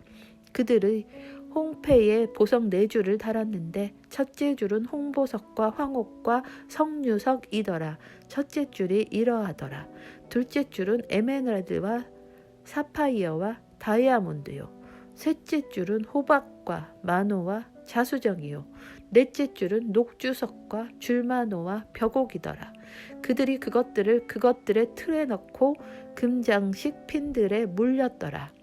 그들의 홍패에 보석 4줄을 달았는데 첫째 줄은 홍보석과 황옥과 석류석이더라. 첫째 줄이 이러하더라. 둘째 줄은 에메랄드와 사파이어와 다이아몬드요. 셋째 줄은 호박과 마노와 자수정이요. 넷째 줄은 녹주석과 줄마노와 벽옥이더라. 그들이 그것들을 그것들의 틀에 넣고 금장식 핀들에 물렸더라.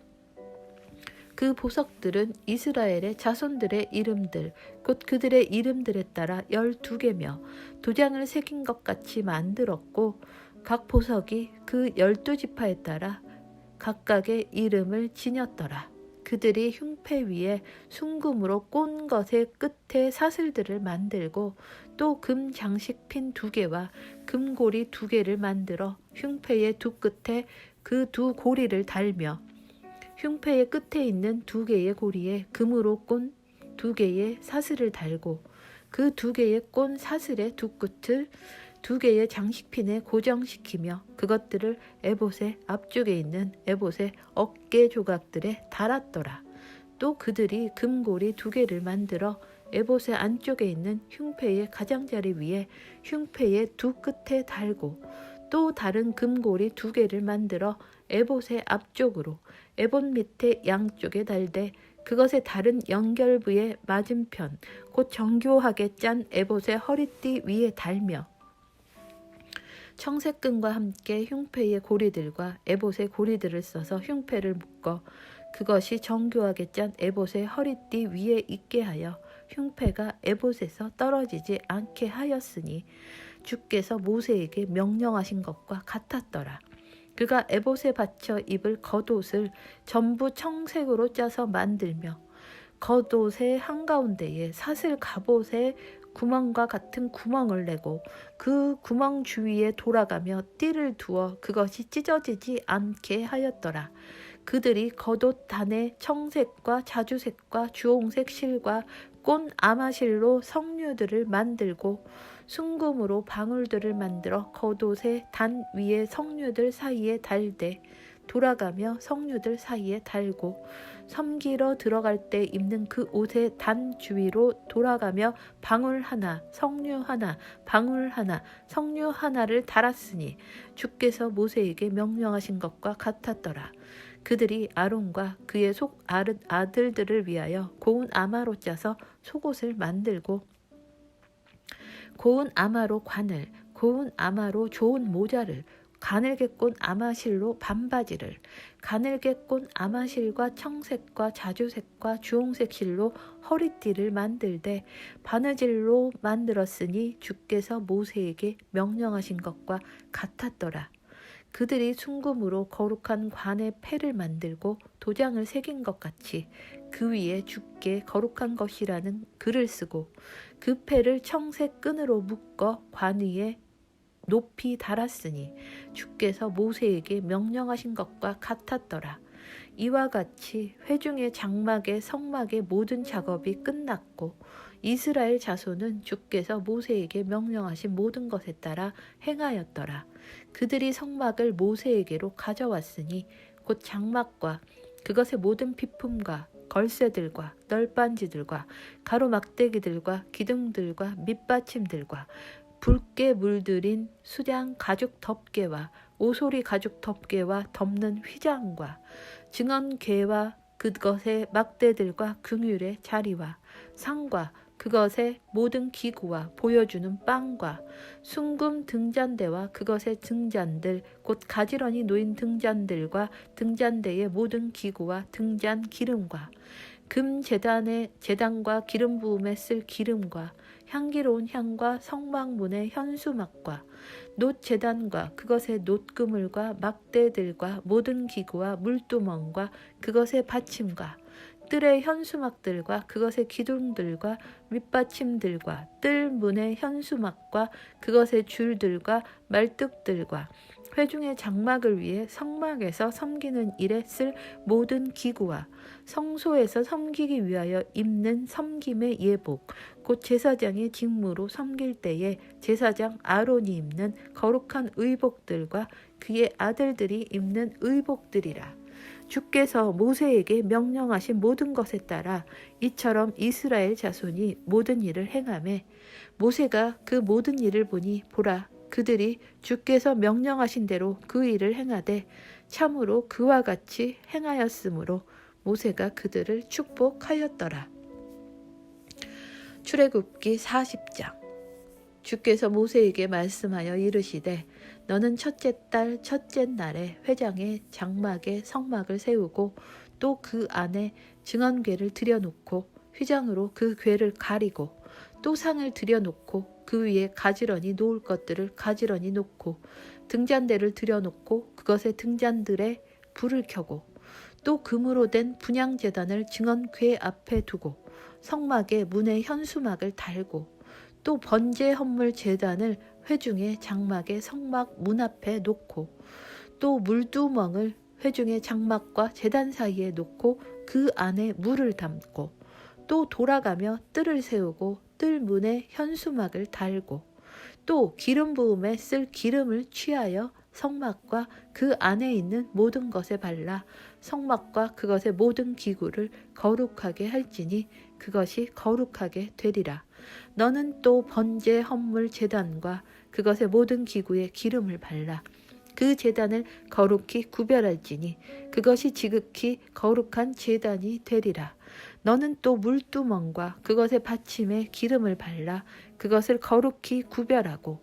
그 보석들은 이스라엘의 자손들의 이름들 곧 그들의 이름들에 따라 12개며 도장을 새긴 것 같이 만들었고 각 보석이 그 12지파에 따라 각각의 이름을 지녔더라. 그들이 흉패 위에 순금으로 꼰 것의 끝에 사슬들을 만들고 또 금 장식 핀 2개와 금고리 2개를 만들어 흉패의 두 끝에 그 두 고리를 달며 흉패의 끝에 있는 2개의 고리에 금으로 꼰 2개의 사슬을 달고 그 2개의 꼰 사슬의 두 끝을 2개의 장식핀에 고정시키며 그것들을 에봇의 앞쪽에 있는 에봇의 어깨 조각들에 달았더라. 또 그들이 금고리 2개를 만들어 에봇의 안쪽에 있는 흉패의 가장자리 위에 흉패의 두 끝에 달고 또 다른 금고리 2개를 만들어 에봇의 앞쪽으로 에봇 밑에 양쪽에 달되 그것의 다른 연결부의 맞은편 곧 정교하게 짠 에봇의 허리띠 위에 달며 청색끈과 함께 흉패의 고리들과 에봇의 고리들을 써서 흉패를 묶어 그것이 정교하게 짠 에봇의 허리띠 위에 있게 하여 흉패가 에봇에서 떨어지지 않게 하였으니 주께서 모세에게 명령하신 것과 같았더라. 그가 에봇에 받쳐 입을 겉옷을 전부 청색으로 짜서 만들며 겉옷의 한가운데에 사슬 갑옷의 구멍과 같은 구멍을 내고 그 구멍 주위에 돌아가며 띠를 두어 그것이 찢어지지 않게 하였더라. 그들이 겉옷 단에 청색과 자주색과 주홍색 실과 꽃 아마실로 성류들을 만들고 순금으로 방울들을 만들어 겉옷의 단 위에 성류들 사이에 달되 돌아가며 성류들 사이에 달고 섬기러 들어갈 때 입는 그 옷의 단 주위로 돌아가며 방울 하나, 성류 하나, 방울 하나, 성류 하나를 달았으니 주께서 모세에게 명령하신 것과 같았더라. 그들이 아론과 그의 아들들을 위하여 고운 아마로 짜서 속옷을 만들고 고운 아마로 관을, 고운 아마로 좋은 모자를, 가늘게 꼰 아마실로 반바지를, 가늘게 꼰 아마실과 청색과 자주색과 주홍색 실로 허리띠를 만들되 바느질로 만들었으니 주께서 모세에게 명령하신 것과 같았더라. 그들이 순금으로 거룩한 관의 패를 만들고 도장을 새긴 것 같이 그 위에 주께 거룩한 것이라는 글을 쓰고 그 패를 청색 끈으로 묶어 관 위에 높이 달았으니 주께서 모세에게 명령하신 것과 같았더라. 이와 같이 회중의 장막의 성막의 모든 작업이 끝났고 이스라엘 자손은 주께서 모세에게 명령하신 모든 것에 따라 행하였더라. 그들이 성막을 모세에게로 가져왔으니 곧 장막과 그것의 모든 비품과 걸쇠들과 널빤지들과 가로막대기들과 기둥들과 밑받침들과 붉게 물들인 수량 가죽 덮개와 오소리 가죽 덮개와 덮는 휘장과 증언궤와 그것의 막대들과 긍휼의 자리와 상과 그것의 모든 기구와 보여주는 빵과 순금 등잔대와 그것의 등잔들 곧 가지런히 놓인 등잔들과 등잔대의 모든 기구와 등잔 기름과 금 제단과 기름 부음에 쓸 기름과 향기로운 향과 성막문의 현수막과 놋 제단과 그것의 놋그물과 막대들과 모든 기구와 물두멍과 그것의 받침과 뜰의 현수막들과 그것의 기둥들과 밑받침들과 뜰 문의 현수막과 그것의 줄들과 말뚝들과 회중의 장막을 위해 성막에서 섬기는 일에 쓸 모든 기구와 성소에서 섬기기 위하여 입는 섬김의 예복 곧 제사장의 직무로 섬길 때에 제사장 아론이 입는 거룩한 의복들과 그의 아들들이 입는 의복들이라. 주께서 모세에게 명령하신 모든 것에 따라 이처럼 이스라엘 자손이 모든 일을 행하매 모세가 그 모든 일을 보니 보라 그들이 주께서 명령하신 대로 그 일을 행하되 참으로 그와 같이 행하였으므로 모세가 그들을 축복하였더라. 출애굽기 40장. 주께서 모세에게 말씀하여 이르시되 너는 첫째 달 첫째 날에 회장의 장막에 성막을 세우고 또 그 안에 증언궤를 들여놓고 휘장으로 그 궤를 가리고 또 상을 들여놓고 그 위에 가지런히 놓을 것들을 가지런히 놓고 등잔대를 들여놓고 그것의 등잔들에 불을 켜고 또 금으로 된 분향제단을 증언궤 앞에 두고 성막에 문에 현수막을 달고 또 번제 헌물 제단을 회중의 장막의 성막 문 앞에 놓고 또 물두멍을 회중의 장막과 제단 사이에 놓고 그 안에 물을 담고 또 돌아가며 뜰을 세우고 뜰 문에 현수막을 달고 또 기름 부음에 쓸 기름을 취하여 성막과 그 안에 있는 모든 것에 발라 성막과 그것의 모든 기구를 거룩하게 할지니 그것이 거룩하게 되리라. 너는 또 번제 헌물 제단과 그것의 모든 기구에 기름을 발라 그 제단을 거룩히 구별할지니 그것이 지극히 거룩한 제단이 되리라. 너는 또 물두멍과 그것의 받침에 기름을 발라 그것을 거룩히 구별하고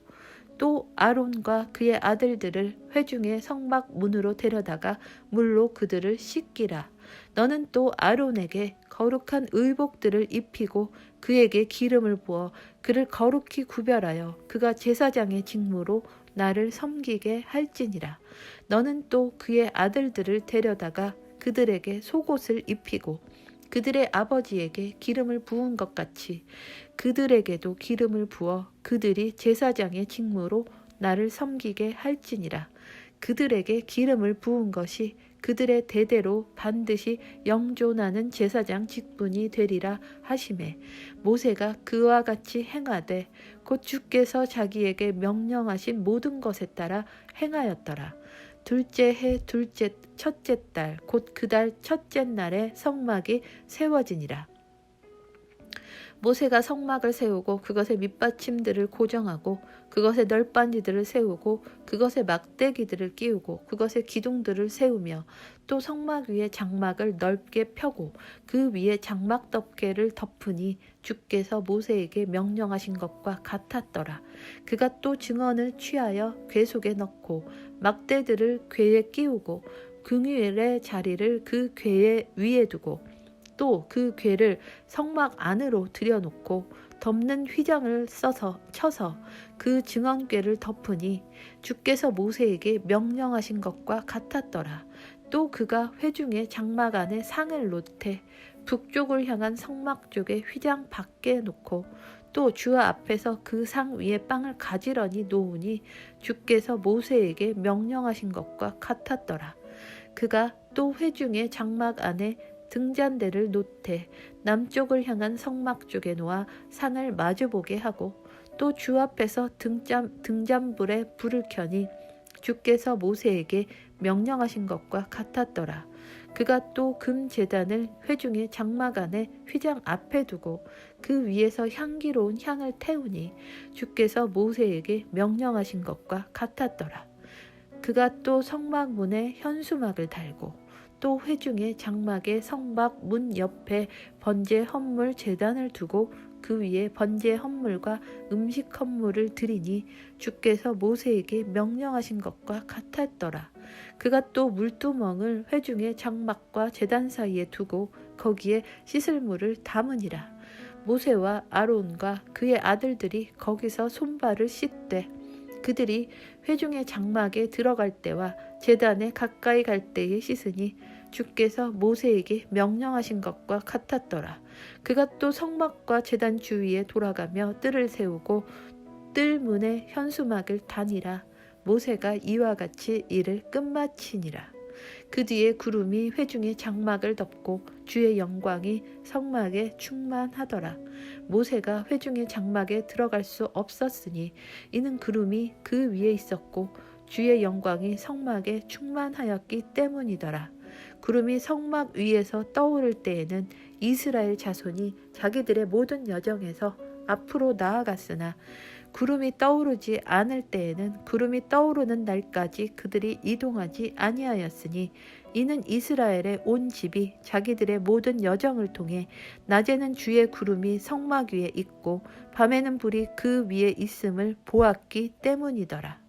또 아론과 그의 아들들을 회중의 성막 문으로 데려다가 물로 그들을 씻기라. 너는 또 아론에게 거룩한 의복들을 입히고 그에게 기름을 부어 그를 거룩히 구별하여 그가 제사장의 직무로 나를 섬기게 할지니라. 너는 또 그의 아들들을 데려다가 그들에게 속옷을 입히고 그들의 아버지에게 기름을 부은 것 같이 그들에게도 기름을 부어 그들이 제사장의 직무로 나를 섬기게 할지니라. 그들에게 기름을 부은 것이 그들의 대대로 반드시 영존하는 제사장 직분이 되리라 하시매 모세가 그와 같이 행하되 곧 주께서 자기에게 명령하신 모든 것에 따라 행하였더라. 둘째 해 첫째 달 곧 그 달 첫째 날에 성막이 세워지니라. 모세가 성막을 세우고 그것의 밑받침들을 고정하고 그것의 널빤지들을 세우고 그것의 막대기들을 끼우고 그것의 기둥들을 세우며 또 성막 위에 장막을 넓게 펴고 그 위에 장막 덮개를 덮으니 주께서 모세에게 명령하신 것과 같았더라. 그가 또 증언을 취하여 궤 속에 넣고 막대들을 궤에 끼우고 긍휼의 자리를 그 궤 위에 두고 또 그 궤를 성막 안으로 들여놓고 덮는 휘장을 쳐서 그 증언궤를 덮으니 주께서 모세에게 명령하신 것과 같았더라. 또 그가 회중의 장막 안에 상을 놓되 북쪽을 향한 성막 쪽에 휘장 밖에 놓고 또 주 앞에서 그 상 위에 빵을 가지런히 놓으니 주께서 모세에게 명령하신 것과 같았더라. 그가 또 회중의 장막 안에 등잔대를 놓되 남쪽을 향한 성막 쪽에 놓아 상을 마주보게 하고 또 주 앞에서 등잔불에 불을 켜니 주께서 모세에게 명령하신 것과 같았더라. 그가 또 금제단을 회중의 장막 안에 휘장 앞에 두고 그 위에서 향기로운 향을 태우니 주께서 모세에게 명령하신 것과 같았더라. 그가 또 성막 문에 현수막을 달고 또 회중의 장막의 성막 문 옆에 번제 헌물 제단을 두고 그 위에 번제 헌물과 음식 헌물을 드리니 주께서 모세에게 명령하신 것과 같았더라. 그가 또 물두멍을 회중의 장막과 제단 사이에 두고 거기에 씻을 물을 담으니라. 모세와 아론과 그의 아들들이 거기서 손발을 씻되 그들이 회중의 장막에 들어갈 때와 제단에 가까이 갈 때에 씻으니 주께서 모세에게 명령하신 것과 같았더라. 그가 또 성막과 제단 주위에 돌아가며 뜰을 세우고 뜰 문에 현수막을 다니라. 모세가 이와 같이 일을 끝마치니라. 그 뒤에 구름이 회중의 장막을 덮고 주의 영광이 성막에 충만하더라. 모세가 회중의 장막에 들어갈 수 없었으니 이는 구름이 그 위에 있었고 주의 영광이 성막에 충만하였기 때문이더라. 구름이 성막 위에서 떠오를 때에는 이스라엘 자손이 자기들의 모든 여정에서 앞으로 나아갔으나 구름이 떠오르지 않을 때에는 구름이 떠오르는 날까지 그들이 이동하지 아니하였으니 이는 이스라엘의 온 집이 자기들의 모든 여정을 통해 낮에는 주의 구름이 성막 위에 있고 밤에는 불이 그 위에 있음을 보았기 때문이더라.